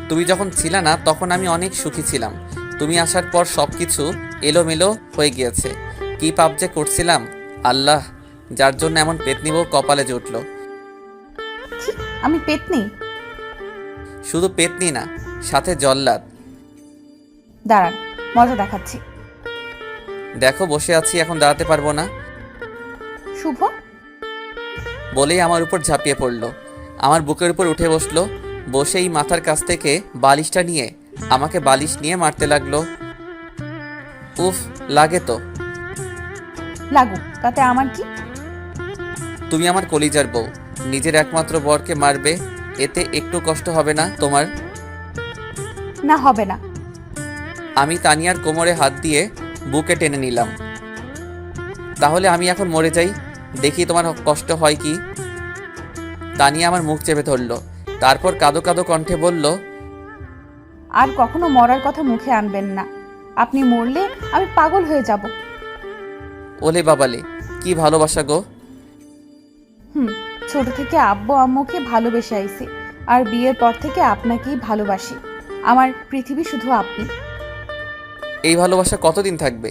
তুমি যখন ছিলে না তখন আমি অনেক সুখী ছিলাম। তুমি আসার পর সব কিছু এলোমেলো হয়ে গিয়েছে। কি পাপ যে করছিলাম আল্লাহ, যার জন্য এমন পেতনি বউ কপালে জুটল। আমি পেতনি? শুধু পেতনি না, সাথে জল্লাদ। দাঁড়ান, মজা দেখাচ্ছি। দেখো, বসে আছি, এখন দাঁড়াতে পারবো না। শুভ বলেই আমার উপর ঝাঁপিয়ে পড়লো। আমার বুকের উপর উঠে বসলো। বসেই মাথার কাছ থেকে বালিশটা নিয়ে আমাকে বালিশ নিয়ে মারতে লাগলো। উফ, লাগে তো। লাগুক, তাতে আমার কি? তুমি আমার কলিজার বউ, নিজের একমাত্র বরকে মারবে, এতে একটু কষ্ট হবে না তোমার? না, হবে না। আমি তানিয়ার কোমরে হাত দিয়ে বুকে টেনে নিলাম। তাহলে আমি এখন মরে যাই, দেখি তোমার কষ্ট হয় কি। তানিয়া আমার মুখ চেপে ধরল, তারপর কাঁদো কাঁদো কণ্ঠে বলল, আর কখনো মরার কথা মুখে আনবেন না। আপনি মরলে আমি পাগল হয়ে যাব। ওলে বাবালে, কি ভালোবাসা গো। ছোট থেকে আব্বু আম্মুকে ভালোবেসে আইছি, আর বিয়ের পর থেকে আপনাকেই ভালোবাসি। আমার পৃথিবী শুধু আপনি। এই ভালোবাসা কতদিন থাকবে?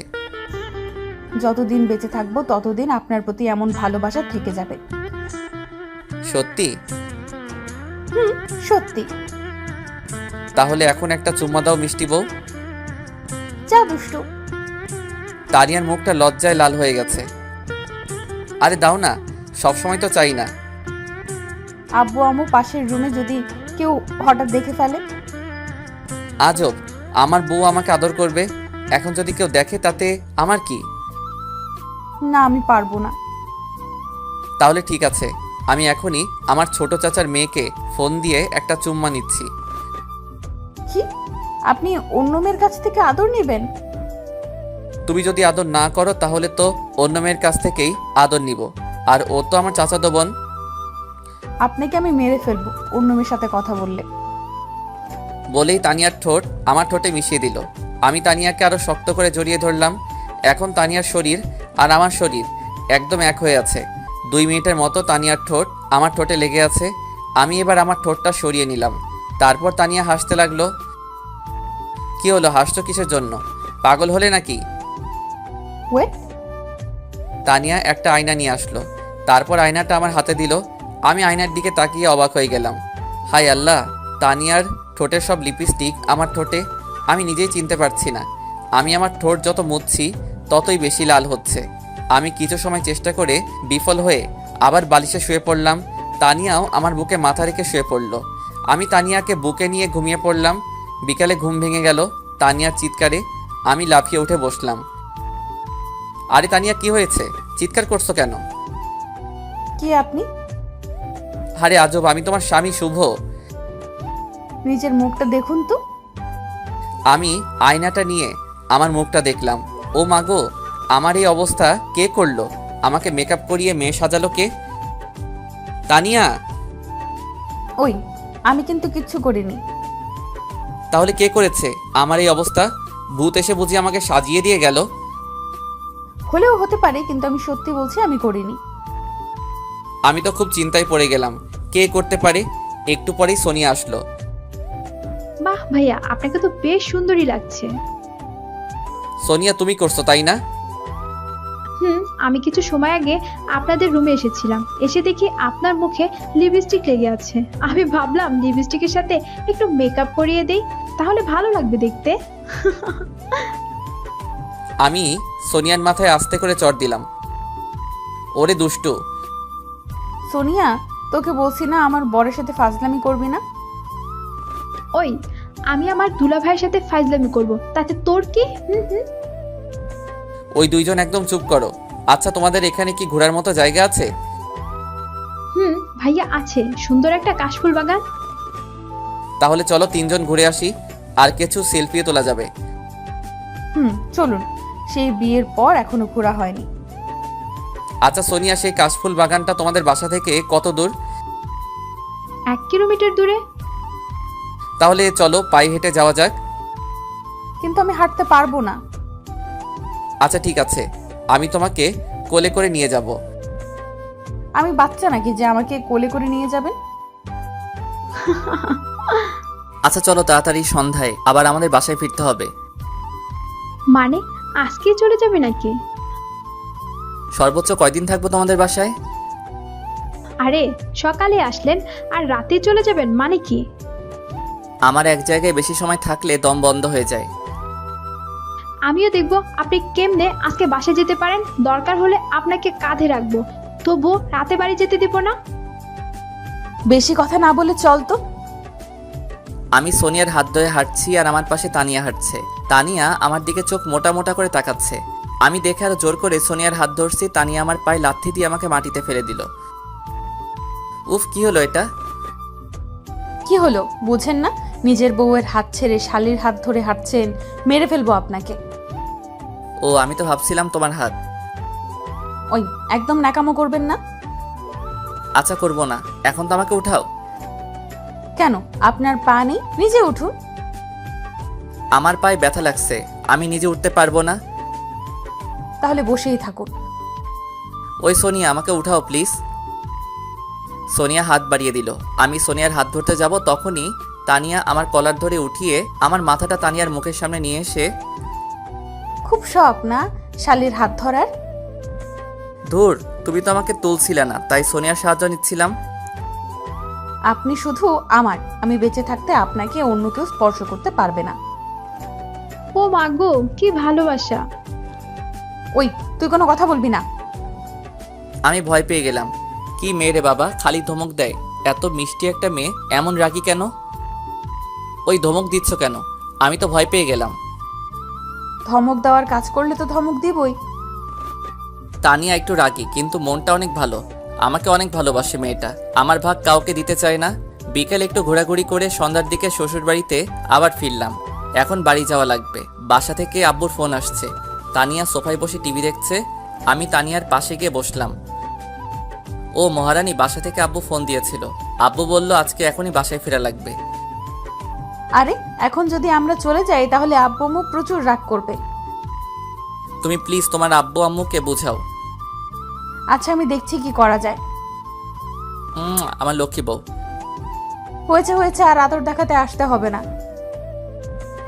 যতদিন বেঁচে থাকবো ততদিন আপনার প্রতি এমন ভালোবাসা থেকে যাবে। সত্যি? সত্যি। তাহলে এখন একটা চুম্মা দাও মিষ্টি বউ। যা দুষ্টু। তানিয়ার মুখটা লজ্জায় লাল হয়ে গেছে। আরে দাও না, সবসময় তো চাই না। আব্বু আম্মু পাশের রুমে যদি কেউ হঠাৎ দেখে ফেলে? আজব, আমার বউ আমাকে আদর করবে, এখন যদি কেউ দেখে তাতে আমার কি? না, আমি পারবো না। তাহলে ঠিক আছে, আমি এখনই আমার ছোট চাচার মেয়েকে ফোন দিয়ে একটা চুম্মা নিচ্ছি। কি? আপনি অন্য মেয়ের কাছ থেকে আদর নেবেন? তুমি যদি আদর না করো তাহলে তো অন্য মেয়ের কাছ থেকেই আদর নিব, আর ও তো আমার চাচাতো বোন। আপনাকে আমি মেরে ফেলবো অন্য মেয়ের সাথে কথা বললে। বলেই তানিয়ার ঠোঁট আমার ঠোঁটে মিশিয়ে দিল। আমি তানিয়াকে আরো শক্ত করে জড়িয়ে ধরলাম। এখন তানিয়ার শরীর আর আমার শরীর একদম এক হয়ে আছে। 2 মিনিটের মতো তানিয়ার ঠোঁট আমার ঠোঁটে লেগে আছে। আমি এবার আমার ঠোঁটটা সরিয়ে নিলাম। তারপর তানিয়া হাসতে লাগলো। কি হলো, হাসছো কিসের জন্য? পাগল হলে নাকি? ওয়েট। তানিয়া একটা আয়না নিয়ে আসলো। তারপর আয়নাটা আমার হাতে দিল। আমি আয়নার দিকে তাকিয়ে অবাক হয়ে গেলাম। হাই আল্লাহ, তানিয়ার ঠোঁটের সব লিপস্টিক আমার ঠোঁটে। আমি নিজেই চিনতে পারছি না। আমি আমার ঠোঁট যত মুছছি ততই বেশি লাল হচ্ছে। আমি কিছু সময় চেষ্টা করে বিফল হয়ে আবার বালিশে শুয়ে পড়লাম। তানিয়াও আমার বুকে মাথা রেখে শুয়ে পড়ল। আমি তানিয়াকে বুকে নিয়ে ঘুমিয়ে পড়লাম। বিকালে ঘুম ভেঙে গেল তানিয়ার চিৎকারে। আমি লাফিয়ে উঠে বসলাম। আরে তানিয়া, কি হয়েছে? চিৎকার করছো কেন? কি আপনি? আরে আজব, আমি তোমার স্বামী শুভ। নিজের মুখটা দেখুন তো। আমি আয়নাটা নিয়ে আমার মুখটা দেখলাম। ও মাগো, আমার এই অবস্থা কে করলো? আমাকে মেকআপ করিয়ে মেয়ে সাজালো কে? তানিয়া! ওই, আমি কিন্তু কিচ্ছু করিনি। তাহলে কে করেছে আমার এই অবস্থা? ভূত এসে বুঝি আমাকে সাজিয়ে দিয়ে গেল? হলেও হতে পারে, কিন্তু আমি সত্যি বলছি আমি করিনি। আমি তো খুব চিন্তায় পড়ে গেলাম, কে করতে পারে। একটু পরেই সোনিয়া আসলো। বাহ ভাইয়া, আপনাকে তো বেশ সুন্দরই লাগছে। সোনিয়া, তুমি করছো তাই না? আমি কিছু সময় আগে আপনাদের রুমে এসেছিলাম, এসে দেখি আপনার মুখে লিপস্টিক লেগে আছে। আমি ভাবলাম লিপস্টিকের সাথে একটু মেকআপ করিয়ে দেই, তাহলে ভালো লাগবে দেখতে। আমি সোনিয়ার মাথায় আস্তে করে চড় দিলাম। ওরে দুষ্টু। সোনিয়া, তোকে বলছি না আমার বরের সাথে ফাজলামি করবি না। ওই, আমি আমার দুলা ভাইয়ের সাথে ফাইজলামি করব, তাতে তোর কি? ওই দুইজন একদম চুপ করো। আচ্ছা, তোমাদের এখানে কি ঘোরার মতো জায়গা আছে? ভাইয়া আছে, সুন্দর একটা কাশফুল বাগান। তাহলে চলো 3 জন ঘুরে আসি, আর কিছু সেলফিও তোলা যাবে। চলুন। সেই বিয়ের পর এখনো ঘোরা হয়নি। আচ্ছা সোনিয়া, সেই কাশফুল বাগানটা তোমাদের বাসা থেকে কত দূর? 1 কিলোমিটার দূরে। তাহলে চলো পায়ে হেঁটে যাওয়া যাক। কিন্তু আমি হাঁটতে পারবো না। আচ্ছা ঠিক আছে, আমি তোমাকে কোলে করে নিয়ে যাব। আমি বাচ্চা নাকি যে আমাকে কোলে করে নিয়ে যাবেন? আচ্ছা চলো, তাড়াতাড়ি সন্ধ্যায় আবার আমাদের বাসায় ফিরতে হবে। মানে আজকে চলে যাবে নাকি? সর্বোচ্চ কয়দিন থাকবো তোমাদের বাসায়? আরে সকালে আসলেন আর রাতে চলে যাবেন মানে কি? আমার এক জায়গায় বেশি সময় থাকলে দম বন্ধ হয়ে যায়। আমিও দেখব আপনি কেমনে আজকে বাসায় যেতে পারেন। দরকার হলে আপনাকে কাঁধে রাখবো, তবু রাতে বাড়ি যেতে দিব না। বেশি কথা না বলে চল তো। আমি সোনিয়ার হাত ধরে হাঁটছি আর আমার পাশে তানিয়া হাঁটছে। তানিয়া আমার দিকে চোখ মোটা মোটা করে তাকাচ্ছে। আমি দেখে আরো জোর করে সোনিয়ার হাত ধরছি। তানিয়া আমার পায়ে লাথি দিয়ে আমাকে মাটিতে ফেলে দিল। উফ, কি হলো এটা? কি হলো বুঝেন না? নিজের বউয়ের হাত ছেড়ে শালির হাত ধরে হাঁটছেন, মেরে ফেলবো আপনাকে। ও, আমি তো ভাবছিলাম তোমার হাত। ওই, একদম ন্যাকামো করবেন না। আচ্ছা করবো না, এখন তো আমাকে উঠাও। কেন, আপনার পা নেই? নিজে উঠুন। আমার পায়ে ব্যথা লাগছে, আমি নিজে উঠতে পারবো না। তাহলে বসেই থাকুন। ওই সোনিয়া, আমাকে উঠাও প্লিজ। সোনিয়া হাত বাড়িয়ে দিল। আমি সোনিয়ার হাত ধরতে যাব, তখনই তানিয়া আমার কলার ধরে উঠিয়ে আমার মাথাটা তানিয়ার মুখের সামনে নিয়ে এসে, খুব শখ না শালির হাত ধরার? ধুর, তুমি তো আমাকে তুলছিলে না, তাই সোনিয়ার সাহায্য নিচ্ছিলাম। আপনি শুধু আমার, আমি বেঁচে থাকতে আপনাকে অন্য কেউ স্পর্শ করতে পারবে না। ও মাগো, কি ভালোবাসা। ওই, তুই কোনো কথা বলবি না। আমি ভয় পেয়ে গেলাম। কি মেয়ে রে বাবা, খালি ধমক দেয়। এত মিষ্টি একটা মেয়ে, এমন রাগী কেন? ওই ধমক দিচ্ছ কেন? আমি তো ভয় পেয়ে গেলাম। ধমক দেওয়ার কাজ করলে তো ধমক দিবই। তানিয়া একটু রাগী, কিন্তু মনটা অনেক ভালো। আমাকে অনেক ভালোবাসে মেয়েটা। আমার ভাগ কাউকে দিতে চায় না। বিকেল একটু ঘোরাঘুরি করে সন্ধ্যার দিকে শ্বশুর বাড়িতে আবার ফিরলাম। এখন বাড়ি যাওয়া লাগবে। বাসা থেকে আব্বুর ফোন আসছে। তানিয়া সোফায় বসে টিভি দেখছে। আমি তানিয়ার পাশে গিয়ে বসলাম। ও মহারানী, বাসা থেকে আব্বু ফোন দিয়েছিল। আব্বু বলল আজকে এখনই বাসায় ফেরা লাগবে। আরে, এখন যদি আমরা চলে যাই তাহলে আব্বু আম্মু প্রচুর রাগ করবে। তুমি প্লিজ তোমার আব্বু আম্মুকে বোঝাও। আচ্ছা, আমি দেখছি কি করা যায়। আমার লক্ষ্মী বউ। হয়েছে হয়েছে, আর আদর দেখাতে আসতে হবে না।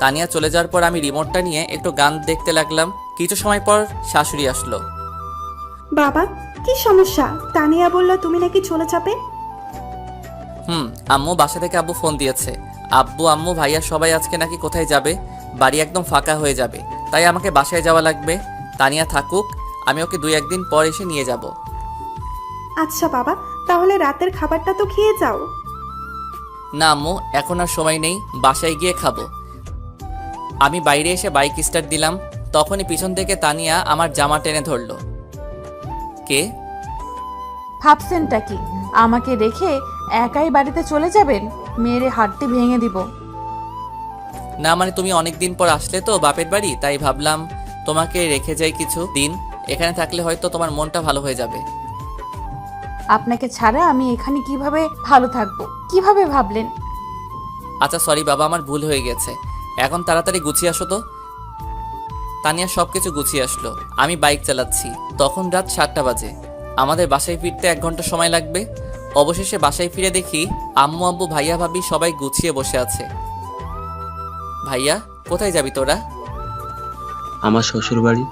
তানিয়া চলে যাওয়ার পর আমি রিমোটটা নিয়ে একটু গান দেখতে লাগলাম। কিছু সময় পর শাশুড়ি আসলো। বাবা, কি সমস্যা? তানিয়া বলল তুমি নাকি চলে যাবে। আম্মু, বাসা থেকে আব্বু ফোন দিয়েছে। আব্বু আম্মু ভাইয়া সবাই আজকে নাকি কোথায় যাবে। বাড়ি একদম ফাঁকা হয়ে যাবে, তাই আমাকে বাসায় যাওয়া লাগবে। তানিয়া থাকুক, আমি ওকে 2-1 দিন পর এসে নিয়ে যাব। আচ্ছা বাবা, তাহলে রাতের খাবারটা তো খেয়ে যাও। না আম্মু, এখন আর সময় নেই, বাসায় গিয়ে খাবো। আমি বাইরে এসে বাইক স্টার্ট দিলাম, তখনই পিছন থেকে তানিয়া আমার জামা টেনে ধরলো। কে? ভাবছেনটা কি আমাকে রেখে একাই বাড়িতে চলে যাবেন? মেরে হাড্ডি ভেঙে দিব। না মানে তুমি অনেকদিন পর আসলে তো বাপের বাড়ি, তাই ভাবলাম তোমাকে রেখে যাই কিছু দিন। এখানে থাকলে হয়তো তোমার মনটা ভালো হয়ে যাবে। আপনাকে ছাড়া আমি এখানে কিভাবে ভালো থাকবো? কিভাবে ভাবলেন? আচ্ছা সরি বাবা, আমার ভুল হয়ে গেছে। এখন তাড়াতাড়ি গুছিয়ে আসো তো। তানিয়া সবকিছু গুছিয়ে আসলো। আমি বাইক চালাচ্ছি। তখন রাত 7টা বাজে। আমাদের বাসায় ফিরতে 1 ঘন্টা সময় লাগবে। অবশেষে বাসায় ফিরে দেখি আম্মু আব্বু ভাইয়া ভাবি সবাই গুছিয়ে বসে আছে। ভাইয়া, কোথায় যাবি তোরা? আমার শ্বশুর বাড়ি।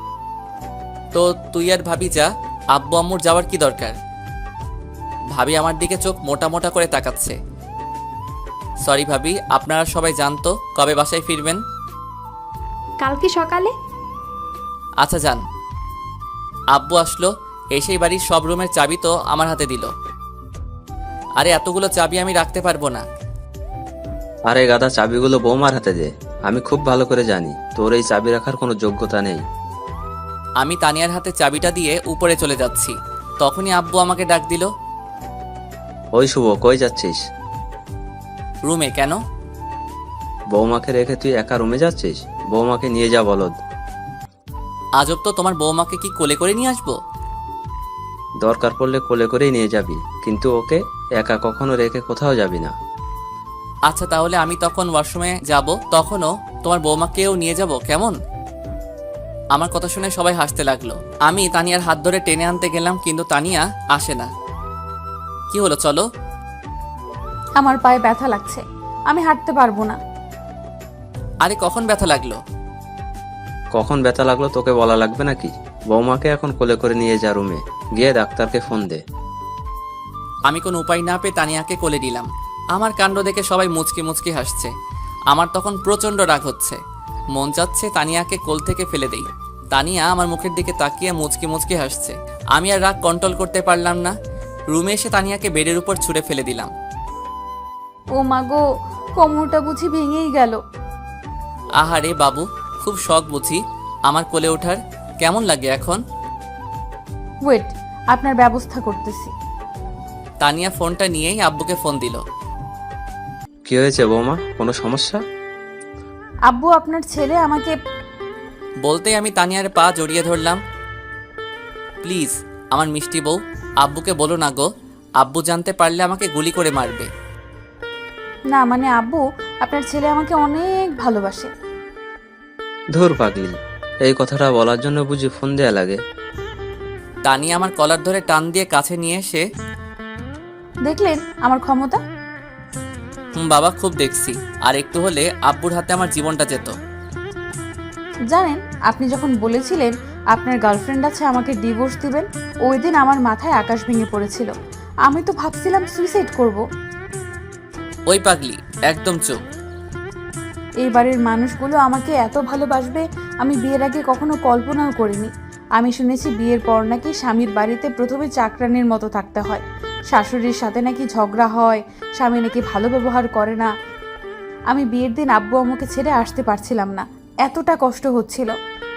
তো তো তুই আর ভাবি যা, আব্বু আম্মুর যাওয়ার কি দরকার? ভাবি আমার দিকে চোখ মোটা মোটা করে তাকাচ্ছে। সরি ভাবি, আপনারা সবাই জানতো কবে বাসায় ফিরবেন? কালকে সকালে। আচ্ছা যান। আব্বু আসলো, এসেই বাড়ির সব রুমের চাবি তো আমার হাতে দিল। আরে এতগুলো চাবি আমি রাখতে পারবো না। আরে গাদা, চাবিগুলো বৌমার হাতে দে। আমি খুব ভালো করে জানি তোর এই চাবি রাখার কোনো যোগ্যতা নেই। আমি তানিয়ার হাতে চাবিটা দিয়ে উপরে চলে যাচ্ছি, তখনই আব্বু আমাকে ডাক দিল। ওই শুভ, কই যাচ্ছিস? রুমে। কেন? বৌমাকে রেখে তুই একা রুমে যাচ্ছিস? বৌমাকে নিয়ে যা বলদ। আজব তো, তোমার বৌমাকে কি কোলে করে নিয়ে আসবো? দরকার পড়লে কোলে করেই নিয়ে যাবি, কিন্তু ওকে একা কখনো রেখে কোথাও যাবি না। আচ্ছা তাহলে আমি তখন ওয়াশরুমে যাব, তখনও তোমার বৌমাকেও নিয়ে যাব, কেমন? আমার কথা শুনে সবাই হাসতে লাগলো। আমি তানিয়ার হাত ধরে টেনে আনতে গেলাম, কিন্তু তানিয়া আসে না। কি হলো, চলো। আমার পায়ে ব্যথা লাগছে, আমি হাঁটতে পারবো না। আরে কখন ব্যথা লাগলো? কখন ব্যথা লাগলো তোকে বলা লাগবে নাকি? বৌমাকে এখন কোলে করে নিয়ে যা রুমে, গিয়ে ডাক্তারকে ফোন দে। আমি কোনো উপায় না পেয়ে তানিয়াকে কোলে দিলাম। আমার কাণ্ড দেখে সবাই মুচকি মুচকি হাসছে। আমার তখন প্রচণ্ড রাগ হচ্ছে, মন চাচ্ছে তানিয়াকে কোল থেকে ফেলে দেই। তানিয়া আমার মুখের দিকে তাকিয়ে মুচকি মুচকি হাসছে। আমি আর রাগ কন্ট্রোল করতে পারলাম না। রুমে এসে তানিয়াকে বেডের উপর ছুঁড়ে ফেলে দিলাম। ও মা গো, কোমরটা বুঝি ভেঙেই গেল। আহারে বাবু, খুব শখ বুঝি আমার কোলে ওঠার? কেমন লাগে এখন? ওয়েট, আপনার ব্যবস্থা করতেছি। তানিয়া ফোনটা নিয়েই আব্বুকে ফোন দিল। কি হয়েছে বৌমা, কোনো সমস্যা? আব্বু, আপনার ছেলে আমাকে। বলতেই আমি তানিয়ার পা জড়িয়ে ধরলাম। প্লিজ আমার মিষ্টি বউ, আব্বুকে বলো না গো, আব্বু জানতে পারলে আমাকে গুলি করে মারবে। না মানে আব্বু, আপনার ছেলে আমাকে অনেক ভালোবাসে। ধুর পাগলি, এই কথাটা বলার জন্য বুঝি ফোন দেয়া লাগে? তানিয়া আমার কলার ধরে টান দিয়ে কাছে নিয়ে এসে, দেখলেন আমার ক্ষমতা? বাবা খুব দেখছি, আর একটু হলে আব্বুর হাতে আমার জীবনটা যেত। জানেন, আপনি যখন বলেছিলেন আপনার গার্লফ্রেন্ড আছে, আমাকে ডিভোর্স দিবেন, ওই দিন আমার মাথায় আকাশ ভেঙে পড়েছিল। আমি তো ভাবছিলাম সুইসাইড করব। ওই পাগলি, একদম চুপ। এই বাড়ির মানুষগুলো আমাকে এত ভালোবাসবে আমি বিয়ের আগে কখনো কল্পনাও করিনি। আমি শুনেছি বিয়ের পর নাকি স্বামীর বাড়িতে প্রথমে চাকরানির মতো থাকতে হয়, শাশুড়ির সাথে নাকি ঝগড়া হয়, স্বামী নাকি ভালো ব্যবহার করে না। আমি বিয়ের দিন আব্বু আম্মুকে ছেড়ে আসতে পারছিলাম না, এতটা কষ্ট হচ্ছিল।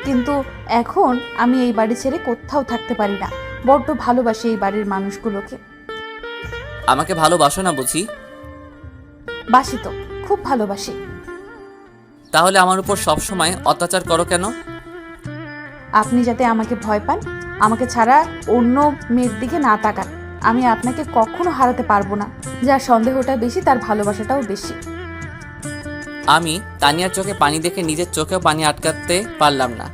কিন্তু এখন আমি এই বাড়ি ছেড়ে কোথাও থাকতে পারি না। বড্ড ভালোবাসি এই বাড়ির মানুষগুলোকে। আমাকে ভালোবাসো না বুঝি? বাসি তো, খুব ভালোবাসি। তাহলে আমার উপর সবসময় অত্যাচার করো কেন? আপনি যাতে আমাকে ভয় পান, আমাকে ছাড়া অন্য মেয়ের দিকে না তাকান। আমি আপনাকে কখনো হারাতে পারবো না। যার সন্দেহটা বেশি তার ভালোবাসাটাও বেশি। আমি তানিয়ার চোখে পানি দেখে নিজের চোখেও পানি আটকাতে পারলাম না।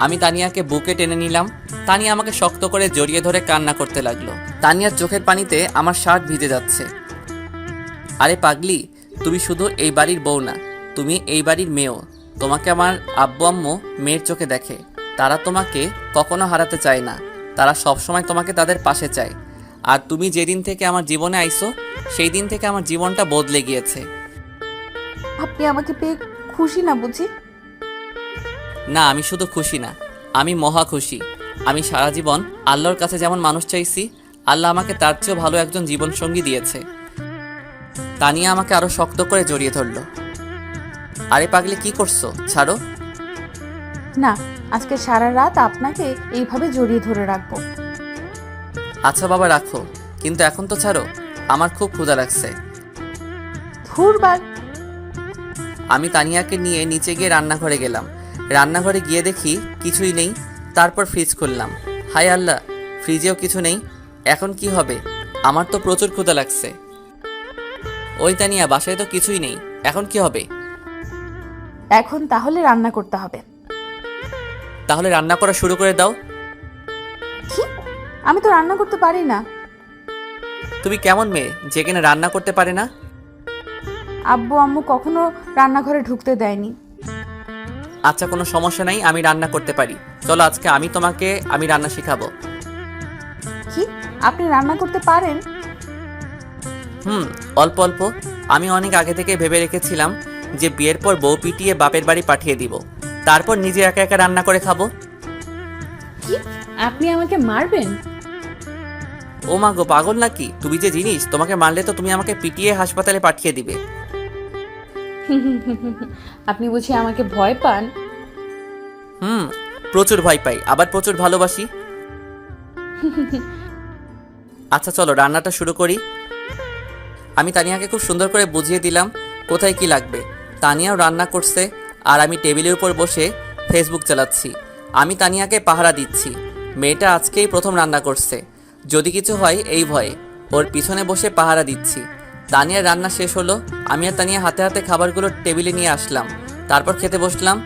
আমি তানিয়াকে বুকে টেনে নিলাম। তানিয়া আমাকে শক্ত করে জড়িয়ে ধরে কান্না করতে লাগলো। তানিয়ার চোখের পানিতে আমার শার্ট ভিজে যাচ্ছে। আরে পাগলি, তুমি শুধু এই বাড়ির বউ না, তুমি এই বাড়ির মেয়েও। তোমাকে আমার আব্বু আম্মু মেয়ের চোখে দেখে। তারা তোমাকে কখনো হারাতে চায় না, তারা সবসময় তোমাকে তাদের পাশে চায়। আর তুমি যেদিন থেকে আমার জীবনে আইছো, সেই দিন থেকে আমার জীবনটা বদলে গিয়েছে। আপনি আমাকে পেয়ে খুশি না বুঝি? না, আমি শুধু খুশি না, আমি মহা খুশি। আমি সারা জীবন আল্লাহর কাছে যেমন মানুষ চাইছি, আল্লাহ আমাকে তার চেয়েও ভালো একজন জীবনসঙ্গী দিয়েছে। তানিয়া আমাকে আরো শক্ত করে জড়িয়ে ধরলো। আরে পাগলি, কি করছো? ছাড়ো। না, আজকে সারা রাত আপনাকে এইভাবে জড়িয়ে ধরে রাখবো। আচ্ছা বাবা, রাখো, কিন্তু এখন তো ছাড়ো, আমার খুব ক্ষুধা লাগছে। ধুরবার। আমি তানিয়াকে নিয়ে নিচে গিয়ে রান্নাঘরে গেলাম। রান্নাঘরে গিয়ে দেখি কিছুই নেই। তারপর ফ্রিজ খুললাম। হায় আল্লাহ, ফ্রিজেও কিছু নেই। এখন কি হবে? আমার তো প্রচুর ক্ষুধা লাগছে। ওই তানিয়া, বাসায় তো কিছুই নেই, এখন কি হবে? এখন তাহলে রান্না করতে হবে। তাহলে রান্না করা শুরু করে দাও। কি? আমি তো রান্না করতে পারি না। তুমি কেমন মেয়ে যে কিনা রান্না করতে পারে না? আব্বু আম্মু কখনো রান্নাঘরে ঢুকতে দেয়নি। আচ্ছা কোনো সমস্যা নাই, আমি রান্না করতে পারি। চলো আজকে আমি রান্না শেখাবো। কি, আপনি রান্না করতে পারেন? অল্প অল্প। আমি অনেক আগে থেকে ভেবে রেখেছিলাম যে বিয়ের পর বউ পিটিয়ে বাপের বাড়ি পাঠিয়ে দিব, তারপর নিজে একা একা রান্না করে খাবো। কি, আপনি আমাকে মারবেন? ও মা গো, পাগল নাকি তুমি? যে জিনিস, তোমাকে মারলে তো তুমি আমাকে পিটিয়ে হাসপাতালে পাঠিয়ে দিবে। আপনি বুঝি আমাকে ভয় পান? প্রচুর ভয় পাই, আবার প্রচুর ভালোবাসি। আচ্ছা চলো রান্নাটা শুরু করি। আমি তানিয়াকে খুব সুন্দর করে বুঝিয়ে দিলাম কোথায় কি লাগবে। তানিয়াও রান্না করছে আর আমি টেবিলের উপর বসে ফেসবুক চালাচ্ছি। আমি তানিয়াকে পাহারা দিচ্ছি। মেয়েটা আজকেই প্রথম রান্না করছে, যদি কিছু হয় এই ভয়ে ওর পিছনে বসে পাহারা দিচ্ছি। তানিয়ার রান্না শেষ হলো, আমি আর তানিয়া হাতে হাতে খাবারগুলো টেবিলে নিয়ে আসলাম, তারপর খেতে বসলাম।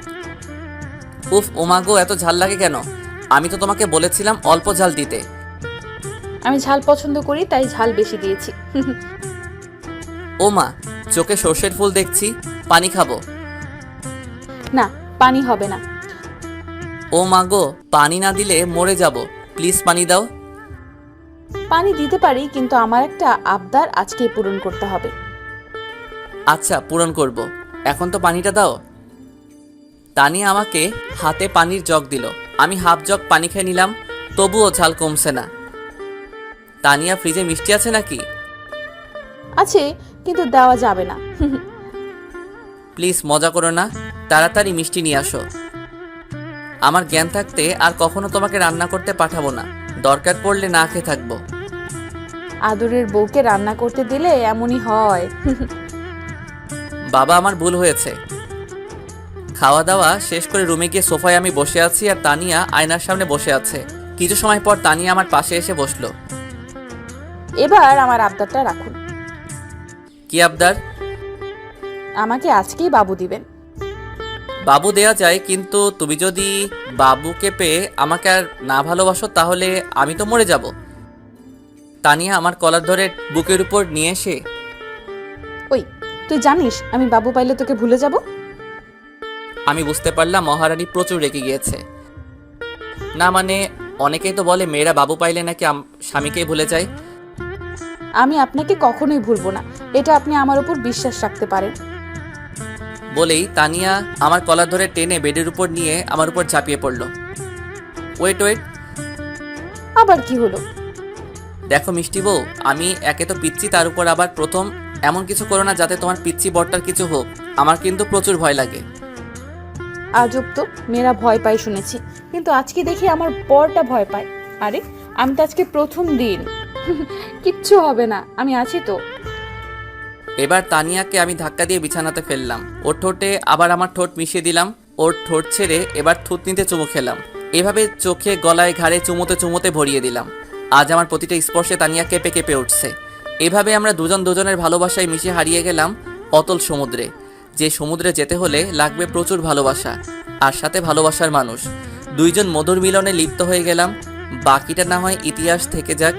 উফ ওমাগো, এত ঝাল লাগে কেন? আমি তো তোমাকে বলেছিলাম অল্প ঝাল দিতে। আমি ঝাল পছন্দ করি তাই ঝাল বেশি দিয়েছি। ও মা, চোখে সর্ষের ফুল দেখছি, পানি খাবো। না, পানি হবে না। ও মা গো, পানি না দিলে মরে যাব, প্লিজ পানি দাও। পানি দিতে পারি, কিন্তু আমার একটা আবদার আজকেই পূরণ করতে হবে। আচ্ছা পূরণ করব, এখন তো পানিটা দাও। তানিয়া আমাকে হাতে পানির জগ দিল, আমি হাফ জগ পানি খেয়ে নিলাম, তবুও ঝাল কমছে না। তানিয়া, ফ্রিজে মিষ্টি আছে নাকি? আছে, কিন্তু দেওয়া যাবে না। প্লিজ মজা করো না, তাড়াতাড়ি মিষ্টি নিয়ে আসো। আমার জ্ঞান থাকতে আর কখনো তোমাকে রান্না করতে পাঠাবো না, দরকার পড়লে না খেয়ে থাকবো। আদরের বউকে রান্না করতে দিলে এমনই হয়। বাবা, আমার ভুল হয়েছে। খাওয়া দাওয়া শেষ করে রুমে গিয়ে সোফায় আমি বসে আছি আর তানিয়া আয়নার সামনে বসে আছে। কিছু সময় পর তানিয়া আমার পাশে এসে বসলো। এবার আমার আবদারটা রাখুন। কি আবদার? আমাকে আজকেই বাবু দিবেন। বাবু দেয়া যায়, কিন্তু তুমি যদি বাবুকে পেয়ে আমাকে আর না ভালোবাসো তাহলে আমি তো মরে যাব। তানিয়া আমার কলার ধরে বুকের উপর নিয়ে এসে, ওই, তুই জানিস আমি বাবু পাইলে তোকে ভুলে যাব? আমি বুঝতে পারলাম মহারানী প্রচুর রেগে গিয়েছে। না মানে, অনেকেই তো বলে মেয়েরা বাবু পাইলে নাকি স্বামীকেই ভুলে যায়। আমি আপনাকে কখনোই ভুলবো না, এটা আপনি আমার উপর বিশ্বাস রাখতে পারেন। বলেই তানিয়া আমার কলার ধরে টেনে বেডের উপর নিয়ে আমার উপর ঝাঁপিয়ে পড়ল। ওয়েট ওয়েট, আবার কি হলো? দেখো মিষ্টি বউ, আমি একে তো পিচ্ছি, তার উপর আবার প্রথম, এমন কিছু করো না যাতে তোমার পিচ্ছি বরটার কিছু হোক। আমার কিন্তু প্রচুর ভয় লাগে। আজব তো, মেয়েরা ভয় পায় শুনেছি, কিন্তু আজকে দেখি আমার বরটা ভয় পায়। আরে আমি তো আজকে প্রথম দিন। কিচ্ছু হবে না, আমি আছি তো। এবার তানিয়াকে আমি ধাক্কা দিয়ে বিছানাতে ফেললাম, ওর ঠোঁটে আবার আমার ঠোঁট মিশিয়ে দিলাম, ওর ঠোঁট ছেড়ে এবার থুতনিতে চুমু খেলাম। এভাবে চোখে গলায় ঘাড়ে চুমোতে চুমোতে ভরিয়ে দিলাম। আজ আমার প্রতিটা স্পর্শে তানিয়া কেঁপে কেঁপে উঠছে। এভাবে আমরা দুজন দুজনের ভালোবাসায় মিশে হারিয়ে গেলাম অতল সমুদ্রে, যে সমুদ্রে যেতে হলে লাগবে প্রচুর ভালোবাসা আর সাথে ভালোবাসার মানুষ। দুইজন মধুর মিলনে লিপ্ত হয়ে গেলাম, বাকিটা না হয় ইতিহাস থেকে যাক।